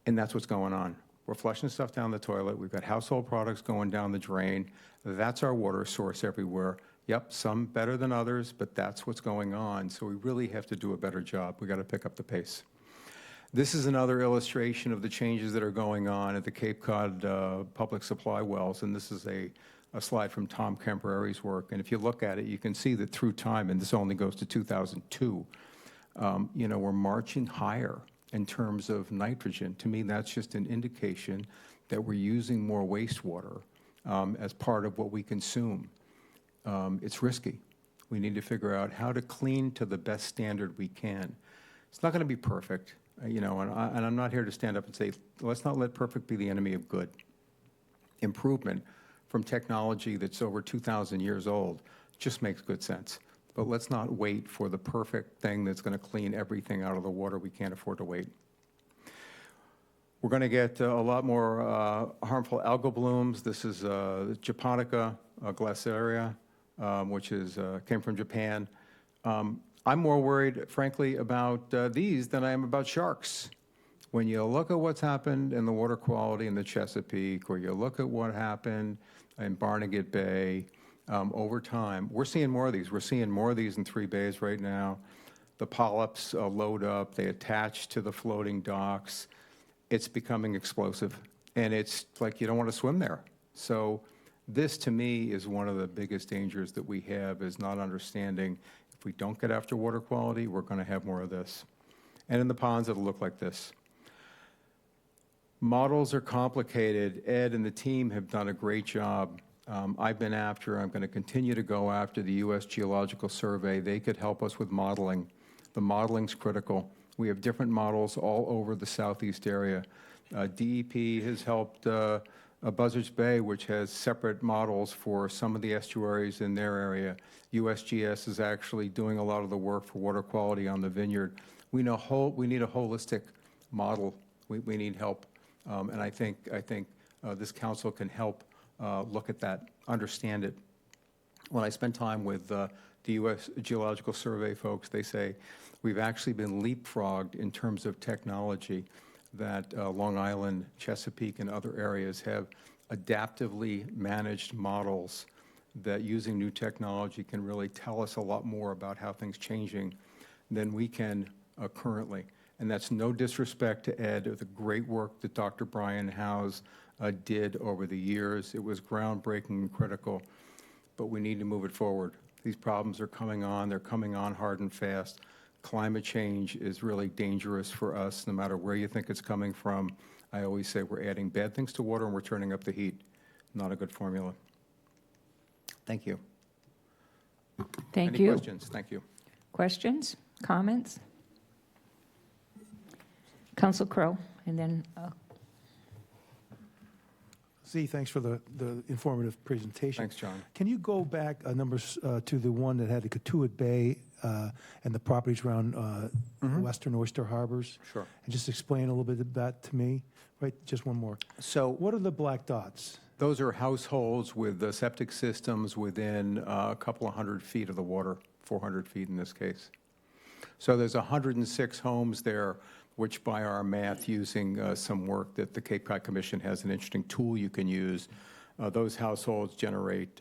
And that's what's going on. We're flushing stuff down the toilet. We've got household products going down the drain. That's our water source everywhere. Yep, some better than others, but that's what's going on. So we really have to do a better job. We got to pick up the pace. This is another illustration of the changes that are going on at the Cape Cod public supply wells, and this is a slide from Tom Camporeri's work. And if you look at it, you can see that through time, and this only goes to 2002, we're marching higher in terms of nitrogen. To me, that's just an indication that we're using more wastewater as part of what we consume. It's risky. We need to figure out how to clean to the best standard we can. It's not going to be perfect, and I'm not here to stand up and say, let's not let perfect be the enemy of good. Improvement from technology that's over 2,000 years old just makes good sense. But let's not wait for the perfect thing that's going to clean everything out of the water. We can't afford to wait. We're going to get a lot more harmful algal blooms. This is Japonica glaciaria, which came from Japan. I'm more worried, frankly, about these than I am about sharks. When you look at what's happened in the water quality in the Chesapeake, or you look at what happened in Barnegat Bay, over time, we're seeing more of these. We're seeing more of these in 3 bays right now. The polyps load up. They attach to the floating docks. It's becoming explosive, and it's like you don't want to swim there. So this, to me, is one of the biggest dangers that we have, is not understanding If we don't get after water quality, we're going to have more of this. And in the ponds, it'll look like this. Models are complicated. Ed and the team have done a great job. I'm going to continue to go after the U.S. Geological Survey. They could help us with modeling. The modeling's critical. We have different models all over the southeast area. DEP has helped Buzzards Bay, which has separate models for some of the estuaries in their area. USGS is actually doing a lot of the work for water quality on the vineyard. We need a holistic model. We need help. And I think this council can help look at that, understand it. When I spend time with the U.S. Geological Survey folks, they say we've actually been leapfrogged in terms of technology, that Long Island, Chesapeake, and other areas have adaptively managed models that using new technology can really tell us a lot more about how things are changing than we can currently. And that's no disrespect to Ed or the great work that Dr. Brian Howes did over the years. It was groundbreaking and critical, but we need to move it forward. These problems are coming on. They're coming on hard and fast. Climate change is really dangerous for us, no matter where you think it's coming from. I always say we're adding bad things to water and we're turning up the heat. Not a good formula. Thank you. Thank you. Any questions? Thank you. Questions, comments? Council Crowe, and then, Z, thanks for the informative presentation. Thanks, John. Can you go back numbers to the one that had the Katuitt Bay and the properties around Western Oyster Harbors? Sure. And just explain a little bit of that to me, right? Just one more. So what are the black dots? Those are households with septic systems within a couple of 100 feet of the water, 400 feet in this case. So there's 106 homes there, which by our math, using some work that the Cape Cod Commission has an interesting tool you can use, those households generate,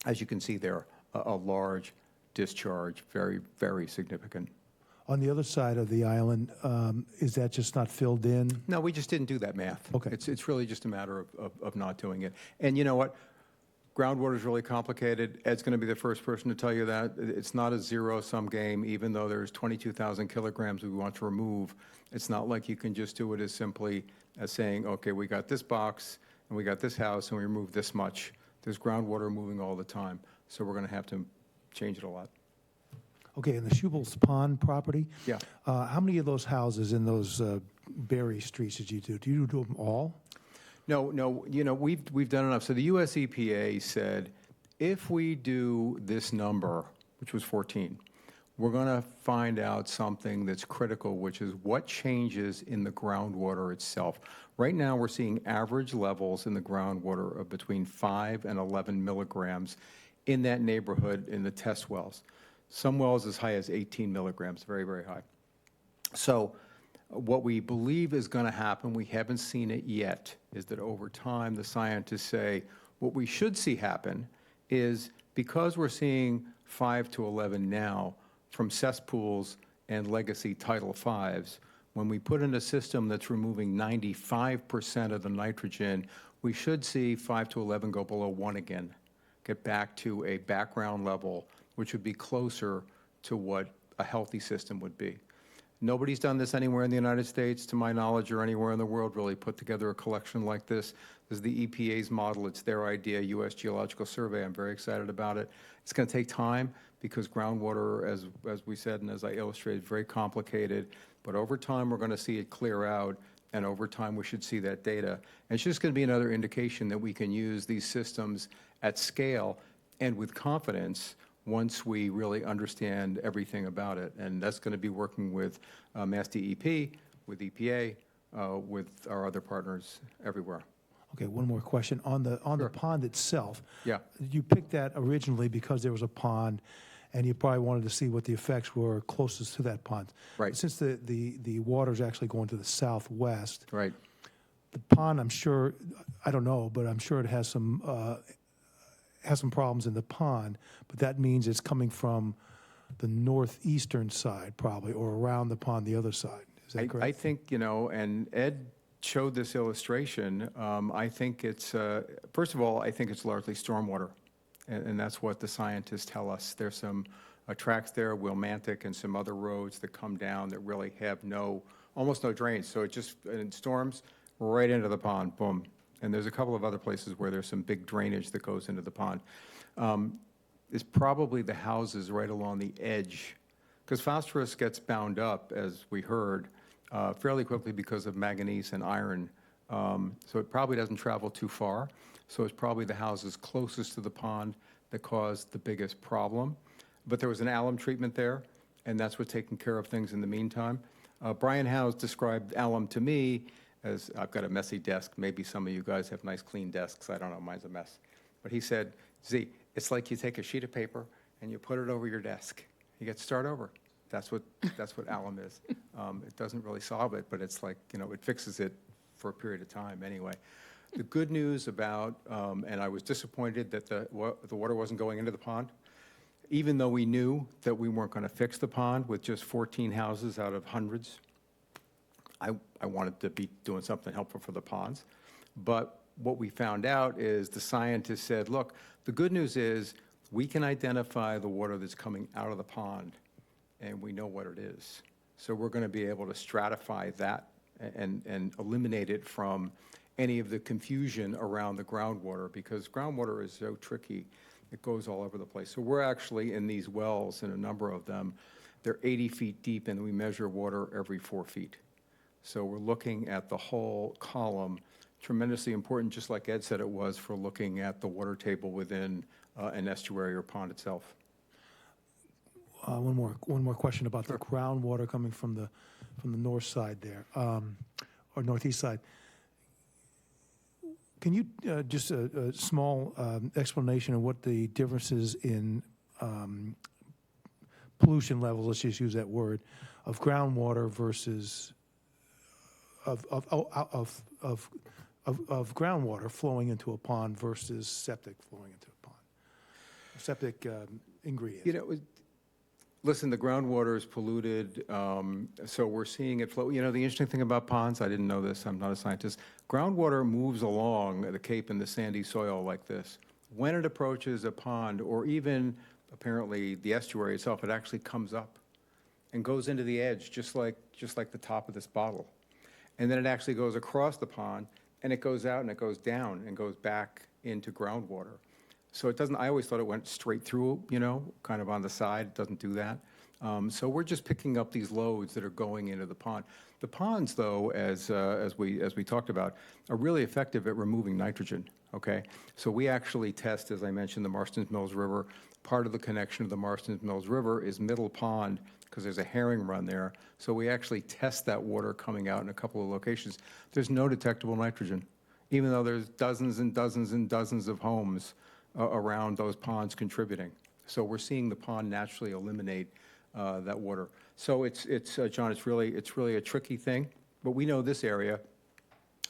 as you can see there, a large discharge, very, very significant. On the other side of the island, is that just not filled in? No, we just didn't do that math. Okay. It's really just a matter of not doing it. And you know what? Groundwater is really complicated. Ed's going to be the first person to tell you that. It's not a zero-sum game, even though there's 22,000 kilograms we want to remove. It's not like you can just do it as simply as saying, okay, we got this box, and we got this house, and we remove this much. There's groundwater moving all the time, so we're going to have to change it a lot. Okay, and the Schubel's Pond property? Yeah. How many of those houses in those Berry streets did you do? Do you do them all? No, you know, we've done enough. So the US EPA said, if we do this number, which was 14, we're going to find out something that's critical, which is what changes in the groundwater itself. Right now, we're seeing average levels in the groundwater of between 5 and 11 milligrams in that neighborhood in the test wells. Some wells as high as 18 milligrams, very, very high. So what we believe is going to happen, we haven't seen it yet, is that over time, the scientists say what we should see happen is, because we're seeing 5 to 11 now from cesspools and legacy Title Vs, when we put in a system that's removing 95% of the nitrogen, we should see 5 to 11 go below 1 again, get back to a background level, which would be closer to what a healthy system would be. Nobody's done this anywhere in the United States, to my knowledge, or anywhere in the world, really put together a collection like this. This is the EPA's model. It's their idea, U.S. Geological Survey. I'm very excited about it. It's going to take time because groundwater, as we said and as I illustrated, very complicated. But over time, we're going to see it clear out, and over time, we should see that data. And it's just going to be another indication that we can use these systems at scale and with confidence once we really understand everything about it. And that's going to be working with Mass DEP, with EPA, with our other partners everywhere. Okay, one more question. On the pond itself, Yeah. you picked that originally because there was a pond, and you probably wanted to see what the effects were closest to that pond. Right. Since the water's actually going to the southwest, Right. the pond, I'm sure, I don't know, but I'm sure it has some problems in the pond, but that means it's coming from the northeastern side probably, or around the pond the other side. Is that correct? I think, you know, and Ed showed this illustration. I think it's, first of all, I think it's largely stormwater, and that's what the scientists tell us. There's some tracks there, Wilmantic and some other roads that come down that really have almost no drains. So it just, in storms, right into the pond, boom. And there's a couple of other places where there's some big drainage that goes into the pond. It's probably the houses right along the edge, because phosphorus gets bound up, as we heard, fairly quickly because of manganese and iron. So it probably doesn't travel too far. So it's probably the houses closest to the pond that caused the biggest problem. But there was an alum treatment there, and that's what's taking care of things in the meantime. Brian Howes described alum to me as, I've got a messy desk. Maybe some of you guys have nice clean desks. I don't know, mine's a mess. But he said, Z, it's like you take a sheet of paper and you put it over your desk. You get to start over. That's what alum is. It doesn't really solve it, but it's like, it fixes it for a period of time anyway. The good news about, and I was disappointed that the water wasn't going into the pond, even though we knew that we weren't going to fix the pond with just 14 houses out of hundreds. I wanted to be doing something helpful for the ponds. But what we found out is the scientists said, look, the good news is we can identify the water that's coming out of the pond, and we know what it is. So we're going to be able to stratify that and eliminate it from any of the confusion around the groundwater, because groundwater is so tricky. It goes all over the place. So we're actually in these wells, in a number of them, they're 80 feet deep, and we measure water every 4 feet. So we're looking at the whole column, tremendously important, just like Ed said it was, for looking at the water table within an estuary or pond itself. One more question about the groundwater coming from the north side there, or northeast side. Can you just a small explanation of what the differences in pollution levels, let's just use that word, of groundwater versus of groundwater flowing into a pond versus septic flowing into a pond? Septic ingredients. Listen, the groundwater is polluted, so we're seeing it flow. The interesting thing about ponds, I didn't know this, I'm not a scientist, groundwater moves along the cape in the sandy soil like this. When it approaches a pond, or even apparently the estuary itself, it actually comes up and goes into the edge, just like the top of this bottle. And then it actually goes across the pond, and it goes out and it goes down and goes back into groundwater. So it doesn't, I always thought it went straight through, kind of on the side. It doesn't do that. So we're just picking up these loads that are going into the pond. The ponds, though, as we talked about, are really effective at removing nitrogen, okay? So we actually test, as I mentioned, the Marston's Mills River. Part of the connection of the Marston's Mills River is Middle Pond, because there's a herring run there. So we actually test that water coming out in a couple of locations. There's no detectable nitrogen, even though there's dozens and dozens and dozens of homes around those ponds contributing. So we're seeing the pond naturally eliminate that water. So it's John, it's really a tricky thing, but we know this area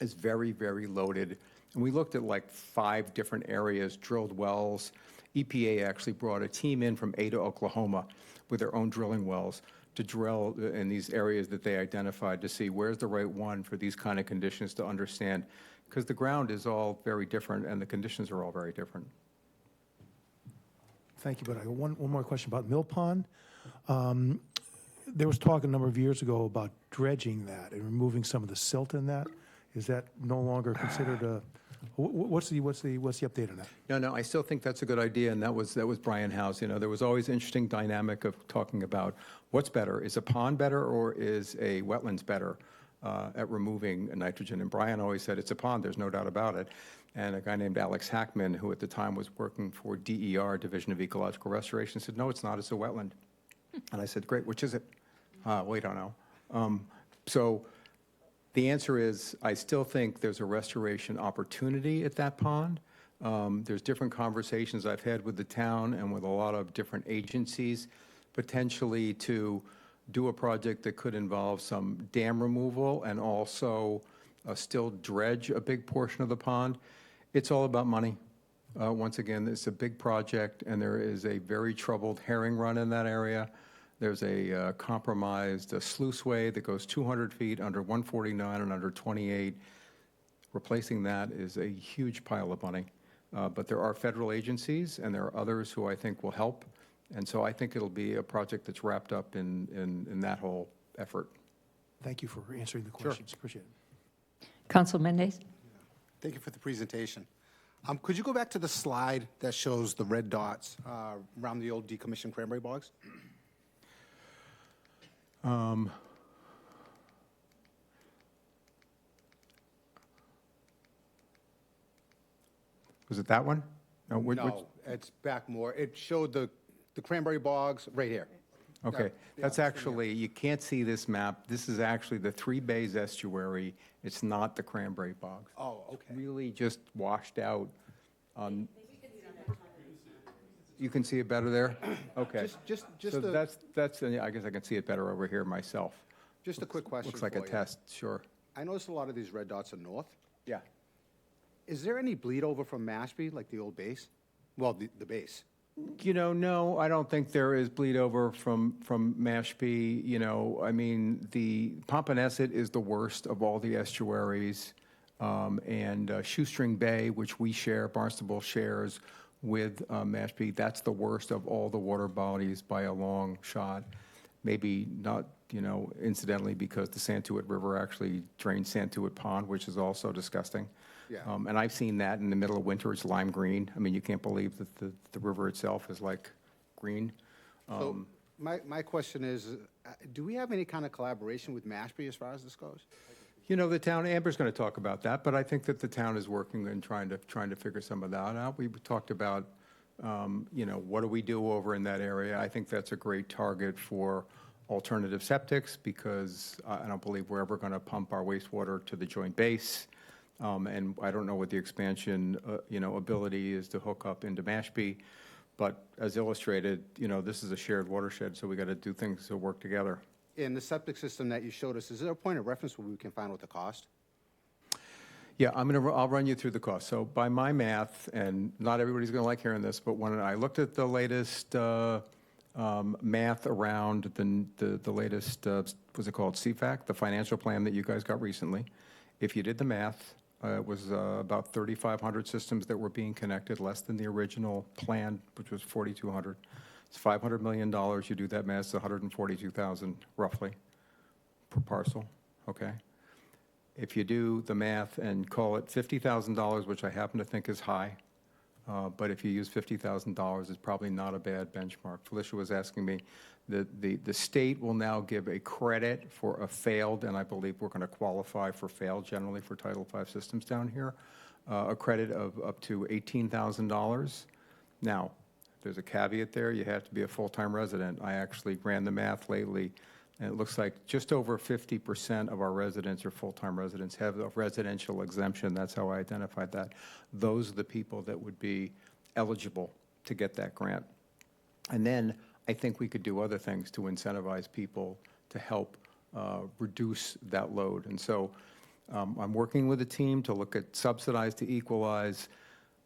is very, very loaded. And we looked at like 5 different areas, drilled wells. EPA actually brought a team in from Ada, Oklahoma, with their own drilling wells to drill in these areas that they identified to see where's the right one for these kind of conditions to understand, because the ground is all very different and the conditions are all very different. Thank you, but I got one more question about Mill Pond. There was talk a number of years ago about dredging that and removing some of the silt in that. Is that no longer considered a? What's the update on that? No, I still think that's a good idea, and that was Brian Howes. There was always interesting dynamic of talking about what's better. Is a pond better or is a wetlands better at removing nitrogen? And Brian always said it's a pond. There's no doubt about it. And a guy named Alex Hackman, who at the time was working for DER, Division of Ecological Restoration, said, no, it's not, it's a wetland. And I said, great, which is it? We don't know. So the answer is, I still think there's a restoration opportunity at that pond. There's different conversations I've had with the town and with a lot of different agencies, potentially to do a project that could involve some dam removal and also still dredge a big portion of the pond. It's all about money. Once again, it's a big project, and there is a very troubled herring run in that area. There's a compromised sluiceway that goes 200 feet under 149 and under 28. Replacing that is a huge pile of money. But there are federal agencies, and there are others who I think will help And so I think it'll be a project that's wrapped up in that whole effort. Thank you for answering the questions. Appreciate it. Council Mendez? Thank you for the presentation. Could you go back to the slide that shows the red dots around the old decommissioned cranberry bogs? Was it that one? No, No, it's back more. It showed the cranberry bogs right here. Okay, that's actually, you can't see this map. This is actually the Three Bays estuary. It's not the cranberry bogs. Oh, okay. Really just washed out on. You can see it better there? Okay. Just So that's, I guess I can see it better over here myself. Just a quick question Looks like a for you. test, sure. I noticed a lot of these red dots are north. Yeah. Is there any bleed over from Mashpee, like the old base? Well, the base. You know, no, I don't think there is bleed over from Mashpee. You know, I mean, the Pompanesett is the worst of all the estuaries. And Shoestring Bay, which we share, Barnstable shares with Mashpee, that's the worst of all the water bodies by a long shot. Maybe not, you know, incidentally, because the Santuit River actually drains Santuit Pond, which is also disgusting. Yeah. And I've seen that in the middle of winter. It's lime green. I mean, you can't believe that the river itself is like green. So my question is, do we have any kind of collaboration with Mashpee as far as this goes? You know, the town, Amber's going to talk about that, but I think that the town is working and trying to figure some of that out. We talked about, you know, what do we do over in that area? I think that's a great target for alternative septics because I don't believe we're ever going to pump our wastewater to the joint base. And I don't know what the expansion, you know, ability is to hook up into Mashpee. But as illustrated, you know, this is a shared watershed, so we got to do things to work together. In the septic system that you showed us, is there a point of reference where we can find out the cost? Yeah, I'll run you through the cost. So by my math, and not everybody's going to like hearing this, but when I looked at the latest math around the latest, what's it called, CFAC, the financial plan that you guys got recently, if you did the math, it was about 3,500 systems that were being connected, less than the original plan, which was 4,200. It's $500 million. You do that math, it's 142,000 roughly per parcel, okay? If you do the math and call it $50,000, which I happen to think is high, but if you use $50,000, it's probably not a bad benchmark. Felicia was asking me, the state will now give a credit for a failed, and I believe we're going to qualify for failed generally for Title V systems down here, a credit of up to $18,000. Now, there's a caveat there. You have to be a full-time resident. I actually ran the math lately, and it looks like just over 50% of our residents or full-time residents have a residential exemption. That's how I identified that. Those are the people that would be eligible to get that grant. And then I think we could do other things to incentivize people to help reduce that load. And so I'm working with a team to look at subsidize to equalize.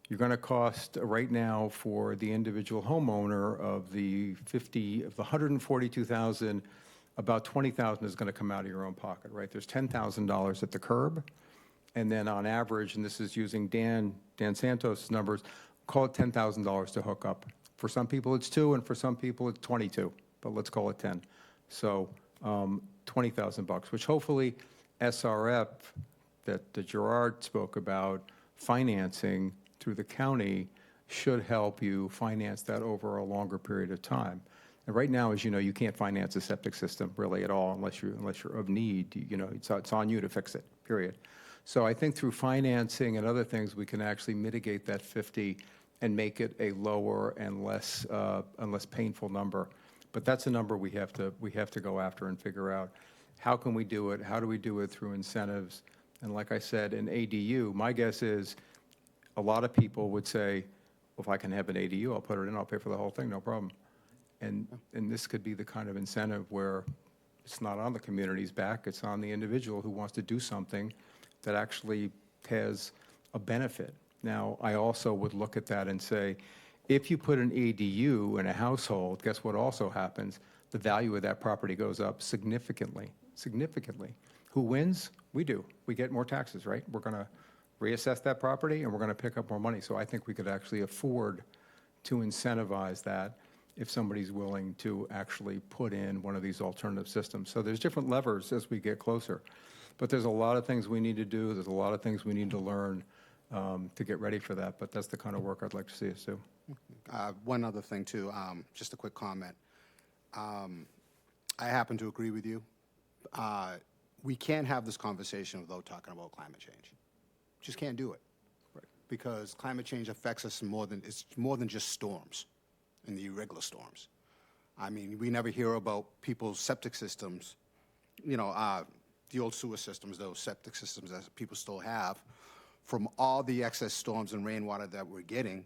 You're going to cost right now for the individual homeowner of the 142,000, about 20,000 is going to come out of your own pocket, right? There's $10,000 at the curb, and then on average, and this is using Dan Santos' numbers, call it $10,000 to hook up. For some people, it's 2, and for some people, it's 22, but let's call it 10. So $20,000, which hopefully SRF that Gerard spoke about financing through the county should help you finance that over a longer period of time. And right now, as you know, you can't finance a septic system really at all unless you're of need. You know, it's on you to fix it, period. So I think through financing and other things, we can actually mitigate that 50 and make it a lower and less painful number. But that's a number we have to go after and figure out. How can we do it? How do we do it through incentives? And like I said, an ADU, my guess is a lot of people would say, well, if I can have an ADU, I'll put it in, I'll pay for the whole thing, no problem. And this could be the kind of incentive where it's not on the community's back, it's on the individual who wants to do something that actually has a benefit. Now, I also would look at that and say, if you put an ADU in a household, guess what also happens? The value of that property goes up significantly, significantly. Who wins? We do. We get more taxes, right? We're going to reassess that property and we're going to pick up more money. So I think we could actually afford to incentivize that. if somebody's willing to actually put in one of these alternative systems. So there's different levers as we get closer. But there's a lot of things we need to do. There's a lot of things we need to learn to get ready for that. But that's the kind of work I'd like to see us do. One other thing, too, just a quick comment. I happen to agree with you. We can't have this conversation without talking about climate change. Just can't do it. Right. Because climate change affects us it's more than just storms and the irregular storms. I mean, we never hear about people's septic systems, you know, the old sewer systems, those septic systems that people still have, from all the excess storms and rainwater that we're getting,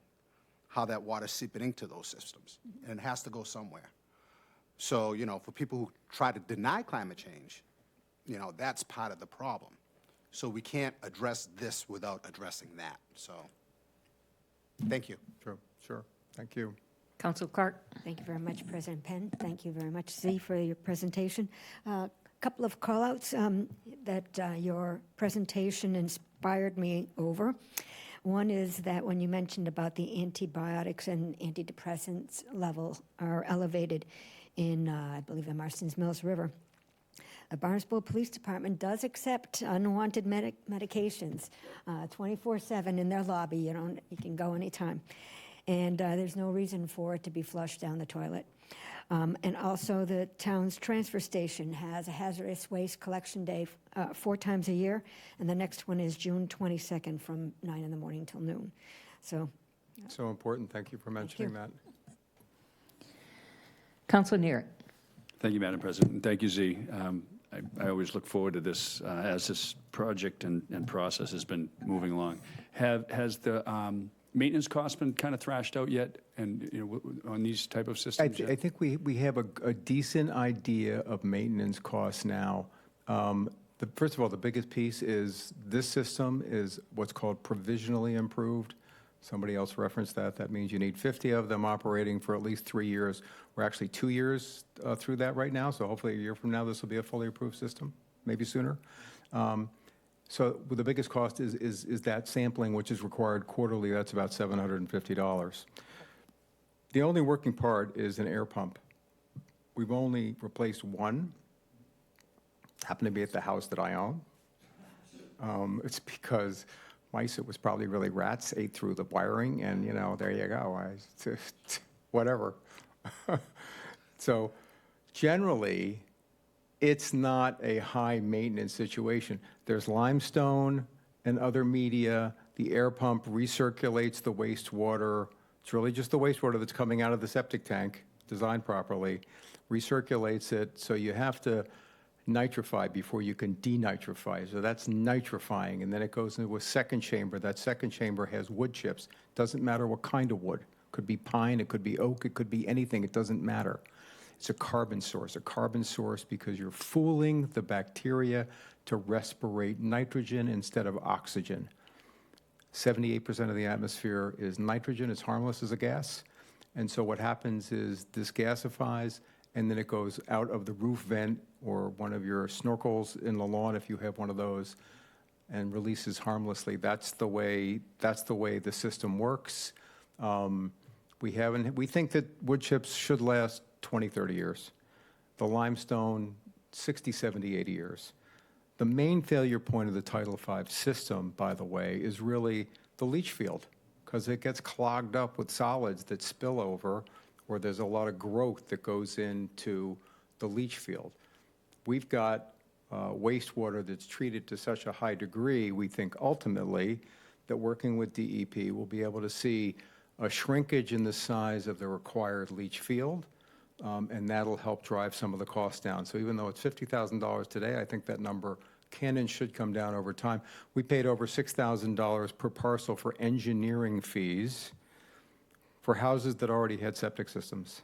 how that water's seeping into those systems. And it has to go somewhere. So, you know, for people who try to deny climate change, you know, that's part of the problem. So we can't address this without addressing that. So, thank you. Sure. Thank you. Council Clark? Thank you very much, President Penn. Thank you very much, Z, for your presentation. A couple of call-outs that your presentation inspired me over. One is that when you mentioned about the antibiotics and antidepressants levels are elevated in, I believe, the Marston's Mills River. The Barnstable Police Department does accept unwanted medications 24/7 in their lobby. You can go anytime. And there's no reason for it to be flushed down the toilet. And also the town's transfer station has a hazardous waste collection day 4 times a year, and the next one is June 22nd from 9 in the morning till noon. So important. Thank you for mentioning that. Council Neerick? Thank you, Madam President, and thank you, Z. I always look forward to this as this project and process has been moving along. Has the maintenance costs been kind of thrashed out yet, and on these type of systems? I think we have a decent idea of maintenance costs now. First of all, the biggest piece is this system is what's called provisionally improved. Somebody else referenced that. That means you need 50 of them operating for at least 3 years. We're actually 2 years through that right now, so hopefully a year from now this will be a fully approved system, maybe sooner. So the biggest cost is that sampling, which is required quarterly. That's about $750. The only working part is an air pump. We've only replaced one. Happened to be at the house that I own. It's because mice, it was probably really rats, ate through the wiring, and, there you go. Whatever. So generally, it's not a high maintenance situation. There's limestone and other media. The air pump recirculates the wastewater. It's really just the wastewater that's coming out of the septic tank, designed properly, recirculates it. So you have to nitrify before you can denitrify. So that's nitrifying, and then it goes into a second chamber. That second chamber has wood chips. Doesn't matter what kind of wood. Could be pine, it could be oak, it could be anything. It doesn't matter. It's a carbon source because you're fooling the bacteria to respirate nitrogen instead of oxygen. 78% of the atmosphere is nitrogen. It's harmless as a gas. And so what happens is this gasifies, and then it goes out of the roof vent or one of your snorkels in the lawn, if you have one of those, and releases harmlessly. That's the way the system works. We think that wood chips should last 20, 30 years. The limestone, 60, 70, 80 years. The main failure point of the Title V system, by the way, is really the leach field, because it gets clogged up with solids that spill over, or there's a lot of growth that goes into the leach field. We've got wastewater that's treated to such a high degree, we think ultimately that working with DEP, we'll be able to see a shrinkage in the size of the required leach field, and that'll help drive some of the costs down. So even though it's $50,000 today, I think that number can and should come down over time. We paid over $6,000 per parcel for engineering fees for houses that already had septic systems.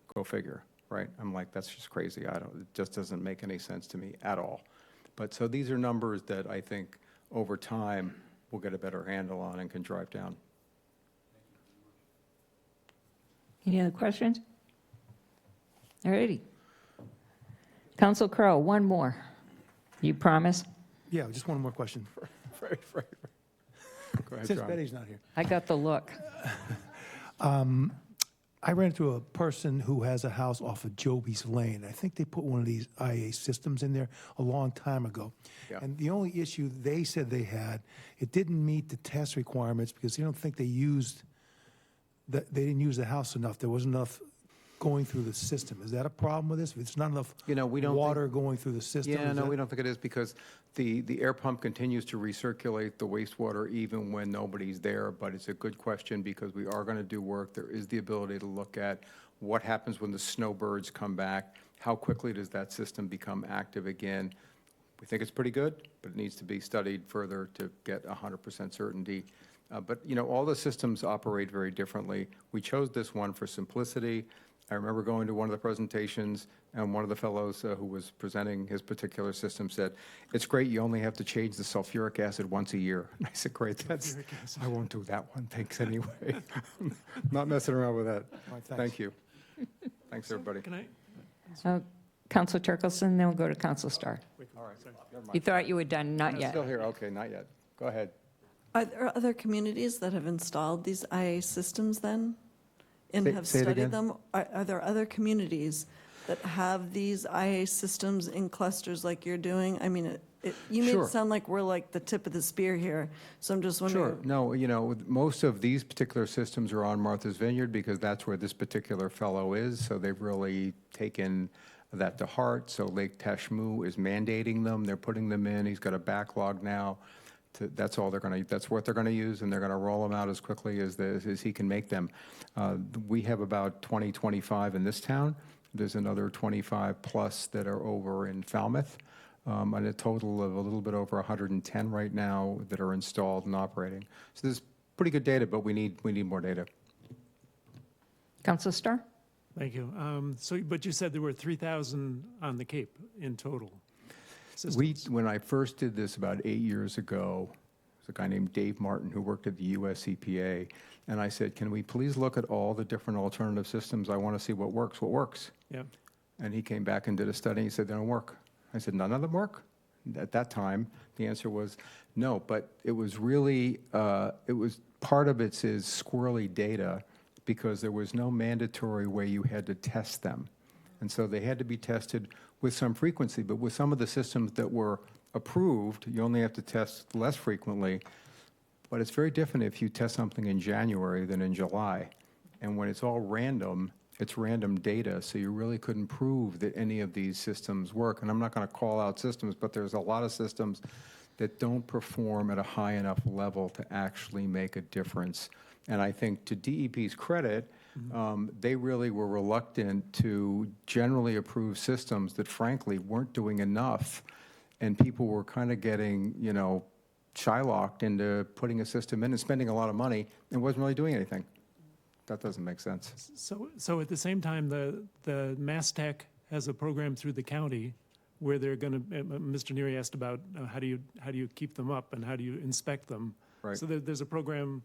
Go figure, right? I'm like, that's just crazy. It just doesn't make any sense to me at all. But so these are numbers that I think over time we'll get a better handle on and can drive down. Any other questions? All righty. Council Crowe, one more. You promise? Yeah, just one more question. Right. Go ahead, Since John. Betty's not here. I got the look. I ran into a person who has a house off of Joby's Lane. I think they put one of these IA systems in there a long time ago. Yeah. And the only issue they said they had, it didn't meet the test requirements because they don't think they didn't use the house enough. There wasn't enough going through the system. Is that a problem with this? If it's not enough We don't water going through the system? Yeah, is no, that- we don't think it is because the air pump continues to recirculate the wastewater even when nobody's there, but it's a good question because we are going to do work. There is the ability to look at what happens when the snowbirds come back, how quickly does that system become active again. We think it's pretty good, but it needs to be studied further to get 100% certainty. But, all the systems operate very differently. We chose this one for simplicity. I remember going to one of the presentations, and one of the fellows who was presenting his particular system said, "It's great, you only have to change the sulfuric acid once a year." And I said, "Great, I won't do that one, thanks anyway." Not messing around with that. thanks. Thank you. Thanks, everybody. Can I? Counselor Turkelson, then we'll go to Counselor Starr. All right, never You mind. thought you were done, not I'm yet. still here, okay, not yet. Go ahead. Are there other communities that have installed these IA systems then? And Say- have say it studied again? them? Are there other communities that have these IA systems in clusters like you're doing? I mean, you made Sure. it sound like we're like the tip of the spear here, so I'm just Sure. wondering. No, most of these particular systems are on Martha's Vineyard because that's where this particular fellow is, so they've really taken that to heart. So Lake Tashmoo is mandating them, they're putting them in, he's got a backlog now. That's all that's what they're going to use, and they're going to roll them out as quickly as he can make them. We have about 20, 25 in this town. There's another 25 plus that are over in Falmouth, and a total of a little bit over 110 right now that are installed and operating. So there's pretty good data, but we need more data. Counselor Starr? Thank you. But you said there were 3,000 on the Cape in total. When I first did this about 8 years ago, there's a guy named Dave Martin who worked at the US EPA, and I said, "Can we please look at all the different alternative systems? I want to see what works. Yeah. And he came back and did a study, and he said, "They don't work." I said, "None of them work?" At that time, the answer was no, but it was really, part of it is squirrely data because there was no mandatory way you had to test them. And so they had to be tested with some frequency, but with some of the systems that were approved, you only have to test less frequently. But it's very different if you test something in January than in July. And when it's all random, it's random data, so you really couldn't prove that any of these systems work. And I'm not going to call out systems, but there's a lot of systems that don't perform at a high enough level to actually make a difference. And I think to DEP's credit, they really were reluctant to generally approve systems that frankly weren't doing enough. And people were kind of getting, shylocked into putting a system in and spending a lot of money and wasn't really doing anything. That doesn't make sense. So at the same time, the Mass Tech has a program through the county where they're going to, Mr. Neary asked about how do you keep them up and how do you inspect them? Right. So there's a program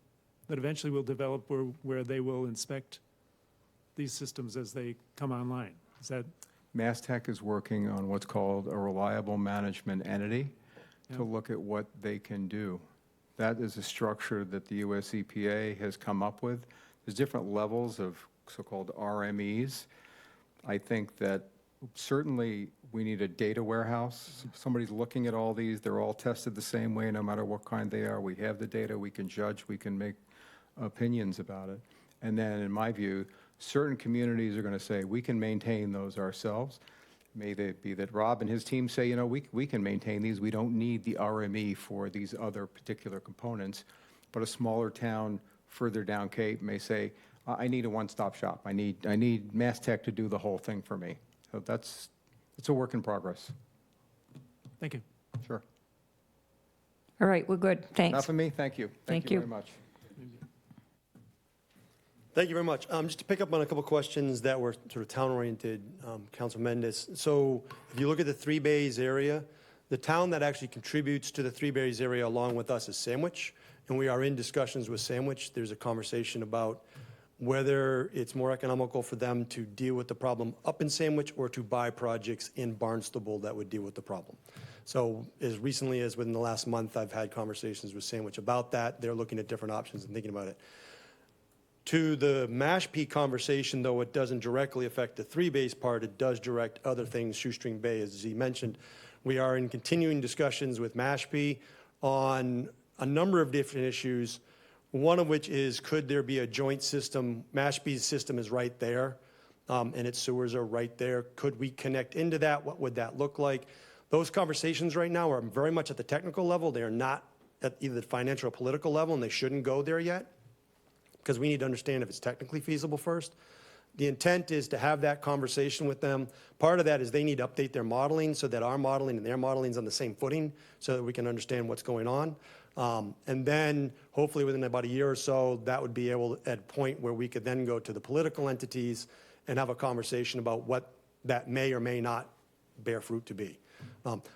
that eventually will develop where they will inspect these systems as they come online. Is that? Mass Tech is working on what's called a reliable management entity to look at what they can do. That is a structure that the US EPA has come up with. There's different levels of so-called RMEs. I think that certainly we need a data warehouse. Somebody's looking at all these. They're all tested the same way, no matter what kind they are. We have the data. We can judge. We can make opinions about it. And then, in my view, certain communities are going to say, we can maintain those ourselves. May it be that Rob and his team say, we can maintain these. We don't need the RME for these other particular components. But a smaller town further down Cape may say, I need a one-stop shop. I need Mass Tech to do the whole thing for me. So it's a work in progress. Thank you. Sure. All right, we're good. Thanks. Enough of me. Thank you. Thank you you. very much. Thank you very much. Just to pick up on a couple questions that were sort of town-oriented, Councilor Mendes. So if you look at the Three Bays area, the town that actually contributes to the Three Bays area along with us is Sandwich, and we are in discussions with Sandwich. There's a conversation about whether it's more economical for them to deal with the problem up in Sandwich or to buy projects in Barnstable that would deal with the problem. So as recently as within the last month, I've had conversations with Sandwich about that. They're looking at different options and thinking about it. To the Mashpee conversation, though it doesn't directly affect the three-base part, it does direct other things, Shoestring Bay, as he mentioned. We are in continuing discussions with Mashpee on a number of different issues, one of which is, could there be a joint system? Mashpee's system is right there, and its sewers are right there. Could we connect into that? What would that look like? Those conversations right now are very much at the technical level. They are not at either the financial or political level, and they shouldn't go there yet, because we need to understand if it's technically feasible first. The intent is to have that conversation with them. Part of that is they need to update their modeling so that our modeling and their modeling is on the same footing so that we can understand what's going on. And then hopefully within about a year or so, that would be able at a point where we could then go to the political entities and have a conversation about what that may or may not bear fruit to be.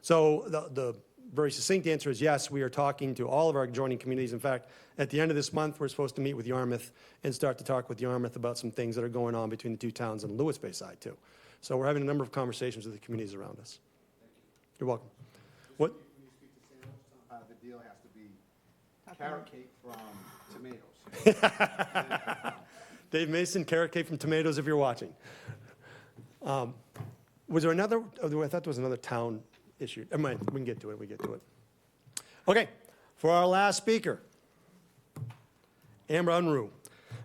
So the very succinct answer is yes, we are talking to all of our adjoining communities. In fact, at the end of this month, we're supposed to meet with Yarmouth and start to talk with Yarmouth about some things that are going on between the two towns and the Lewis Bay side, too. So we're having a number of conversations with the communities around us. You're welcome. What? The deal has to be carrot cake from tomatoes. Dave Mason, carrot cake from tomatoes, if you're watching. Was there another? Oh, I thought there was another town issue. Never mind, we can get to it. We get to it. Okay, for our last speaker, Amber Unruh.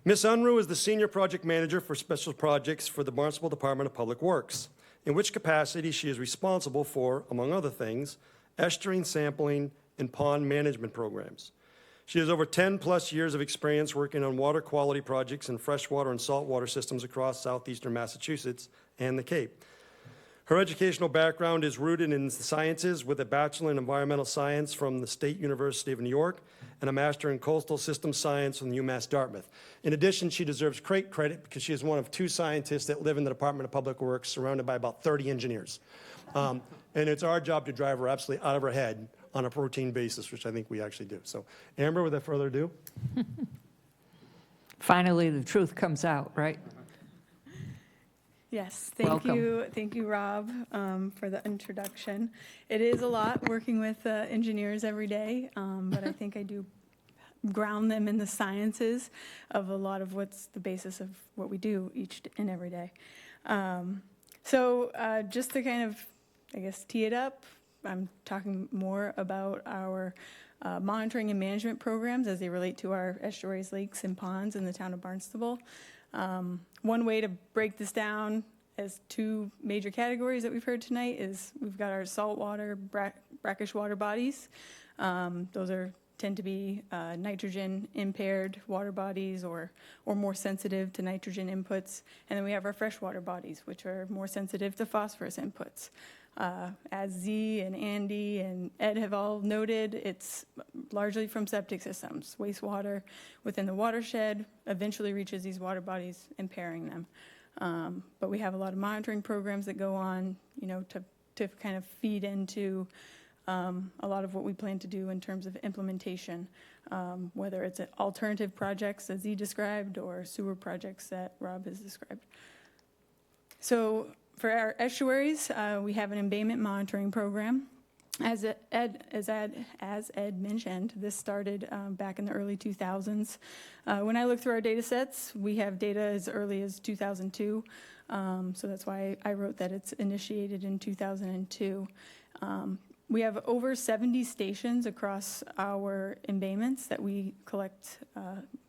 Ms. Unruh is the Senior Project Manager for Special Projects for the Barnstable Department of Public Works, in which capacity she is responsible for, among other things, estuarine sampling and pond management programs. She has over 10-plus years of experience working on water quality projects in freshwater and saltwater systems across southeastern Massachusetts and the Cape. Her educational background is rooted in the sciences with a Bachelor in Environmental Science from the State University of New York and a Master in Coastal Systems Science from the UMass Dartmouth. In addition, she deserves great credit because she is one of 2 scientists that live in the Department of Public Works, surrounded by about 30 engineers. And it's our job to drive her absolutely out of her head on a routine basis, which I think we actually do. So, Amber, without further ado. Finally, the truth comes out, right? Yes, thank you, Rob, for the introduction. It is a lot working with engineers every day, but I think I do ground them in the sciences of a lot of what's the basis of what we do each and every day. So just to kind of, I guess, tee it up, I'm talking more about our monitoring and management programs as they relate to our estuaries, lakes, and ponds in the town of Barnstable. One way to break this down as 2 major categories that we've heard tonight is we've got our saltwater, brackish water bodies. Those tend to be nitrogen impaired water bodies or more sensitive to nitrogen inputs. And then we have our freshwater bodies, which are more sensitive to phosphorus inputs. As Z and Andy and Ed have all noted, it's largely from septic systems. Wastewater within the watershed eventually reaches these water bodies, impairing them. But we have a lot of monitoring programs that go on, to kind of feed into a lot of what we plan to do in terms of implementation, whether it's alternative projects as Z described or sewer projects that Rob has described. So for our estuaries, we have an embayment monitoring program. As Ed mentioned, this started back in the early 2000s. When I look through our data sets, we have data as early as 2002. So that's why I wrote that it's initiated in 2002. We have over 70 stations across our embayments that we collect,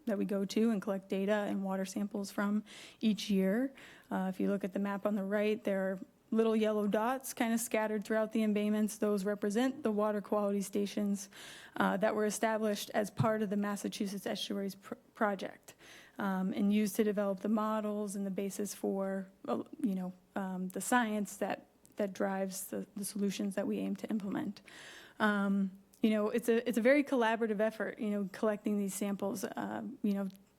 that we go to and collect data and water samples from each year. If you look at the map on the right, there are little yellow dots kind of scattered throughout the embayments. Those represent the water quality stations that were established as part of the Massachusetts Estuaries Project and used to develop the models and the basis for, the science that drives the solutions that we aim to implement. It's a very collaborative effort, collecting these samples.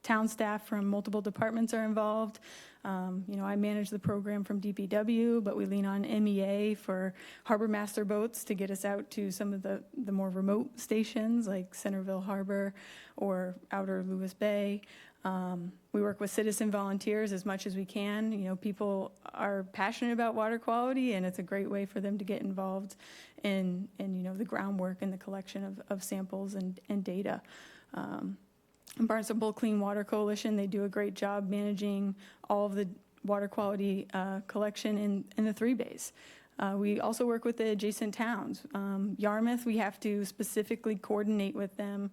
Town staff from multiple departments are involved. I manage the program from DPW, but we lean on MEA for harbor master boats to get us out to some of the more remote stations like Centerville Harbor or outer Lewis Bay. We work with citizen volunteers as much as we can. People are passionate about water quality, and it's a great way for them to get involved in the groundwork and the collection of samples and data. Barnstable Clean Water Coalition, they do a great job managing all of the water quality collection in the 3 bays. We also work with the adjacent towns. Yarmouth, we have to specifically coordinate with them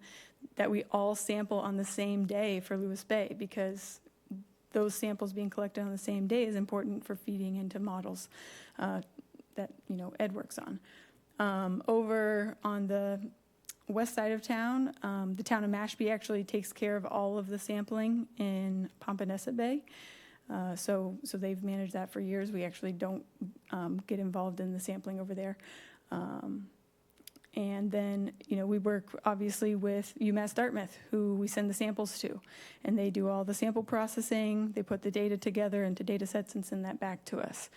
that we all sample on the same day for Lewis Bay, because those samples being collected on the same day is important for feeding into models that Ed works on. Over on the west side of town, the town of Mashpee actually takes care of all of the sampling in Pompanesett Bay. So they've managed that for years. We actually don't get involved in the sampling over there. And then, we work obviously with UMass Dartmouth, who we send the samples to. And they do all the sample processing. They put the data together into data sets and send that back to us.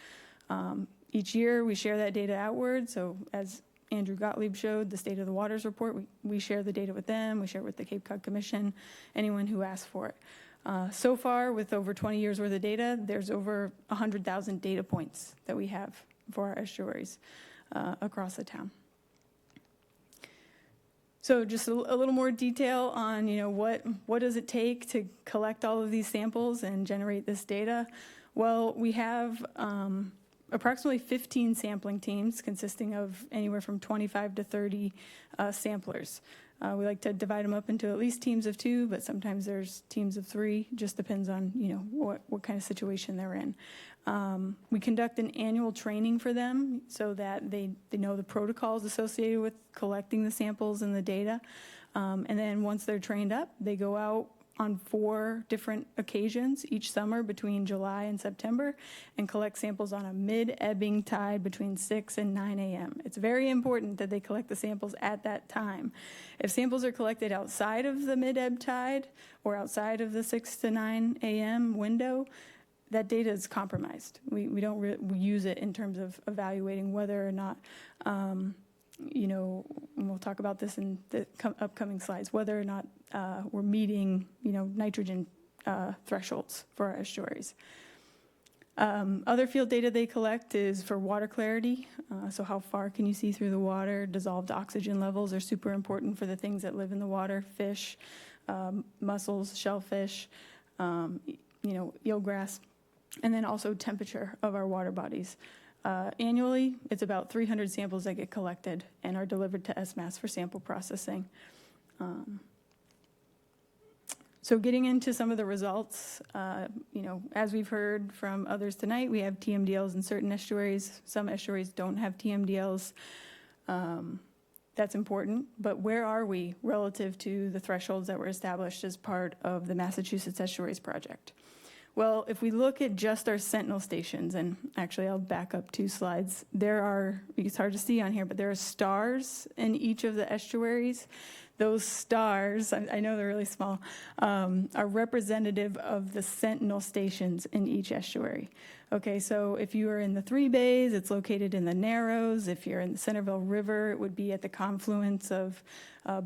Each year, we share that data outward. So as Andrew Gottlieb showed, the State of the Waters report, we share the data with them. We share it with the Cape Cod Commission, anyone who asks for it. So far, with over 20 years worth of data, there's over 100,000 data points that we have for our estuaries across the town. So just a little more detail on, what does it take to collect all of these samples and generate this data? Well, we have approximately 15 sampling teams consisting of anywhere from 25 to 30 samplers. We like to divide them up into at least teams of 2, but sometimes there's teams of 3. Just depends on, what kind of situation they're in. We conduct an annual training for them so that they know the protocols associated with collecting the samples and the data. And then once they're trained up, they go out on 4 different occasions each summer between July and September and collect samples on a mid-ebbing tide between 6 and 9 a.m. It's very important that they collect the samples at that time. If samples are collected outside of the mid-ebb tide or outside of the 6 to 9 a.m. window, that data is compromised. We don't we use it in terms of evaluating whether or not, and we'll talk about this in the upcoming slides, whether or not we're meeting, nitrogen thresholds for our estuaries. Other field data they collect is for water clarity. So how far can you see through the water? Dissolved oxygen levels are super important for the things that live in the water, fish, mussels, shellfish, eelgrass, and then also temperature of our water bodies. Annually, it's about 300 samples that get collected and are delivered to SMAS for sample processing. So getting into some of the results, as we've heard from others tonight, we have TMDLs in certain estuaries. Some estuaries don't have TMDLs. That's important, but where are we relative to the thresholds that were established as part of the Massachusetts Estuaries Project? Well, if we look at just our Sentinel stations, and actually I'll back up 2 slides, it's hard to see on here, but there are stars in each of the estuaries. Those stars, I know they're really small, are representative of the Sentinel stations in each estuary. Okay, so if you are in the 3 bays, it's located in the Narrows. If you're in the Centerville River, it would be at the confluence of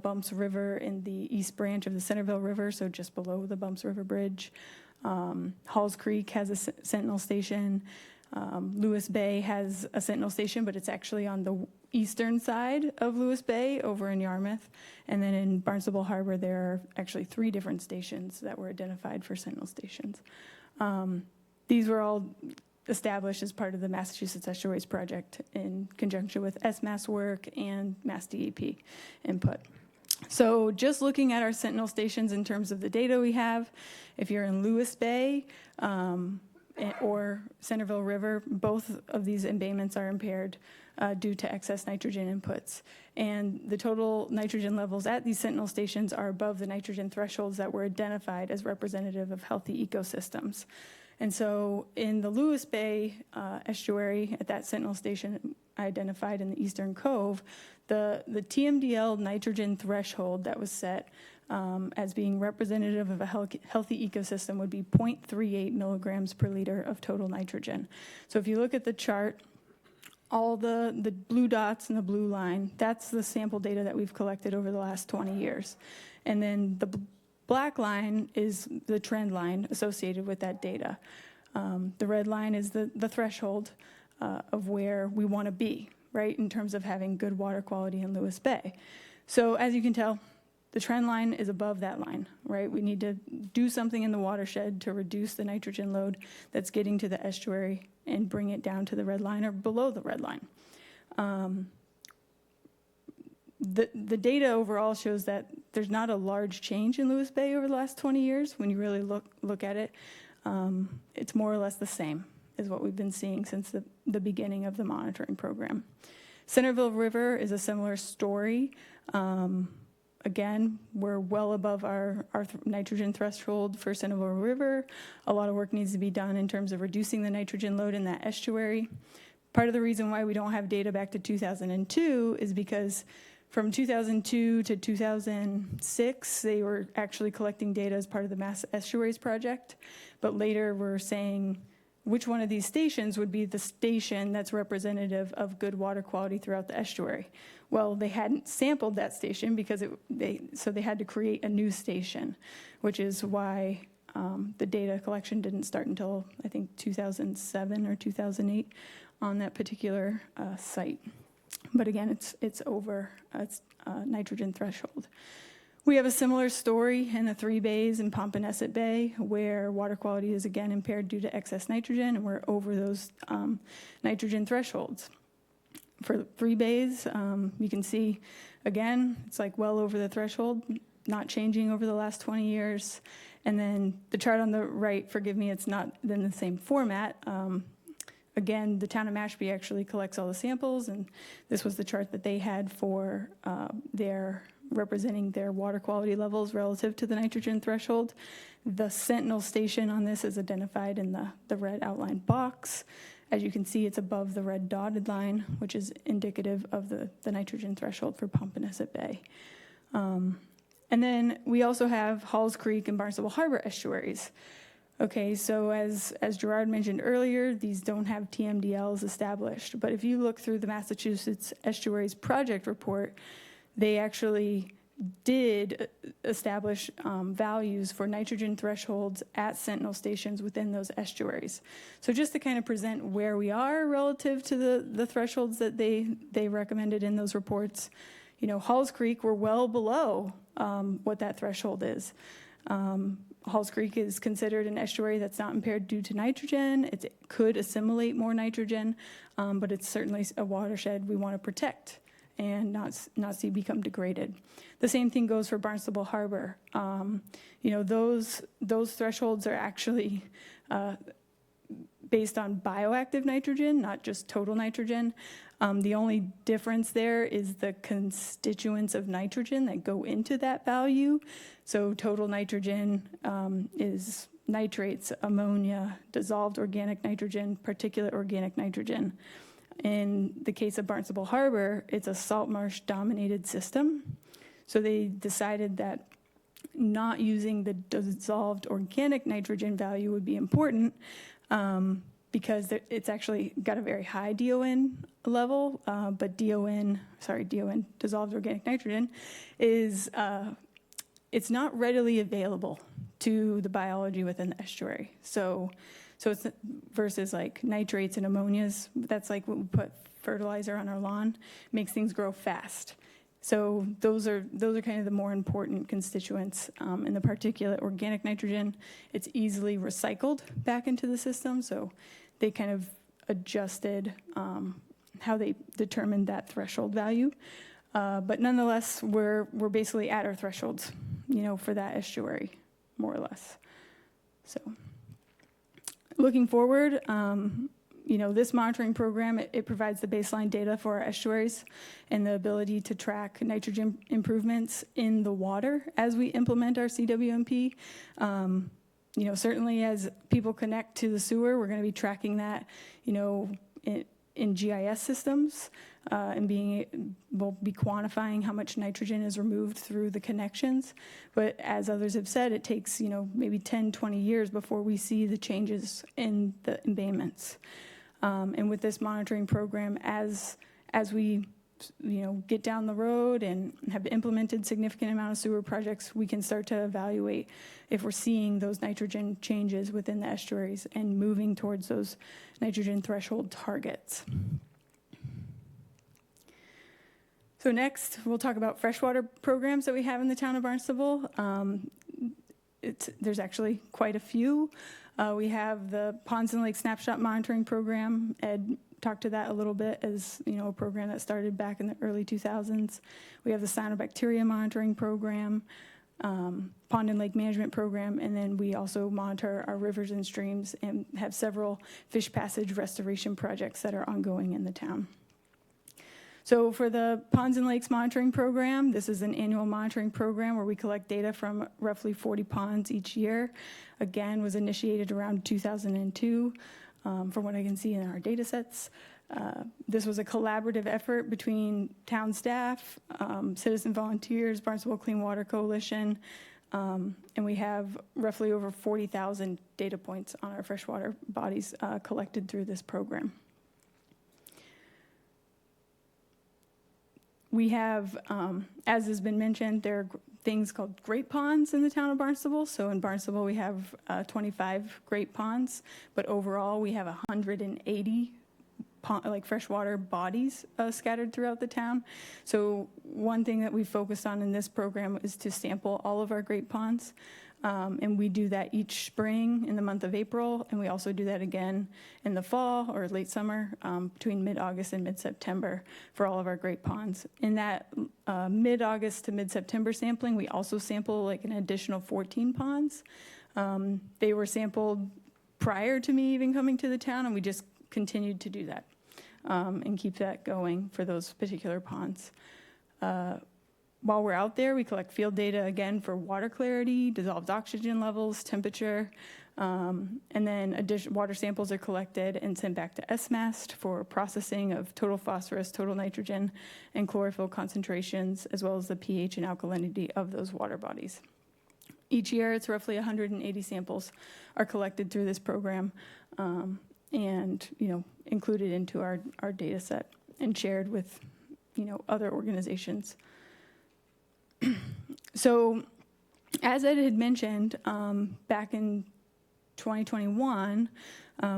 Bumps River in the east branch of the Centerville River, so just below the Bumps River Bridge. Halls Creek has a Sentinel station. Lewis Bay has a Sentinel station, but it's actually on the eastern side of Lewis Bay over in Yarmouth. And then in Barnstable Harbor, there are actually 3 different stations that were identified for Sentinel stations. These were all established as part of the Massachusetts Estuaries Project in conjunction with SMAS work and Mass DEP input. So just looking at our Sentinel stations in terms of the data we have, if you're in Lewis Bay or Centerville River, both of these embayments are impaired due to excess nitrogen inputs. And the total nitrogen levels at these Sentinel stations are above the nitrogen thresholds that were identified as representative of healthy ecosystems. And so in the Lewis Bay estuary, at that Sentinel station identified in the Eastern Cove, the TMDL nitrogen threshold that was set as being representative of a healthy ecosystem would be 0.38 milligrams per liter of total nitrogen. So if you look at the chart, all the blue dots and the blue line, that's the sample data that we've collected over the last 20 years. And then the black line is the trend line associated with that data. The red line is the threshold of where we want to be, right, in terms of having good water quality in Lewis Bay. So as you can tell, The trend line is above that line, right? We need to do something in the watershed to reduce the nitrogen load that's getting to the estuary and bring it down to the red line or below the red line. The data overall shows that there's not a large change in Lewis Bay over the last 20 years. When you really look at it, it's more or less the same as what we've been seeing since the beginning of the monitoring program. Centerville River is a similar story. Again, we're well above our nitrogen threshold for Centerville River. A lot of work needs to be done in terms of reducing the nitrogen load in that estuary. Part of the reason why we don't have data back to 2002 is because from 2002 to 2006, they were actually collecting data as part of the Mass Estuaries Project. But later we're saying which one of these stations would be the station that's representative of good water quality throughout the estuary. Well, they hadn't sampled that station because so they had to create a new station, which is why the data collection didn't start until, I think, 2007 or 2008 on that particular site. But again, it's over nitrogen threshold. We have a similar story in the 3 bays in Pompanesett Bay, where water quality is again impaired due to excess nitrogen, and we're over those nitrogen thresholds. For 3 bays, you can see, again, it's like well over the threshold, not changing over the last 20 years. And then the chart on the right, forgive me, it's not in the same format. Again, the town of Mashpee actually collects all the samples, and this was the chart that they had for representing their water quality levels relative to the nitrogen threshold. The Sentinel station on this is identified in the red outlined box. As you can see, it's above the red dotted line, which is indicative of the nitrogen threshold for Pompanesett Bay. And then we also have Halls Creek and Barnstable Harbor estuaries. Okay, so as Gerard mentioned earlier, these don't have TMDLs established. But if you look through the Massachusetts Estuaries Project report, they actually did establish values for nitrogen thresholds at Sentinel stations within those estuaries. So just to kind of present where we are relative to the thresholds that they recommended in those reports, you know, Halls Creek, we're well below what that threshold is. Halls Creek is considered an estuary that's not impaired due to nitrogen. It could assimilate more nitrogen, but it's certainly a watershed we want to protect and not see become degraded. The same thing goes for Barnstable Harbor. You know, those thresholds are actually based on bioactive nitrogen, not just total nitrogen. The only difference there is the constituents of nitrogen that go into that value. So total nitrogen is nitrates, ammonia, dissolved organic nitrogen, particulate organic nitrogen. In the case of Barnstable Harbor, it's a salt marsh dominated system. So they decided that not using the dissolved organic nitrogen value would be important because it's actually got a very high DON level, but DON, dissolved organic nitrogen, is it's not readily available to the biology within the estuary. So it's versus like nitrates and ammonias, that's like when we put fertilizer on our lawn, makes things grow fast. So those are kind of the more important constituents. In the particulate organic nitrogen, it's easily recycled back into the system. So they kind of adjusted how they determined that threshold value. But nonetheless, we're basically at our thresholds, you know, for that estuary, more or less. So looking forward, you know, this monitoring program, it provides the baseline data for our estuaries and the ability to track nitrogen improvements in the water as we implement our CWMP. You know, certainly as people connect to the sewer, we're going to be tracking that, you know, in GIS systems and we'll be quantifying how much nitrogen is removed through the connections. But as others have said, it takes, you know, maybe 10, 20 years before we see the changes in the embayments. And with this monitoring program, as we, you know, get down the road and have implemented significant amount of sewer projects, we can start to evaluate if we're seeing those nitrogen changes within the estuaries and moving towards those nitrogen threshold targets. So next, we'll talk about freshwater programs that we have in the town of Barnstable. There's actually quite a few. We have the Ponds and Lake Snapshot Monitoring Program. Ed talked to that a little bit as, a program that started back in the early 2000s. We have the Cyanobacteria Monitoring Program, Pond and Lake Management Program, and then we also monitor our rivers and streams and have several fish passage restoration projects that are ongoing in the town. So for the Ponds and Lakes Monitoring Program, this is an annual monitoring program where we collect data from roughly 40 ponds each year. Again, was initiated around 2002, from what I can see in our data sets. This was a collaborative effort between town staff, citizen volunteers, Barnstable Clean Water Coalition, and we have roughly over 40,000 data points on our freshwater bodies collected through this program. We have, as has been mentioned, there are things called great ponds in the town of Barnstable. So in Barnstable, we have 25 great ponds, but overall we have 180 freshwater bodies scattered throughout the town. So one thing that we focused on in this program is to sample all of our great ponds. And we do that each spring in the month of April, and we also do that again in the fall or late summer, between mid-August and mid-September for all of our great ponds. In that mid-August to mid-September sampling, we also sample an additional 14 ponds. They were sampled prior to me even coming to the town, and we just continued to do that and keep that going for those particular ponds. While we're out there, we collect field data again for water clarity, dissolved oxygen levels, temperature, and then water samples are collected and sent back to SMAST for processing of total phosphorus, total nitrogen, and chlorophyll concentrations, as well as the pH and alkalinity of those water bodies. Each year, it's roughly 180 samples are collected through this program and included into our data set and shared with other organizations. So, as Ed had mentioned, back in 2021,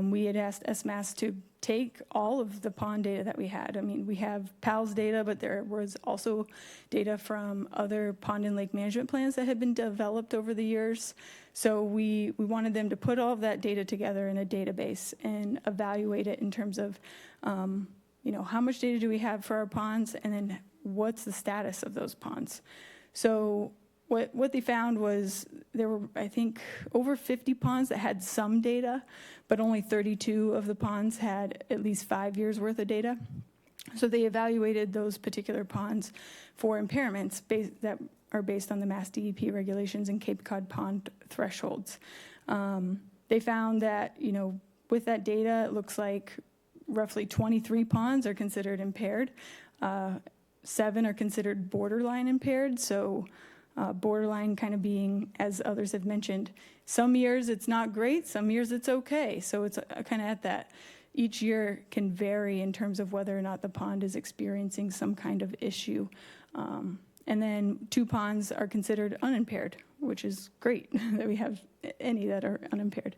we had asked SMAS to take all of the pond data that we had. I mean, we have PALS data, but there was also data from other pond and lake management plans that had been developed over the years. So we wanted them to put all of that data together in a database and evaluate it in terms of, how much data do we have for our ponds, and then what's the status of those ponds. So what they found was there were, I think, over 50 ponds that had some data, but only 32 of the ponds had at least 5 years worth of data. So they evaluated those particular ponds for impairments that are based on the Mass DEP regulations and Cape Cod pond thresholds. They found that, with that data, it looks like roughly 23 ponds are considered impaired. 7 are considered borderline impaired, so borderline kind of being, as others have mentioned, some years it's not great, some years it's okay. So it's kind of at that. Each year can vary in terms of whether or not the pond is experiencing some kind of issue. And then 2 ponds are considered unimpaired, which is great that we have any that are unimpaired.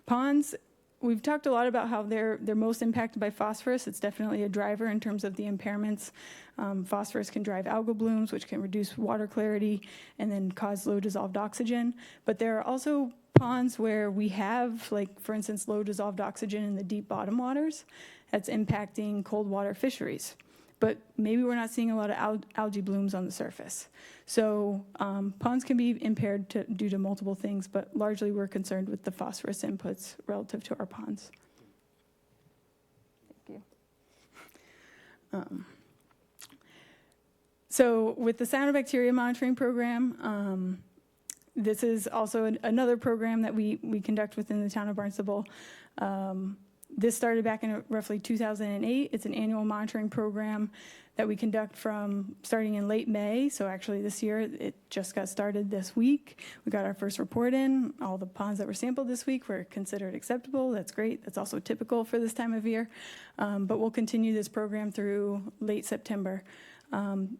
Ponds, we've talked a lot about how they're most impacted by phosphorus. It's definitely a driver in terms of the impairments. Phosphorus can drive algal blooms, which can reduce water clarity and then cause low dissolved oxygen. But there are also ponds where we have, for instance, low dissolved oxygen in the deep bottom waters that's impacting cold water fisheries. But maybe we're not seeing a lot of algae blooms on the surface. So ponds can be impaired due to multiple things, but largely we're concerned with the phosphorus inputs relative to our ponds. Thank you. So with the cyanobacteria monitoring program, this is also another program that we conduct within the town of Barnstable. This started back in roughly 2008. It's an annual monitoring program that we conduct from starting in late May. So actually this year, it just got started this week. We got our first report in. All the ponds that were sampled this week were considered acceptable. That's great. That's also typical for this time of year. But we'll continue this program through late September.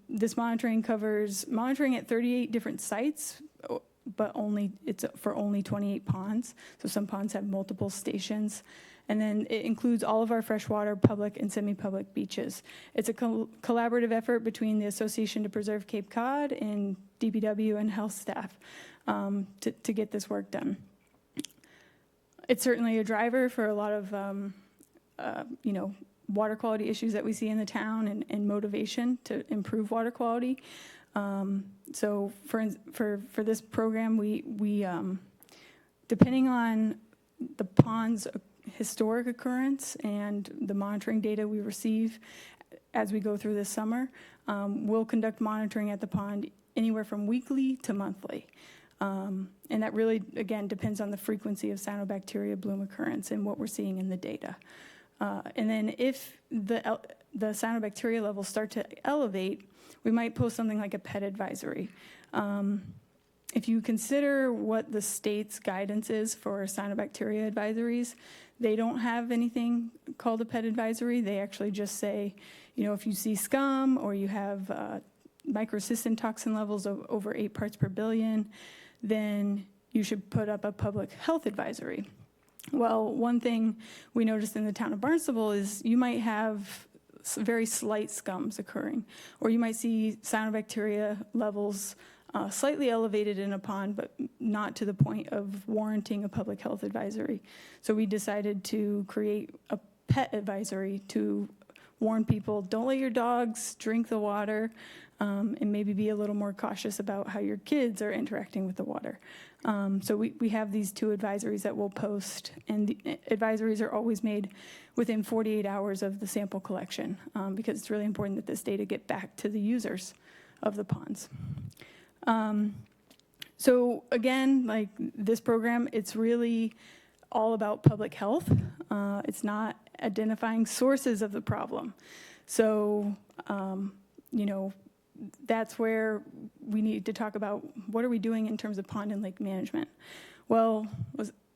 This monitoring covers monitoring at 38 different sites but it's for only 28 ponds. So some ponds have multiple stations. And then it includes all of our freshwater public and semi-public beaches. It's a collaborative effort between the Association to Preserve Cape Cod and DPW and health staff to get this work done. It's certainly a driver for a lot of, water quality issues that we see in the town and motivation to improve water quality. So for this program, we depending on the pond's historic occurrence and the monitoring data we receive as we go through this summer, we'll conduct monitoring at the pond anywhere from weekly to monthly. And that really, again, depends on the frequency of cyanobacteria bloom occurrence and what we're seeing in the data. And then if the cyanobacteria levels start to elevate, we might post something like a pet advisory. If you consider what the state's guidance is for cyanobacteria advisories, they don't have anything called a pet advisory. They actually just say, if you see scum or you have microcystin toxin levels of over 8 parts per billion, then you should put up a public health advisory. Well, one thing we noticed in the town of Barnstable is you might have very slight scums occurring, or you might see cyanobacteria levels slightly elevated in a pond, but not to the point of warranting a public health advisory. So we decided to create a pet advisory to warn people, don't let your dogs drink the water, and maybe be a little more cautious about how your kids are interacting with the water. So we have these 2 advisories that we'll post, and the advisories are always made within 48 hours of the sample collection, because it's really important that this data get back to the users of the ponds. So again, like this program, it's really all about public health. It's not identifying sources of the problem. So, that's where we need to talk about what are we doing in terms of pond and lake management. Well,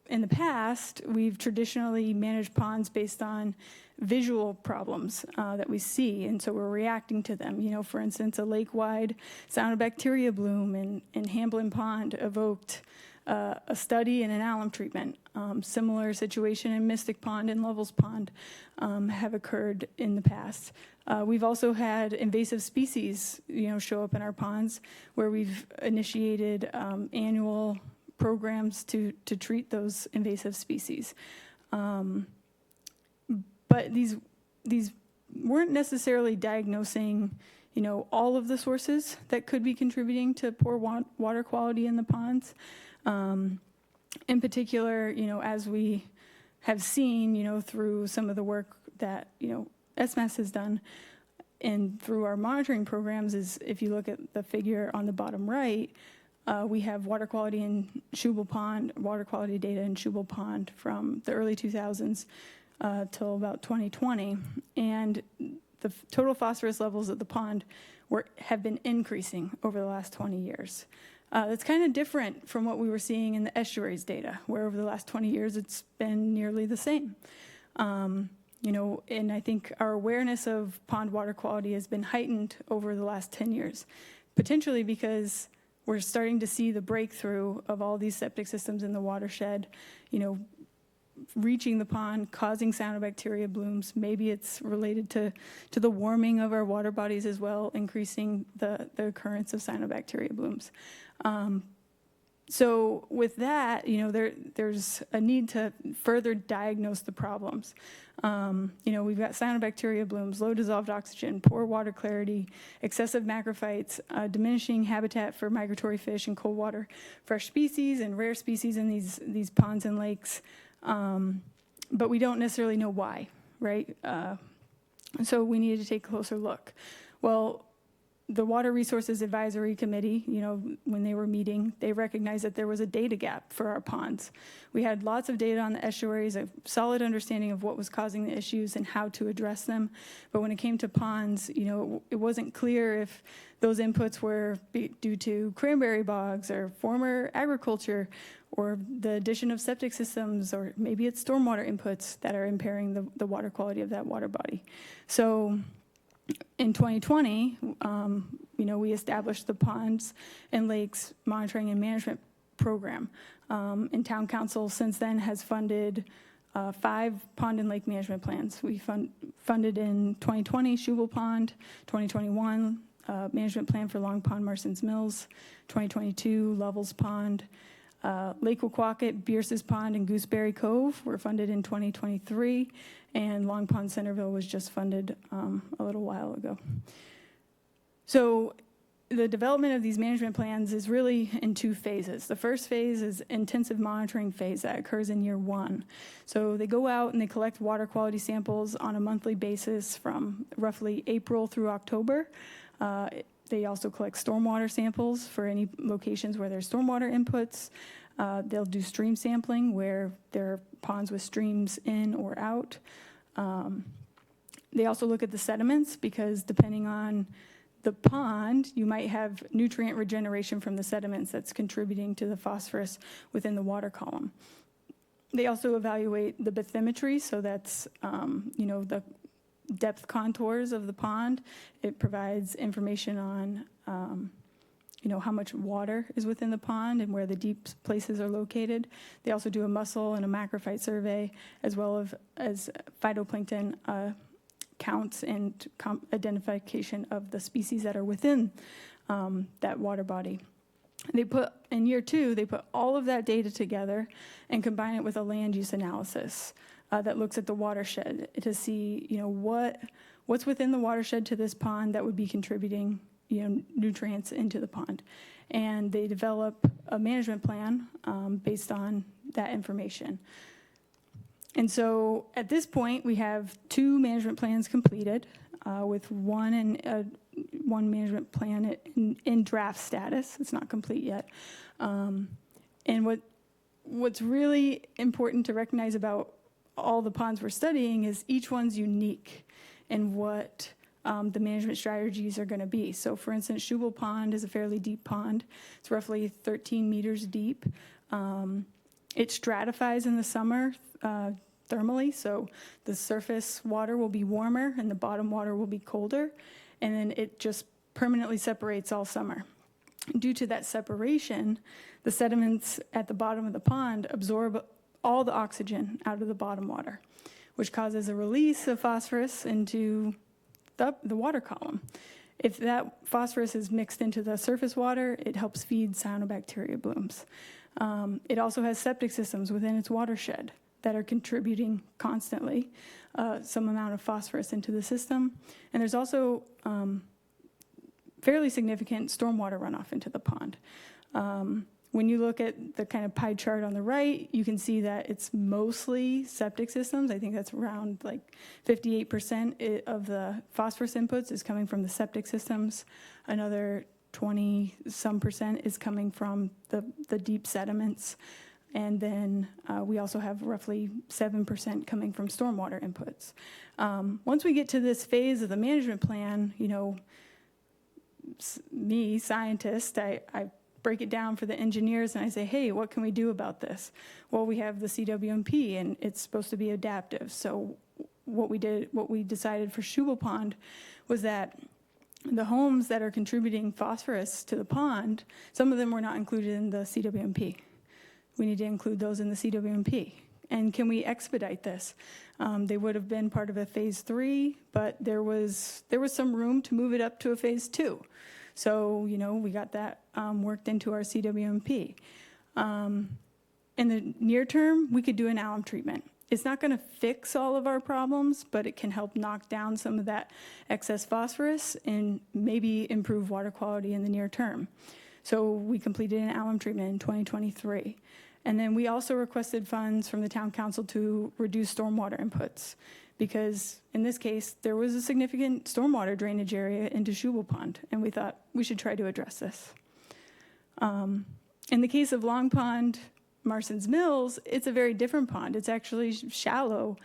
in the past, we've traditionally managed ponds based on visual problems that we see, and so we're reacting to them. For instance, a lake-wide cyanobacteria bloom in Hamblin Pond evoked a study and an alum treatment. Similar situation in Mystic Pond and Lovell's Pond have occurred in the past. We've also had invasive species, show up in our ponds, where we've initiated annual programs to treat those invasive species. But these weren't necessarily diagnosing, all of the sources that could be contributing to poor water quality in the ponds. In particular, as we have seen, through some of the work that, SMAS has done and through our monitoring programs is if you look at the figure on the bottom right, we have water quality in Schubel Pond, water quality data in Schubel Pond from the early 2000s till about 2020. And the total phosphorus levels of the pond have been increasing over the last 20 years. That's kind of different from what we were seeing in the estuaries data, where over the last 20 years, it's been nearly the same. And I think our awareness of pond water quality has been heightened over the last 10 years, potentially because we're starting to see the breakthrough of all these septic systems in the watershed, reaching the pond, causing cyanobacteria blooms. Maybe it's related to the warming of our water bodies as well, increasing the occurrence of cyanobacteria blooms. So with that, there's a need to further diagnose the problems. We've got cyanobacteria blooms, low dissolved oxygen, poor water clarity, excessive macrophytes, diminishing habitat for migratory fish and cold water, fresh species and rare species in these ponds and lakes. But we don't necessarily know why, right? So we needed to take a closer look. Well, the Water Resources Advisory Committee, when they were meeting, they recognized that there was a data gap for our ponds. We had lots of data on the estuaries, a solid understanding of what was causing the issues and how to address them. But when it came to ponds, it wasn't clear if those inputs were due to cranberry bogs or former agriculture or the addition of septic systems, or maybe it's stormwater inputs that are impairing the water quality of that water body. So in 2020, we established the Ponds and Lakes Monitoring and Management program. And Town Council since then has funded 5 pond and lake management plans. We funded in 2020 Shubal Pond, 2021 management plan for Long Pond, Marston's Mills, 2022 Lovell's Pond, Lake Wequacket, Bierce's Pond, and Gooseberry Cove were funded in 2023, and Long Pond Centerville was just funded a little while ago. So the development of these management plans is really in 2 phases. The first phase is intensive monitoring phase that occurs in year 1. So they go out and they collect water quality samples on a monthly basis from roughly April through October. They also collect stormwater samples for any locations where there's stormwater inputs. They'll do stream sampling where there are ponds with streams in or out. They also look at the sediments because depending on the pond, you might have nutrient regeneration from the sediments that's contributing to the phosphorus within the water column. They also evaluate the bathymetry, so that's the depth contours of the pond. It provides information on how much water is within the pond and where the deep places are located. They also do a mussel and a macrophyte survey, as well as phytoplankton counts and identification of the species that are within that water body. In year 2, they put all of that data together and combine it with a land use analysis that looks at the watershed to see, what's within the watershed to this pond that would be contributing, nutrients into the pond. And they develop a management plan based on that information. And so at this point, we have 2 management plans completed with one management plan in draft status. It's not complete yet. And what's really important to recognize about all the ponds we're studying is each one's unique in what the management strategies are going to be. So for instance, Shubal Pond is a fairly deep pond. It's roughly 13 meters deep. It stratifies in the summer thermally, so the surface water will be warmer and the bottom water will be colder, and then it just permanently separates all summer. Due to that separation, the sediments at the bottom of the pond absorb all the oxygen out of the bottom water, which causes a release of phosphorus into the water column. If that phosphorus is mixed into the surface water, it helps feed cyanobacteria blooms. It also has septic systems within its watershed that are contributing constantly some amount of phosphorus into the system. And there's also fairly significant stormwater runoff into the pond. When you look at the kind of pie chart on the right, you can see that it's mostly septic systems. I think that's around like 58% of the phosphorus inputs is coming from the septic systems. Another 20-some% is coming from the deep sediments. And then we also have roughly 7% coming from stormwater inputs. Once we get to this phase of the management plan, me, scientist, I break it down for the engineers and I say, hey, what can we do about this? Well, we have the CWMP and it's supposed to be adaptive. So what we decided for Shubal Pond was that the homes that are contributing phosphorus to the pond, some of them were not included in the CWMP. We need to include those in the CWMP. And can we expedite this? They would have been part of a phase 3, but there was some room to move it up to a phase 2. So, we got that worked into our CWMP. In the near term, we could do an alum treatment. It's not going to fix all of our problems, but it can help knock down some of that excess phosphorus and maybe improve water quality in the near term. So we completed an alum treatment in 2023. And then we also requested funds from the town council to reduce stormwater inputs, because in this case, there was a significant stormwater drainage area into Shubal Pond, and we thought we should try to address this. In the case of Long Pond, Marston's Mills, it's a very different pond. It's actually shallow,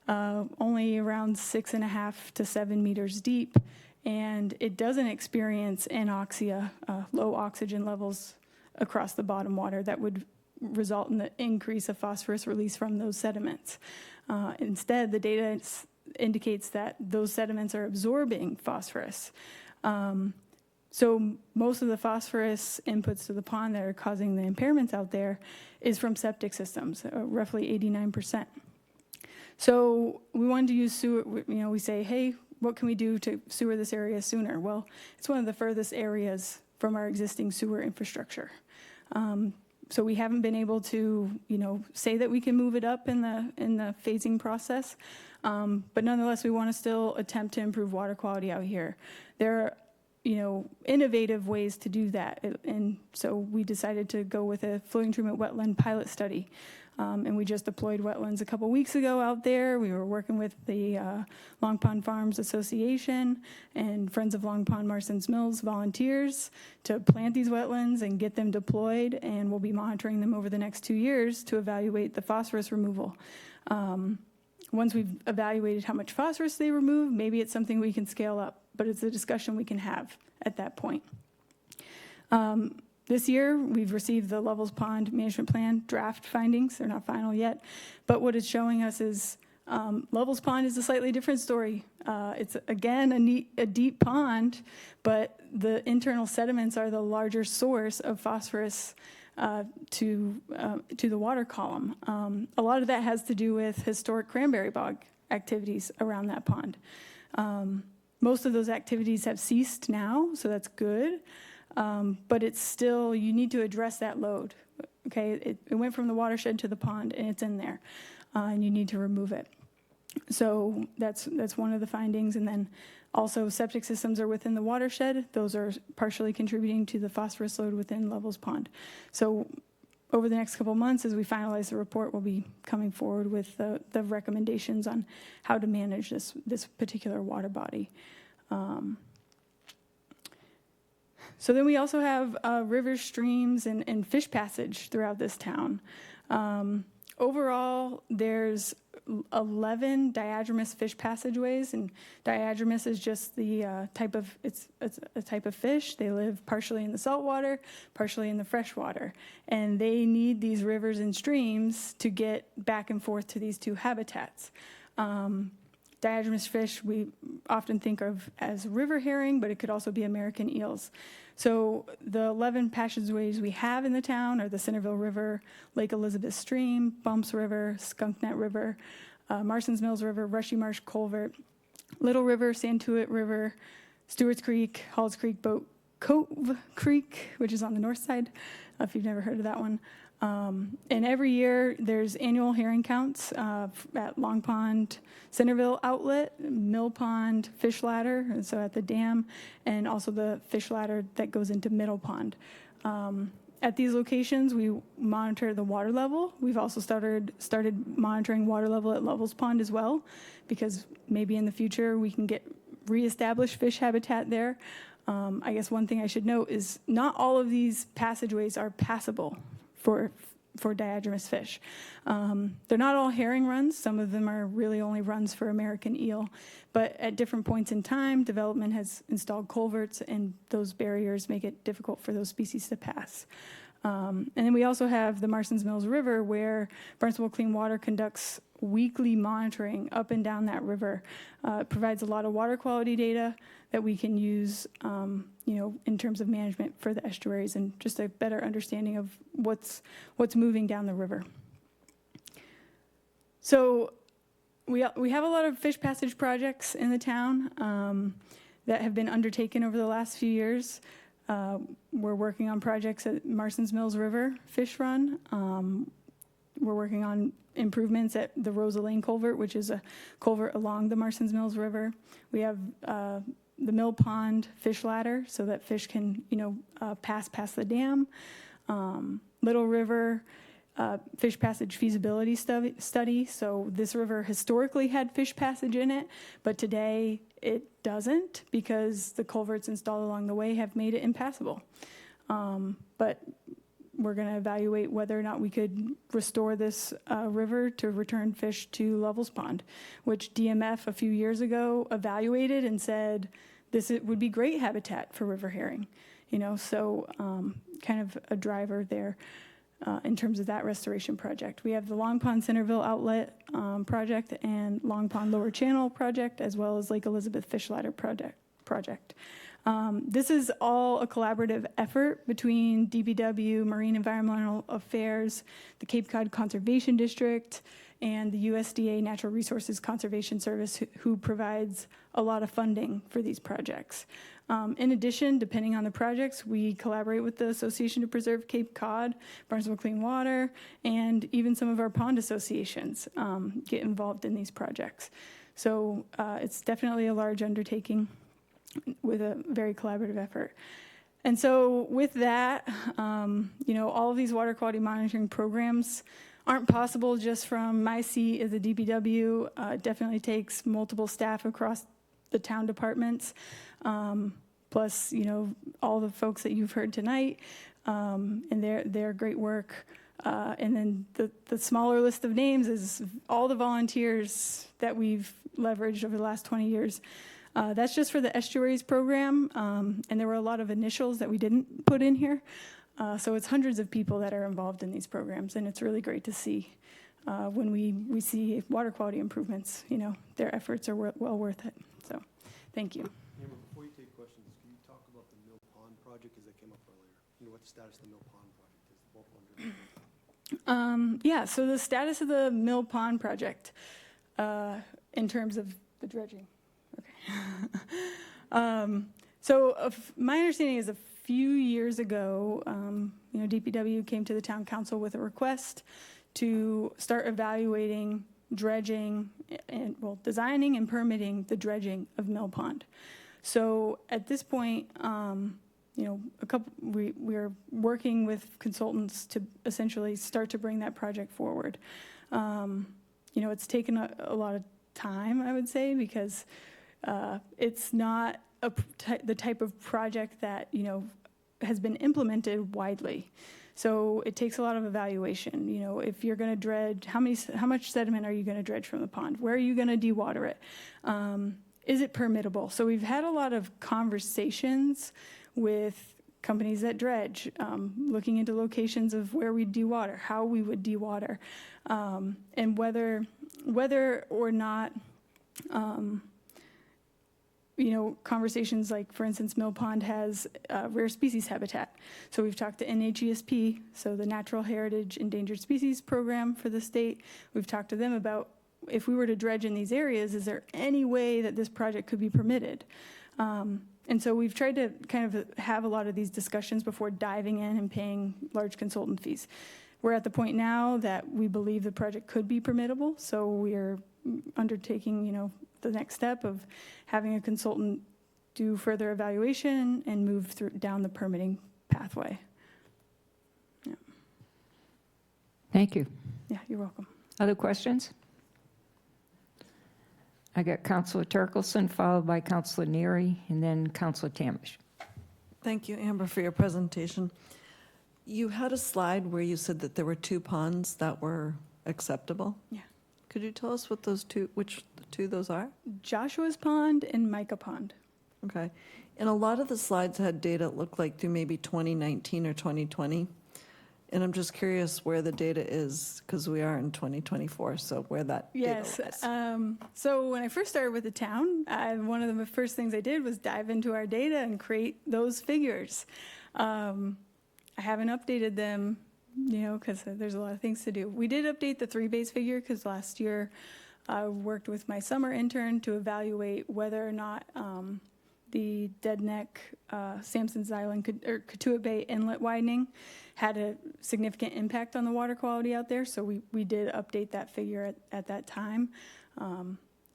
only around 6.5 to 7 meters deep, and it doesn't experience anoxia, low oxygen levels across the bottom water that would result in the increase of phosphorus release from those sediments. Instead, the data indicates that those sediments are absorbing phosphorus. So most of the phosphorus inputs to the pond that are causing the impairments out there is from septic systems, roughly 89%. So we wanted to use sewer, we say, hey, what can we do to sewer this area sooner? Well, it's one of the furthest areas from our existing sewer infrastructure. So we haven't been able to, say that we can move it up in the phasing process. But nonetheless, we want to still attempt to improve water quality out here. There are, innovative ways to do that. And so we decided to go with a floating treatment wetland pilot study. And we just deployed wetlands a couple weeks ago out there. We were working with the Long Pond Farms Association and Friends of Long Pond Marston's Mills volunteers to plant these wetlands and get them deployed. And we'll be monitoring them over the next 2 years to evaluate the phosphorus removal. Once we've evaluated how much phosphorus they remove, maybe it's something we can scale up, but it's a discussion we can have at that point. This year, we've received the Levels Pond Management Plan draft findings. They're not final yet, but what it's showing us is Levels Pond is a slightly different story. It's, again, a deep pond, but the internal sediments are the larger source of phosphorus to the water column. A lot of that has to do with historic cranberry bog activities around that pond. Most of those activities have ceased now, so that's good. But it's still, you need to address that load. Okay, it went from the watershed to the pond, and it's in there, and you need to remove it. So that's one of the findings. And then also septic systems are within the watershed. Those are partially contributing to the phosphorus load within Levels Pond. So over the next couple of months, as we finalize the report, we'll be coming forward with the recommendations on how to manage this particular water body. So then we also have rivers, streams, and fish passage throughout this town. Overall, there's 11 diadromous fish passageways, and diadromous is just the it's a type of fish. They live partially in the saltwater, partially in the freshwater, and they need these rivers and streams to get back and forth to these two habitats. Diadromous fish we often think of as river herring, but it could also be American eels. So the 11 passageways we have in the town are the Centerville River, Lake Elizabeth Stream, Bumps River, Skunknet River, Marston's Mills River, Rushy Marsh Culvert, Little River, Santuit River, Stewart's Creek, Halls Creek, Cove Creek, which is on the north side, if you've never heard of that one. And every year there's annual herring counts at Long Pond, Centerville Outlet, Mill Pond, Fish Ladder, and so at the dam, and also the fish ladder that goes into Middle Pond. At these locations, we monitor the water level. We've also started monitoring water level at Levels Pond as well, because maybe in the future we can reestablish fish habitat there. I guess one thing I should note is not all of these passageways are passable for diadromous fish. They're not all herring runs. Some of them are really only runs for American eel. But at different points in time, development has installed culverts, and those barriers make it difficult for those species to pass. And then we also have the Marston's Mills River, where Barnstable Clean Water conducts weekly monitoring up and down that river. It provides a lot of water quality data that we can use, in terms of management for the estuaries and just a better understanding of what's moving down the river. So we have a lot of fish passage projects in the town that have been undertaken over the last few years. We're working on projects at Marston's Mills River Fish Run. We're working on improvements at the Rosa Lane Culvert, which is a culvert along the Marston's Mills River. We have the Mill Pond Fish Ladder, so that fish can, pass past the dam. Little River Fish Passage Feasibility Study. So this river historically had fish passage in it, but today it doesn't, because the culverts installed along the way have made it impassable. But we're going to evaluate whether or not we could restore this river to return fish to Levels Pond, which DMF a few years ago evaluated and said would be great habitat for river herring. So kind of a driver there in terms of that restoration project. We have the Long Pond Centerville Outlet project and Long Pond Lower Channel project, as well as Lake Elizabeth Fish Ladder project. This is all a collaborative effort between DPW, Marine Environmental Affairs, the Cape Cod Conservation District, and the USDA Natural Resources Conservation Service, who provides a lot of funding for these projects. In addition, depending on the projects, we collaborate with the Association to Preserve Cape Cod, Barnstable Clean Water, and even some of our pond associations get involved in these projects. So it's definitely a large undertaking with a very collaborative effort. And so with that, all of these water quality monitoring programs aren't possible just from my seat as a DPW. It definitely takes multiple staff across the town departments, plus, all the folks that you've heard tonight, and their great work. And then the smaller list of names is all the volunteers that we've leveraged over the last 20 years. That's just for the estuaries program, and there were a lot of initials that we didn't put in here. So it's hundreds of people that are involved in these programs, and it's really great to see when we see water quality improvements. Their efforts are well worth it. So, thank you. Amber, before you take questions, can you talk about the Mill Pond project as that came up earlier? What the status of the Mill Pond project is? The bulk one. Yeah, so the status of the Mill Pond project in terms of the dredging. Okay. My understanding is a few years ago, DPW came to the town council with a request to start evaluating dredging and, designing and permitting the dredging of Mill Pond. So at this point, we are working with consultants to essentially start to bring that project forward. It's taken a lot of time, I would say, because it's not the type of project that, has been implemented widely. So it takes a lot of evaluation. If you're going to dredge, how much sediment are you going to dredge from the pond? Where are you going to dewater it? Is it permittable? So we've had a lot of conversations with companies that dredge, looking into locations of where we dewater, how we would dewater, and whether or not conversations like, for instance, Mill Pond has rare species habitat. So we've talked to NHESP, so the Natural Heritage Endangered Species Program for the state. We've talked to them about, if we were to dredge in these areas, is there any way that this project could be permitted? And so we've tried to kind of have a lot of these discussions before diving in and paying large consultant fees. We're at the point now that we believe the project could be permittable, so we are undertaking, the next step of having a consultant do further evaluation and move down the permitting pathway. Yeah. Thank you. Yeah, you're welcome. Other questions? I got Councilor Turkelson, followed by Councilor Neary, and then Councilor Tamish. Thank you, Amber, for your presentation. You had a slide where you said that there were 2 ponds that were acceptable. Yeah. Could you tell us which two those are? Joshua's Pond and Micah Pond. Okay. And a lot of the slides had data that looked like through maybe 2019 or 2020. And I'm just curious where the data is, because we are in 2024, so where that data lies. So when I first started with the town, one of the first things I did was dive into our data and create those figures. I haven't updated them, because there's a lot of things to do. We did update the 3-base figure because last year I worked with my summer intern to evaluate whether or not the Dead Neck, Sampson's Island, or Katuitt Bay inlet widening had a significant impact on the water quality out there. So we did update that figure at that time.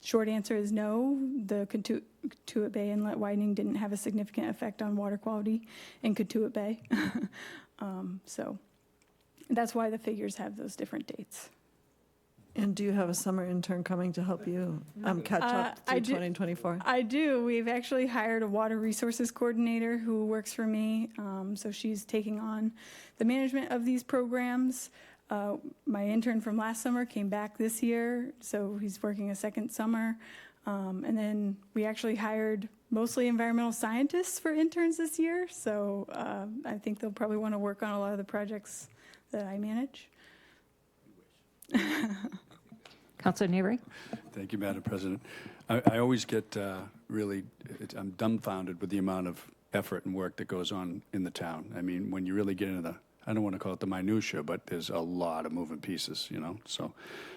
Short answer is no. The Katuitt Bay inlet widening didn't have a significant effect on water quality in Katuitt Bay. So that's why the figures have those different dates. And do you have a summer intern coming to help you catch up through 2024? I do. We've actually hired a water resources coordinator who works for me. So she's taking on the management of these programs. My intern from last summer came back this year, so he's working a second summer. And then we actually hired mostly environmental scientists for interns this year. So I think they'll probably want to work on a lot of the projects that I manage. Councilor Neary? Thank you, Madam President. I always get really, I'm dumbfounded with the amount of effort and work that goes on in the town. I mean, when you really get into the, I don't want to call it the minutia, but there's a lot of moving pieces, you know? So,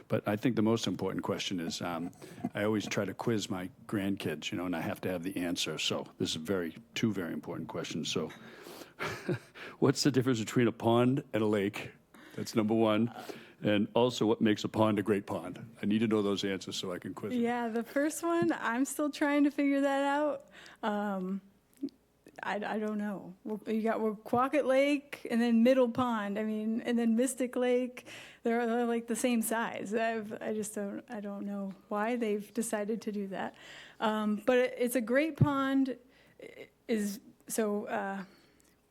but I think the most important question is, I always try to quiz my grandkids, you know, and I have to have the answer. So this is two very important questions. So what's the difference between a pond and a lake? That's number one. And also, what makes a pond a great pond? I need to know those answers so I can quiz them. Yeah, the first one, I'm still trying to figure that out. I don't know. You got Quacket Lake and then Middle Pond. I mean, and then Mystic Lake. They're like the same size. I don't know why they've decided to do that. But it's a great pond.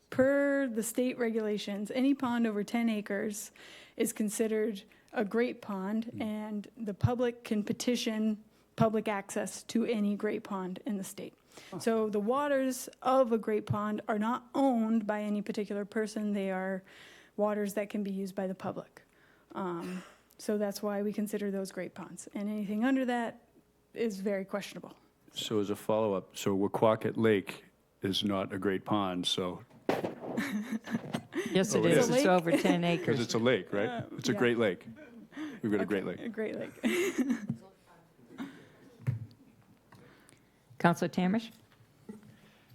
Per the state regulations, any pond over 10 acres is considered a great pond, and the public can petition public access to any great pond in the state. So the waters of a great pond are not owned by any particular person. They are waters that can be used by the public. So that's why we consider those great ponds. And anything under that is very questionable. So as a follow-up, so Wequaquet Lake is not a great pond, so. Yes, it is. It's over 10 Because acres. it's a lake, right? It's a yeah. great lake. We've got a great lake. A great lake. Councilor Tamish?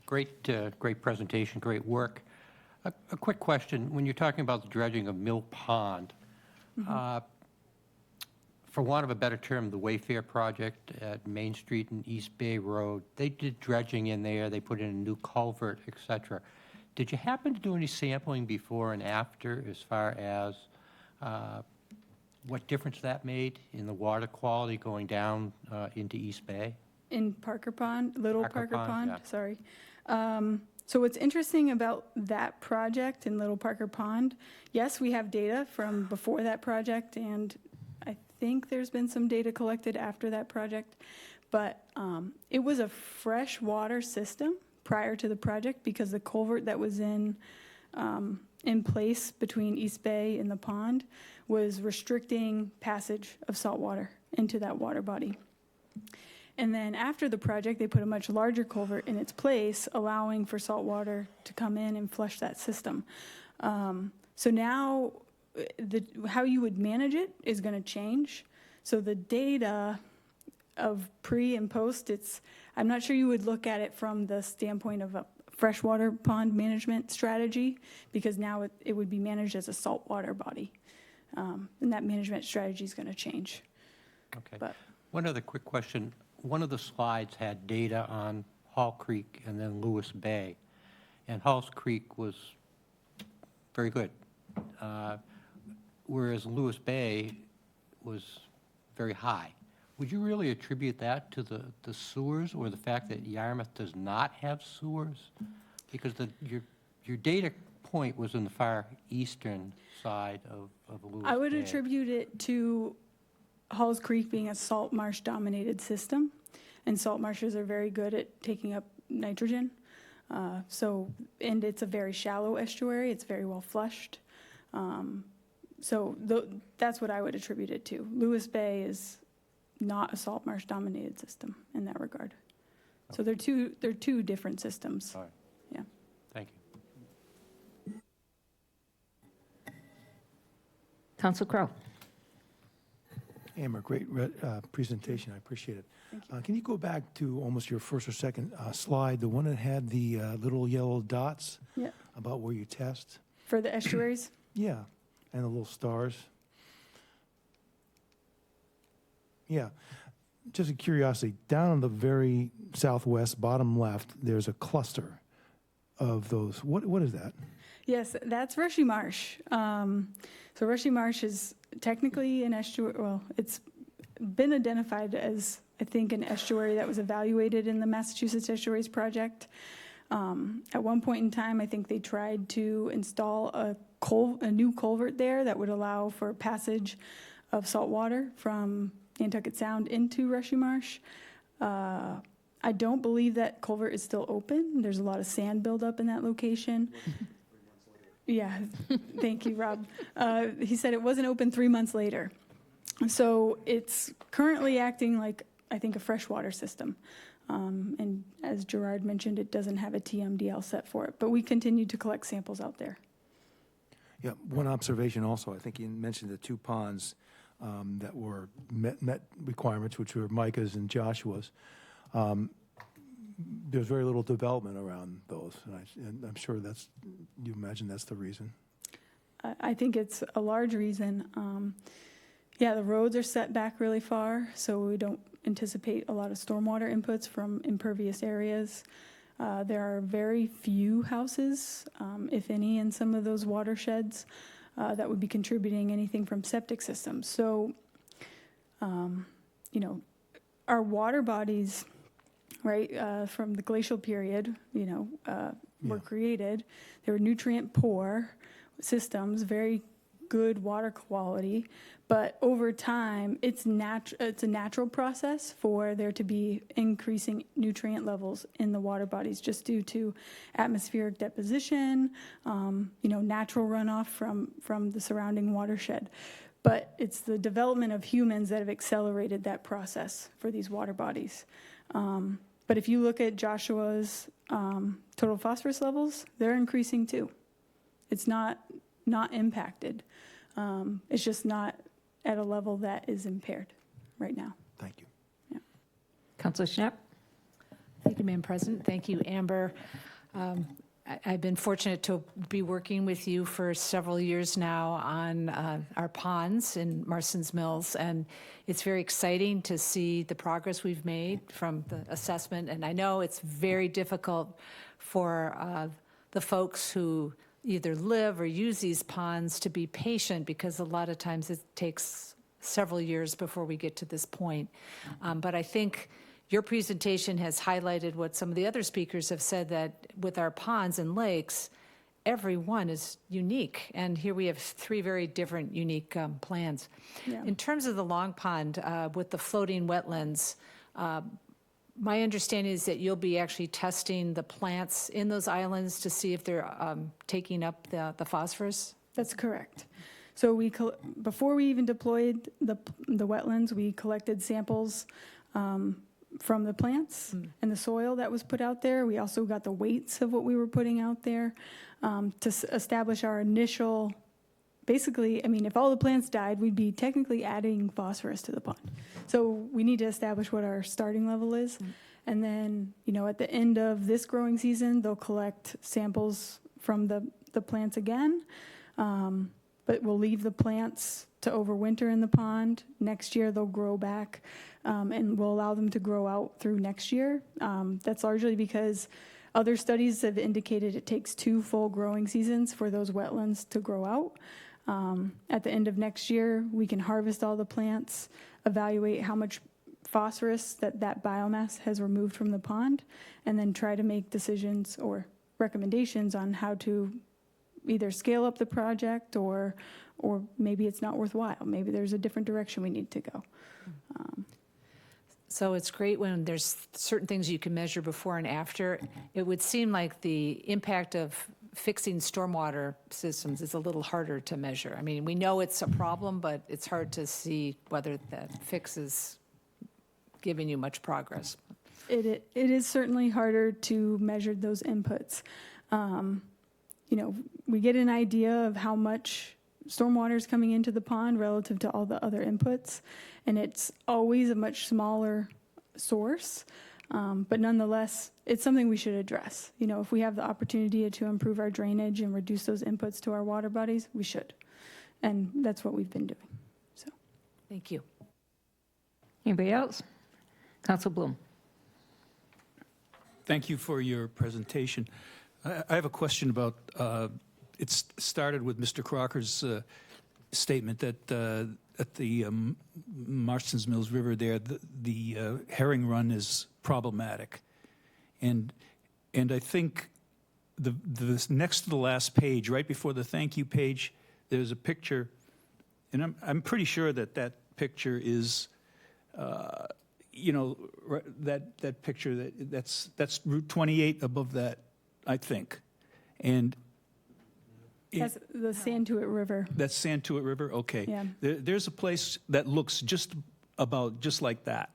Great, great presentation, great work. A quick question. When you're talking about the dredging of Mill Pond, for want of a better term, the Wayfair project at Main Street and East Bay Road, they did dredging in there, they put in a new culvert, et cetera. Did you happen to do any sampling before and after as far as what difference that made in the water quality going down into East Bay? In Parker Pond, Little Parker Pond, yeah. sorry. So what's interesting about that project in Little Parker Pond, yes, we have data from before that project, and I think there's been some data collected after that project, but it was a fresh water system prior to the project because the culvert that was in place between East Bay and the pond was restricting passage of salt water into that water body. And then after the project, they put a much larger culvert in its place, allowing for salt water to come in and flush that system. So now how you would manage it is going to change. So the data of pre and post, I'm not sure you would look at it from the standpoint of a freshwater pond management strategy, because now it would be managed as a saltwater body. And that management strategy is going to change. Okay. But one other quick question. One of the slides had data on Hall Creek and then Lewis Bay, and Hall's Creek was very good, whereas Lewis Bay was very high. Would you really attribute that to the sewers or the fact that Yarmouth does not have sewers? Because your data point was in the far eastern side of Lewis Bay. I would attribute it to Halls Creek being a salt marsh dominated system, and salt marshes are very good at taking up nitrogen. And it's a very shallow estuary. It's very well flushed. That's what I would attribute it to. Lewis Bay is not a salt marsh dominated system in that regard. So they're two different systems. All right. Yeah. Thank you. Council Crowe? Amber, great presentation. I appreciate it. Can you go back to almost your first or second slide, the one that had the little yellow dots Yeah. about where you test? For the estuaries? Yeah, and the little stars. Yeah, just a curiosity, down on the very southwest bottom left, there's a cluster of those. What is that? Yes, that's Rushy Marsh. So Rushy Marsh is technically an estuary. Well, it's been identified as, I think, an estuary that was evaluated in the Massachusetts Estuaries Project. At one point in time, I think they tried to install a new culvert there that would allow for passage of salt water from Nantucket Sound into Rushy Marsh. I don't believe that culvert is still open. There's a lot of sand buildup in that location. Yeah, thank you, Rob. He said it wasn't open 3 months later. So it's currently acting like I think, a freshwater system. And as Gerard mentioned, it doesn't have a TMDL set for it, but we continue to collect samples out there. Yeah, one observation also, I think you mentioned the two ponds that were met requirements, which were Micah's and Joshua's. There's very little development around those, and I'm sure you imagine that's the reason. I think it's a large reason. Yeah, the roads are set back really far, so we don't anticipate a lot of stormwater inputs from impervious areas. There are very few houses, if any, in some of those watersheds that would be contributing anything from septic systems. So, our water bodies, right, from the glacial period, were created. They were nutrient poor systems, very good water quality, but over time, it's a natural process for there to be increasing nutrient levels in the water bodies just due to atmospheric deposition, natural runoff from the surrounding watershed. But it's the development of humans that have accelerated that process for these water bodies. But if you look at Joshua's total phosphorus levels, they're increasing too. It's not impacted. It's just not at a level that is impaired right now. Thank you. Yeah. Councilor Schnapp? Thank you, Madam President. Thank you, Amber. I've been fortunate to be working with you for several years now on our ponds in Marston's Mills, and it's very exciting to see the progress we've made from the assessment. And I know it's very difficult for the folks who either live or use these ponds to be patient, because a lot of times it takes several years before we get to this point. But I think your presentation has highlighted what some of the other speakers have said, that with our ponds and lakes, every one is unique. And here we have three very different, unique plans. Yeah. In terms of the Long Pond, with the floating wetlands, my understanding is that you'll be actually testing the plants in those islands to see if they're taking up the phosphorus? That's correct. So before we even deployed the wetlands, we collected samples from the plants and the soil that was put out there. We also got the weights of what we were putting out there to establish our initial, basically, I mean, if all the plants died, we'd be technically adding phosphorus to the pond. So we need to establish what our starting level is. And then, at the end of this growing season, they'll collect samples from the plants again. But we'll leave the plants to overwinter in the pond. Next year, they'll grow back, and we'll allow them to grow out through next year. That's largely because other studies have indicated it takes 2 full growing seasons for those wetlands to grow out. At the end of next year, we can harvest all the plants, evaluate how much phosphorus that biomass has removed from the pond, and then try to make decisions or recommendations on how to either scale up the project or maybe it's not worthwhile. Maybe there's a different direction we need to go. So it's great when there's certain things you can measure before and after. It would seem like the impact of fixing stormwater systems is a little harder to measure. I mean, we know it's a problem, but it's hard to see whether that fix is giving you much progress. It is certainly harder to measure those inputs. We get an idea of how much stormwater is coming into the pond relative to all the other inputs, and it's always a much smaller source. But nonetheless, it's something we should address. If we have the opportunity to improve our drainage and reduce those inputs to our water bodies, we should. And that's what we've been doing. So, thank you. Anybody else? Council Bloom. Thank you for your presentation. I have a question about, it started with Mr. Crocker's statement that at the Marston's Mills River there, the herring run is problematic. And I think the next to the last page, right before the thank you page, there's a picture, and I'm pretty sure that picture is, that picture, that's Route 28 above that, I think. And that's the Santuit River. That's Santuit River? Okay. Yeah. There's a place that looks just like that.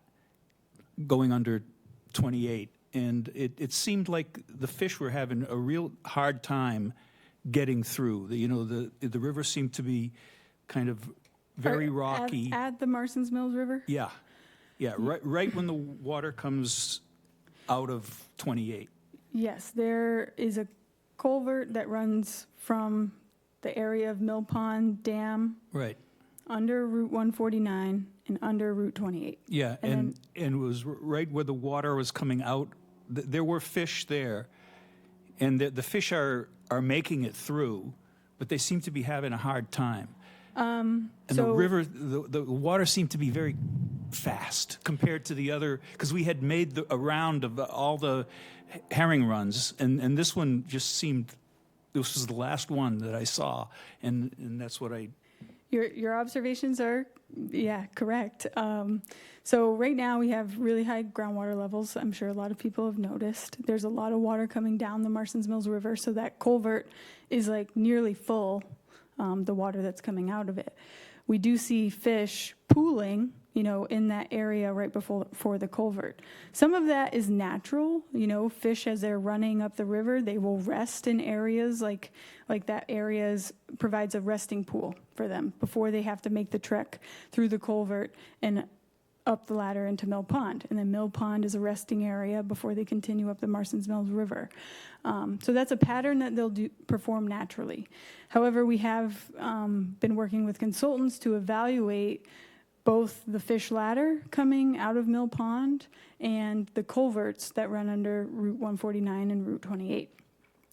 going under 28. And it seemed like the fish were having a real hard time getting through. The river seemed to be kind of very rocky. At the Marston's Mills River? Yeah, right when the water comes out of 28. Yes, there is a culvert that runs from the area of Mill Pond Dam Right. under Route 149 and under Route 28. Yeah, and it was right where the water was coming out. There were fish there, and the fish are making it through, but they seem to be having a hard time. And the river, the water seemed to be very fast compared to the other, because we had made a round of all the herring runs, and this one just seemed, this was the last one that I saw, and that's what I... Your observations are, correct. So right now we have really high groundwater levels. I'm sure a lot of people have noticed. There's a lot of water coming down the Marston's Mills River, so that culvert is like nearly full, the water that's coming out of it. We do see fish pooling, in that area right before the culvert. Some of that is natural, fish as they're running up the river, they will rest in areas like that area provides a resting pool for them before they have to make the trek through the culvert and up the ladder into Mill Pond. And then Mill Pond is a resting area before they continue up the Marston's Mills River. So that's a pattern that they'll perform naturally. However, we have been working with consultants to evaluate both the fish ladder coming out of Mill Pond and the culverts that run under Route 149 and Route 28.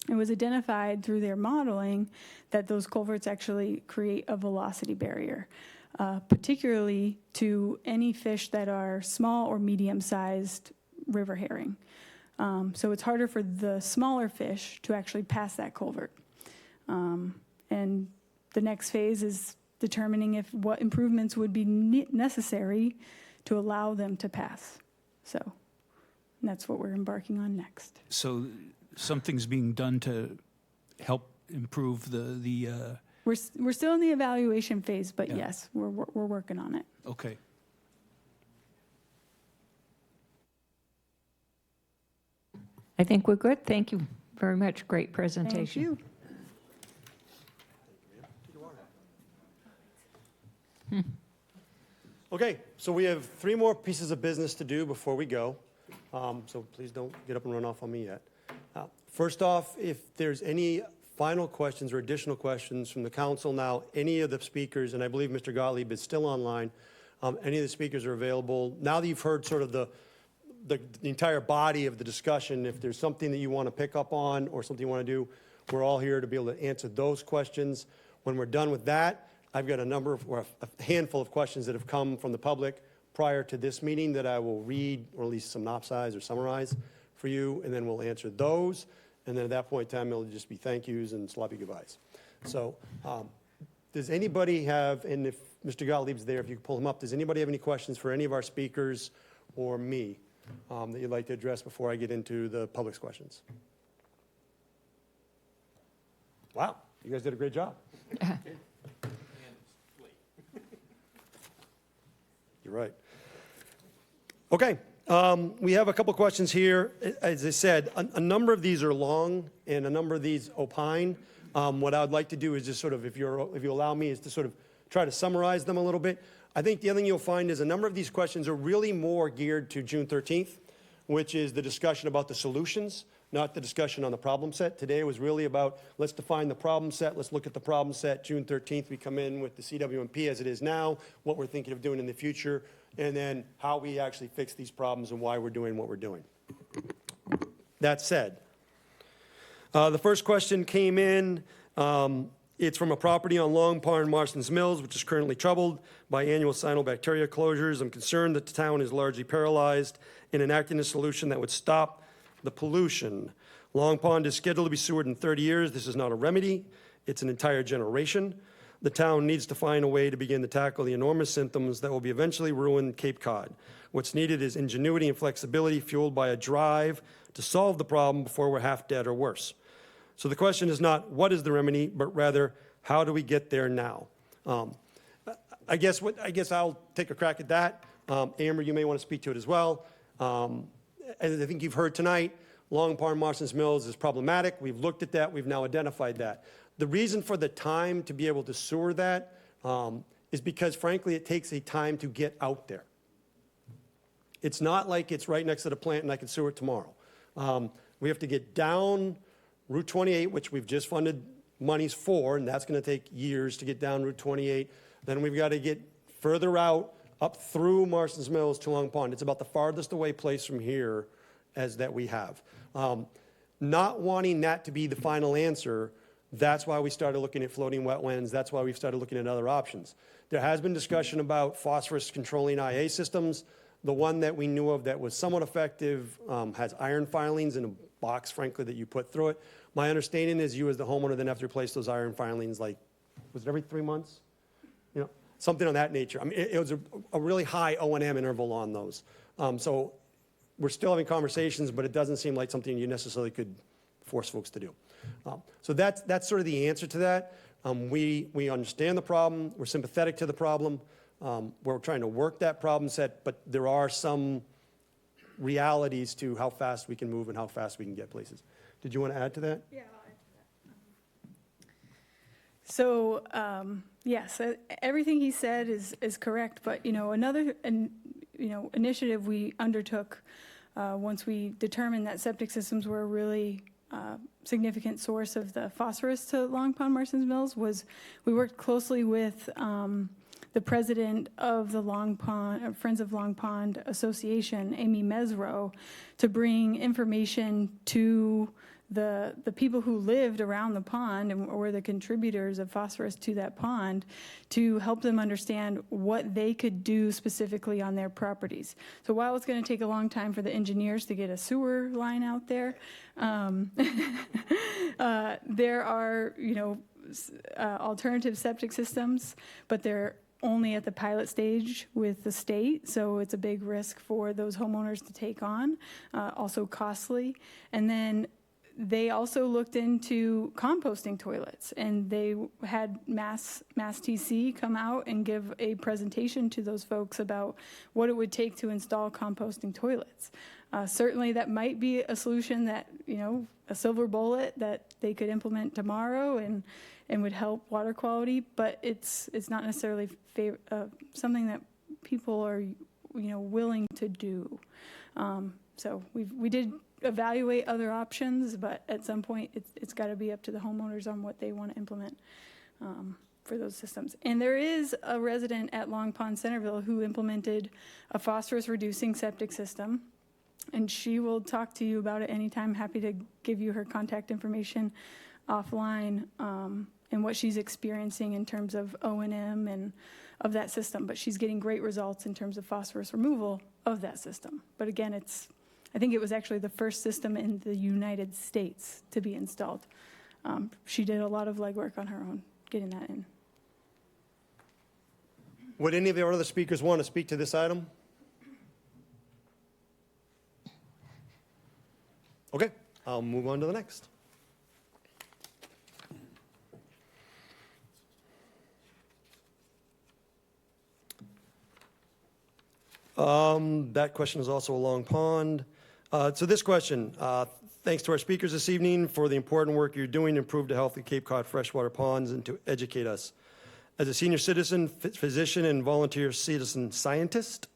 It was identified through their modeling that those culverts actually create a velocity barrier, particularly to any fish that are small or medium-sized river herring. So it's harder for the smaller fish to actually pass that culvert. And the next phase is determining what improvements would be necessary to allow them to pass. So that's what we're embarking on next. So something's being done to help improve the We're still in the evaluation phase, but Yeah. yes, we're working on it. okay. I think we're good. Thank you very much. Great Thank presentation. you. Okay, so we have 3 more pieces of business to do before we go. So please don't get up and run off on me yet. First off, if there's any final questions or additional questions from the council now, any of the speakers, and I believe Mr. Gottlieb is still online, any of the speakers are available. Now that you've heard sort of the entire body of the discussion, if there's something that you want to pick up on or something you want to do, we're all here to be able to answer those questions. When we're done with that, I've got a handful of questions that have come from the public prior to this meeting that I will read, or at least synopsize or summarize for you, and then we'll answer those. And then at that point in time, it'll just be thank yous and sloppy goodbyes. So does anybody have, and if Mr. Gottlieb's there, if you could pull him up, does anybody have any questions for any of our speakers or me that you'd like to address before I get into the public's questions? Wow, you guys did a great job. You're right. Okay, we have a couple questions here. As I said, a number of these are long and a number of these opine. What I would like to do is just sort of, if you allow me, is to sort of try to summarize them a little bit. I think the other thing you'll find is a number of these questions are really more geared to June 13th, which is the discussion about the solutions, not the discussion on the problem set. Today was really about, let's define the problem set, let's look at the problem set. June 13th, we come in with the CWMP as it is now, what we're thinking of doing in the future, and then how we actually fix these problems and why we're doing what we're doing. That said, the first question came in. It's from a property on Long Pond, Marston's Mills, which is currently troubled by annual cyanobacteria closures. I'm concerned that the town is largely paralyzed in enacting a solution that would stop the pollution. Long Pond is scheduled to be sewered in 30 years. This is not a remedy. It's an entire generation. The town needs to find a way to begin to tackle the enormous symptoms that will be eventually ruin Cape Cod. What's needed is ingenuity and flexibility fueled by a drive to solve the problem before we're half dead or worse. So the question is not what is the remedy, but rather how do we get there now? I guess I'll take a crack at that. Amber, you may want to speak to it as well. As I think you've heard tonight, Long Pond Marston's Mills is problematic. We've looked at that. We've now identified that. The reason for the time to be able to sewer that is because, frankly, it takes a time to get out there. It's not like it's right next to the plant and I can sewer it tomorrow. We have to get down Route 28, which we've just funded monies for, and that's going to take years to get down Route 28. Then we've got to get further out, up through Marston's Mills to Long Pond. It's about the farthest away place from here as that we have. Not wanting that to be the final answer, that's why we started looking at floating wetlands. That's why we've started looking at other options. There has been discussion about phosphorus controlling IA systems. The one that we knew of that was somewhat effective has iron filings in a box, frankly, that you put through it. My understanding is you as the homeowner then have to replace those iron filings like, was it every 3 months? You know, something of that nature. I mean, it was a really high O&M interval on those. So we're still having conversations, but it doesn't seem like something you necessarily could force folks to do. So that's sort of the answer to that. We understand the problem. We're sympathetic to the problem. We're trying to work that problem set, but there are some realities to how fast we can move and how fast we can get places. Did you want to add to that? Yeah, I'll add to that. So, yes, everything he said is correct, but, another initiative we undertook once we determined that septic systems were a really significant source of the phosphorus to Long Pond Marston's Mills was we worked closely with the president of the Friends of Long Pond Association, Amy Mesro, to bring information to the people who lived around the pond and were the contributors of phosphorus to that pond to help them understand what they could do specifically on their properties. So while it's going to take a long time for the engineers to get a sewer line out there, there are, alternative septic systems, but they're only at the pilot stage with the state, so it's a big risk for those homeowners to take on, also costly. And then they also looked into composting toilets, and they had Mass TC come out and give a presentation to those folks about what it would take to install composting toilets. Certainly that might be a solution that, a silver bullet that they could implement tomorrow and would help water quality, but it's not necessarily something that people are, willing to do. So we did evaluate other options, but at some point it's got to be up to the homeowners on what they want to implement for those systems. And there is a resident at Long Pond Centerville who implemented a phosphorus reducing septic system, and she will talk to you about it anytime. Happy to give you her contact information offline and what she's experiencing in terms of O&M and of that system. But she's getting great results in terms of phosphorus removal of that system. But again, I think it was actually the first system in the United States to be installed. She did a lot of legwork on her own getting that in. Would any of our other speakers want to speak to this item? Okay, I'll move on to the next. That question is also a Long Pond. So this question, thanks to our speakers this evening for the important work you're doing to improve the health of Cape Cod freshwater ponds and to educate us. As a senior citizen, physician, and volunteer citizen scientist,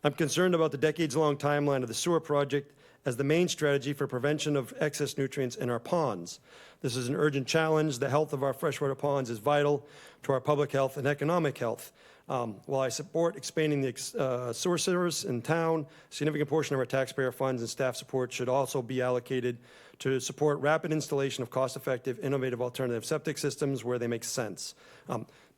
I'm concerned about the decades-long timeline of the sewer project as the main strategy for prevention of excess nutrients in our ponds. This is an urgent challenge. The health of our freshwater ponds is vital to our public health and economic health. While I support expanding the sewer service in town, a significant portion of our taxpayer funds and staff support should also be allocated to support rapid installation of cost-effective, innovative alternative septic systems where they make sense.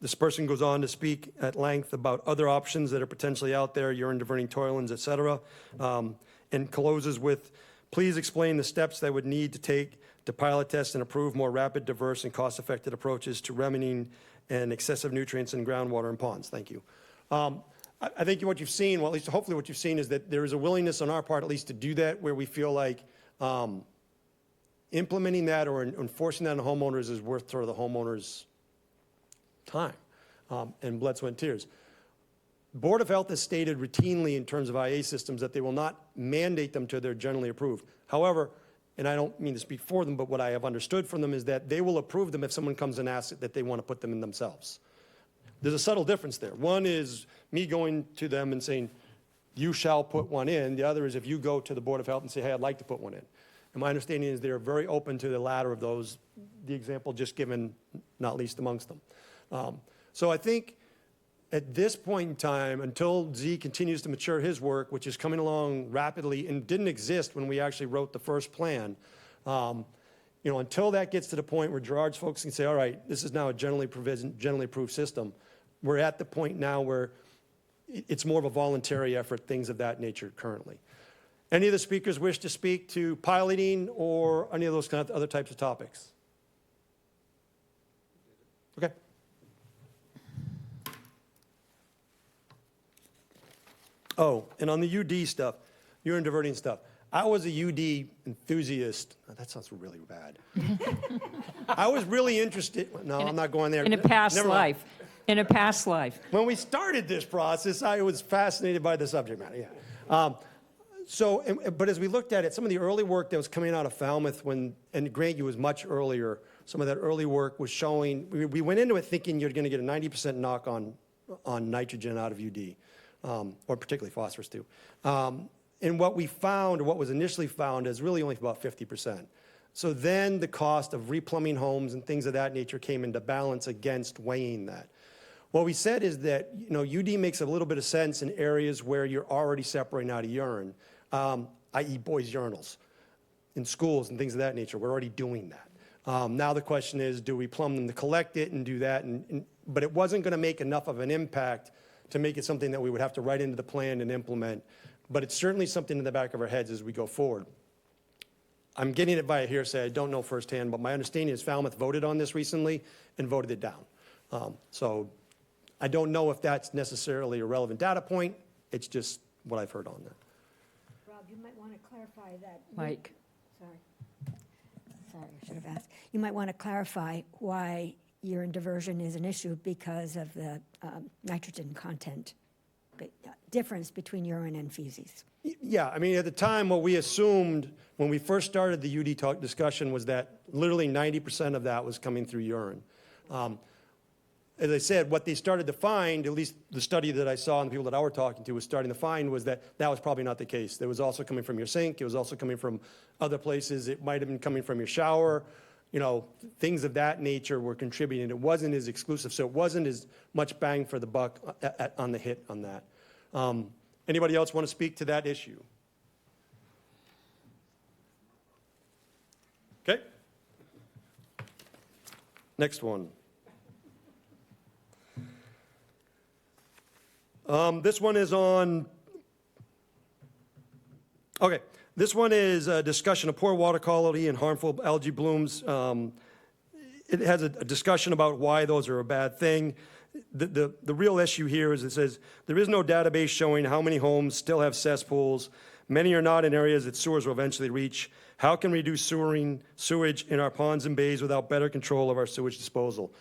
This person goes on to speak at length about other options that are potentially out there, urine diverting toilets, et cetera, and closes with, please explain the steps that would need to take to pilot test and approve more rapid, diverse, and cost-effective approaches to remedying and excessive nutrients in groundwater and ponds. Thank you. I think what you've seen, well, at least hopefully what you've seen, is that there is a willingness on our part at least to do that, where we feel like implementing that or enforcing that on homeowners is worth sort of the homeowner's time and blood, sweat, and tears. Board of Health has stated routinely in terms of IA systems that they will not mandate them till they're generally approved. However, and I don't mean to speak for them, but what I have understood from them is that they will approve them if someone comes and asks that they want to put them in themselves. There's a subtle difference there. One is me going to them and saying, you shall put one in. The other is if you go to the Board of Health and say, hey, I'd like to put one in. And my understanding is they're very open to the latter of those, the example just given, not least amongst them. So I think at this point in time, until Z continues to mature his work, which is coming along rapidly and didn't exist when we actually wrote the first plan, until that gets to the point where Gerard's folks can say, all right, this is now a generally approved system, we're at the point now where it's more of a voluntary effort, things of that nature currently. Any of the speakers wish to speak to piloting or any of those kind of other types of topics? Okay. Oh, and on the UD stuff, urine diverting stuff, I was a UD enthusiast. Oh, that sounds really bad. I was really interested. No, I'm not going there. In a past Never mind. life. In a past life. When we started this process, I was fascinated by the subject matter, yeah. But as we looked at it, some of the early work that was coming out of Falmouth and Grandview was much earlier, some of that early work was showing, we went into it thinking you're going to get a 90% knock on nitrogen out of UD, or particularly phosphorus too. And what we found, or what was initially found, is really only about 50%. So then the cost of replumbing homes and things of that nature came into balance against weighing that. What we said is that, UD makes a little bit of sense in areas where you're already separating out of urine, i.e. boys' urinals, in schools and things of that nature. We're already doing that. Now the question is, do we plumb them to collect it and do that? But it wasn't going to make enough of an impact to make it something that we would have to write into the plan and implement. But it's certainly something in the back of our heads as we go forward. I'm getting it via hearsay. I don't know firsthand, but my understanding is Falmouth voted on this recently and voted it down. So I don't know if that's necessarily a relevant data point. It's just what I've heard on that. Rob, you might want to clarify that. Mike. Sorry, I should have asked. You might want to clarify why urine diversion is an issue because of the nitrogen content difference between urine and feces. Yeah, I mean, at the time, what we assumed when we first started the UD talk discussion was that literally 90% of that was coming through urine. As I said, what they started to find, at least the study that I saw and the people that I were talking to was starting to find, was that that was probably not the case. It was also coming from your sink. It was also coming from other places. It might have been coming from your shower. Things of that nature were contributing. It wasn't as exclusive, so it wasn't as much bang for the buck on the hit on that. Anybody else want to speak to that issue? Okay. Next one. This one is on, okay, this one is a discussion of poor water quality and harmful algae blooms. It has a discussion about why those are a bad thing. The real issue here is it says, there is no database showing how many homes still have cesspools. Many are not in areas that sewers will eventually reach. How can we reduce sewage in our ponds and bays without better control of our sewage disposal?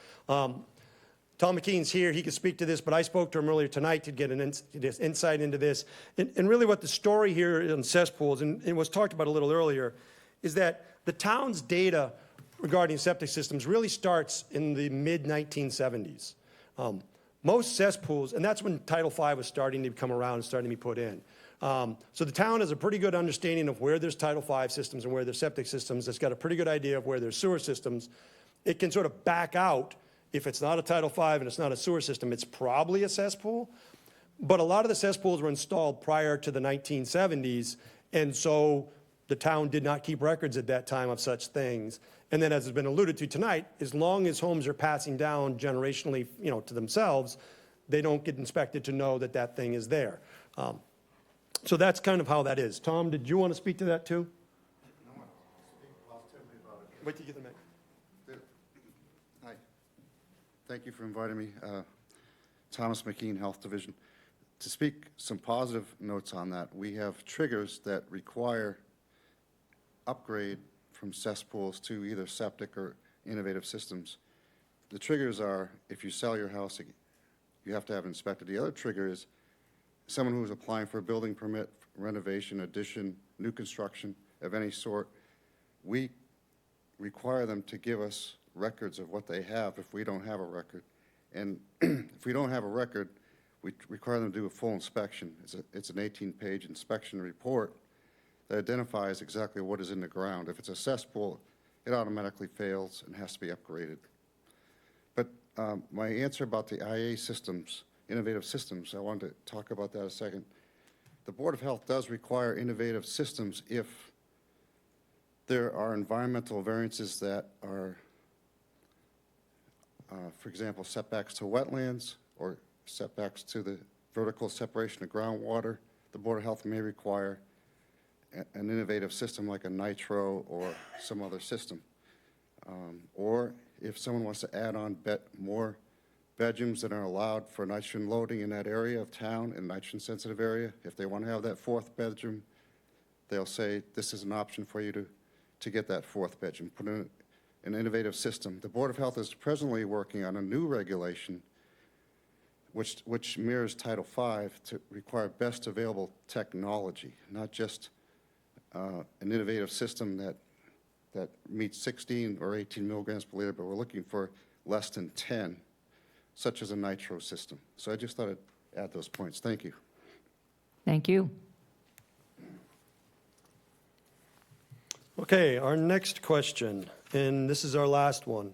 Tom McKean's here. He can speak to this, but I spoke to him earlier tonight to get an insight into this. And really what the story here on cesspools, and it was talked about a little earlier, is that the town's data regarding septic systems really starts in the mid-1970s. Most cesspools, and that's when Title V was starting to come around and starting to be put in. So the town has a pretty good understanding of where there's Title V systems and where there's septic systems. It's got a pretty good idea of where there's sewer systems. It can sort of back out. If it's not a Title V and it's not a sewer system, it's probably a cesspool. But a lot of the cesspools were installed prior to the 1970s, and so the town did not keep records at that time of such things. And then, as has been alluded to tonight, as long as homes are passing down generationally, to themselves, they don't get inspected to know that that thing is there. So that's kind of how that is. Tom, did you want to speak to that too? No, I'll speak positively about it. Wait till you get the mic. Hi. Thank you for inviting me. Thomas McKean, Health Division. To speak some positive notes on that, we have triggers that require upgrade from cesspools to either septic or innovative systems. The triggers are, if you sell your house, you have to have it inspected. The other trigger is someone who is applying for a building permit, renovation, addition, new construction of any sort, we require them to give us records of what they have if we don't have a record. And if we don't have a record, we require them to do a full inspection. It's an 18-page inspection report that identifies exactly what is in the ground. If it's a cesspool, it automatically fails and has to be upgraded. But my answer about the IA systems, innovative systems, I wanted to talk about that a second. The Board of Health does require innovative systems if there are environmental variances that are, for example, setbacks to wetlands or setbacks to the vertical separation of groundwater. The Board of Health may require an innovative system like a nitro or some other system. Or if someone wants to add on more bedrooms that are allowed for nitrogen loading in that area of town, in nitrogen-sensitive area, if they want to have that fourth bedroom, they'll say, this is an option for you to get that fourth bedroom, put in an innovative system. The Board of Health is presently working on a new regulation which mirrors Title V to require best available technology, not just an innovative system that meets 16 or 18 milligrams per liter, but we're looking for less than 10, such as a nitro system. So I just thought I'd add those points. Thank you. Thank you. Okay, our next question, and this is our last one.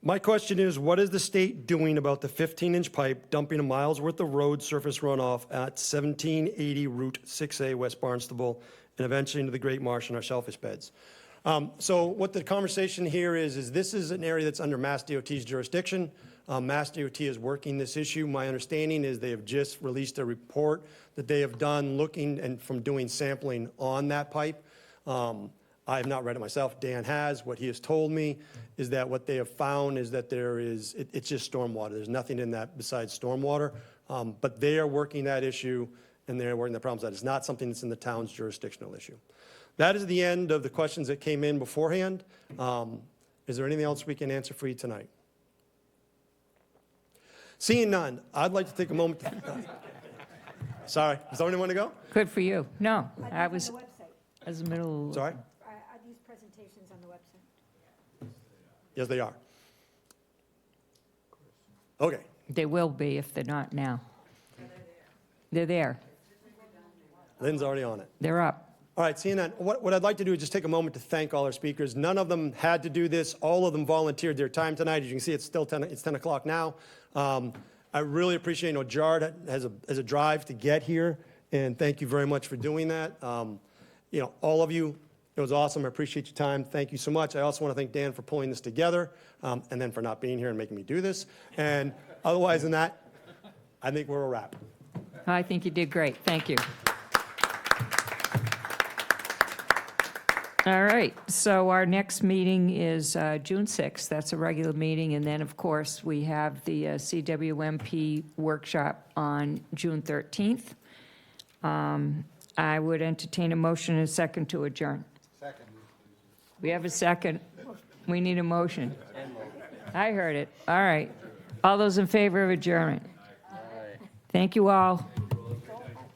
My question is, what is the state doing about the 15-inch pipe dumping a mile's worth of road surface runoff at 1780 Route 6A, West Barnstable, and eventually into the Great Marsh and our shellfish beds? So what the conversation here is this is an area that's under Mass DOT's jurisdiction. Mass DOT is working this issue. My understanding is they have just released a report that they have done looking and from doing sampling on that pipe. I have not read it myself. Dan has. What he has told me is that what they have found is that it's just stormwater. There's nothing in that besides stormwater. But they are working that issue, and they're working the problems. That is not something that's in the town's jurisdictional issue. That is the end of the questions that came in beforehand. Is there anything else we can answer for you tonight? Seeing none, I'd like to take a moment. Sorry, does someone want to go? Good for you. No, I was in the middle. Sorry? Are these presentations on the website? Yes, they are. Okay. They will be if they're not now. They're there. Lynn's already on it. They're up. All right, seeing that, what I'd like to do is just take a moment to thank all our speakers. None of them had to do this. All of them volunteered their time tonight. As you can see, it's still 10 o'clock now. I really appreciate, Jared has a drive to get here, and thank you very much for doing that. All of you, it was awesome. I appreciate your time. Thank you so much. I also want to thank Dan for pulling this together, and then for not being here and making me do this. And otherwise than that, I think we're a wrap. I think you did great. Thank you. All right, so our next meeting is June 6th. That's a regular meeting. And then, of course, we have the CWMP workshop on June 13th. I would entertain a motion and a second to adjourn. Second. We have a second. We need a motion. I heard it. All right. All those in favor of adjournment? Thank you all.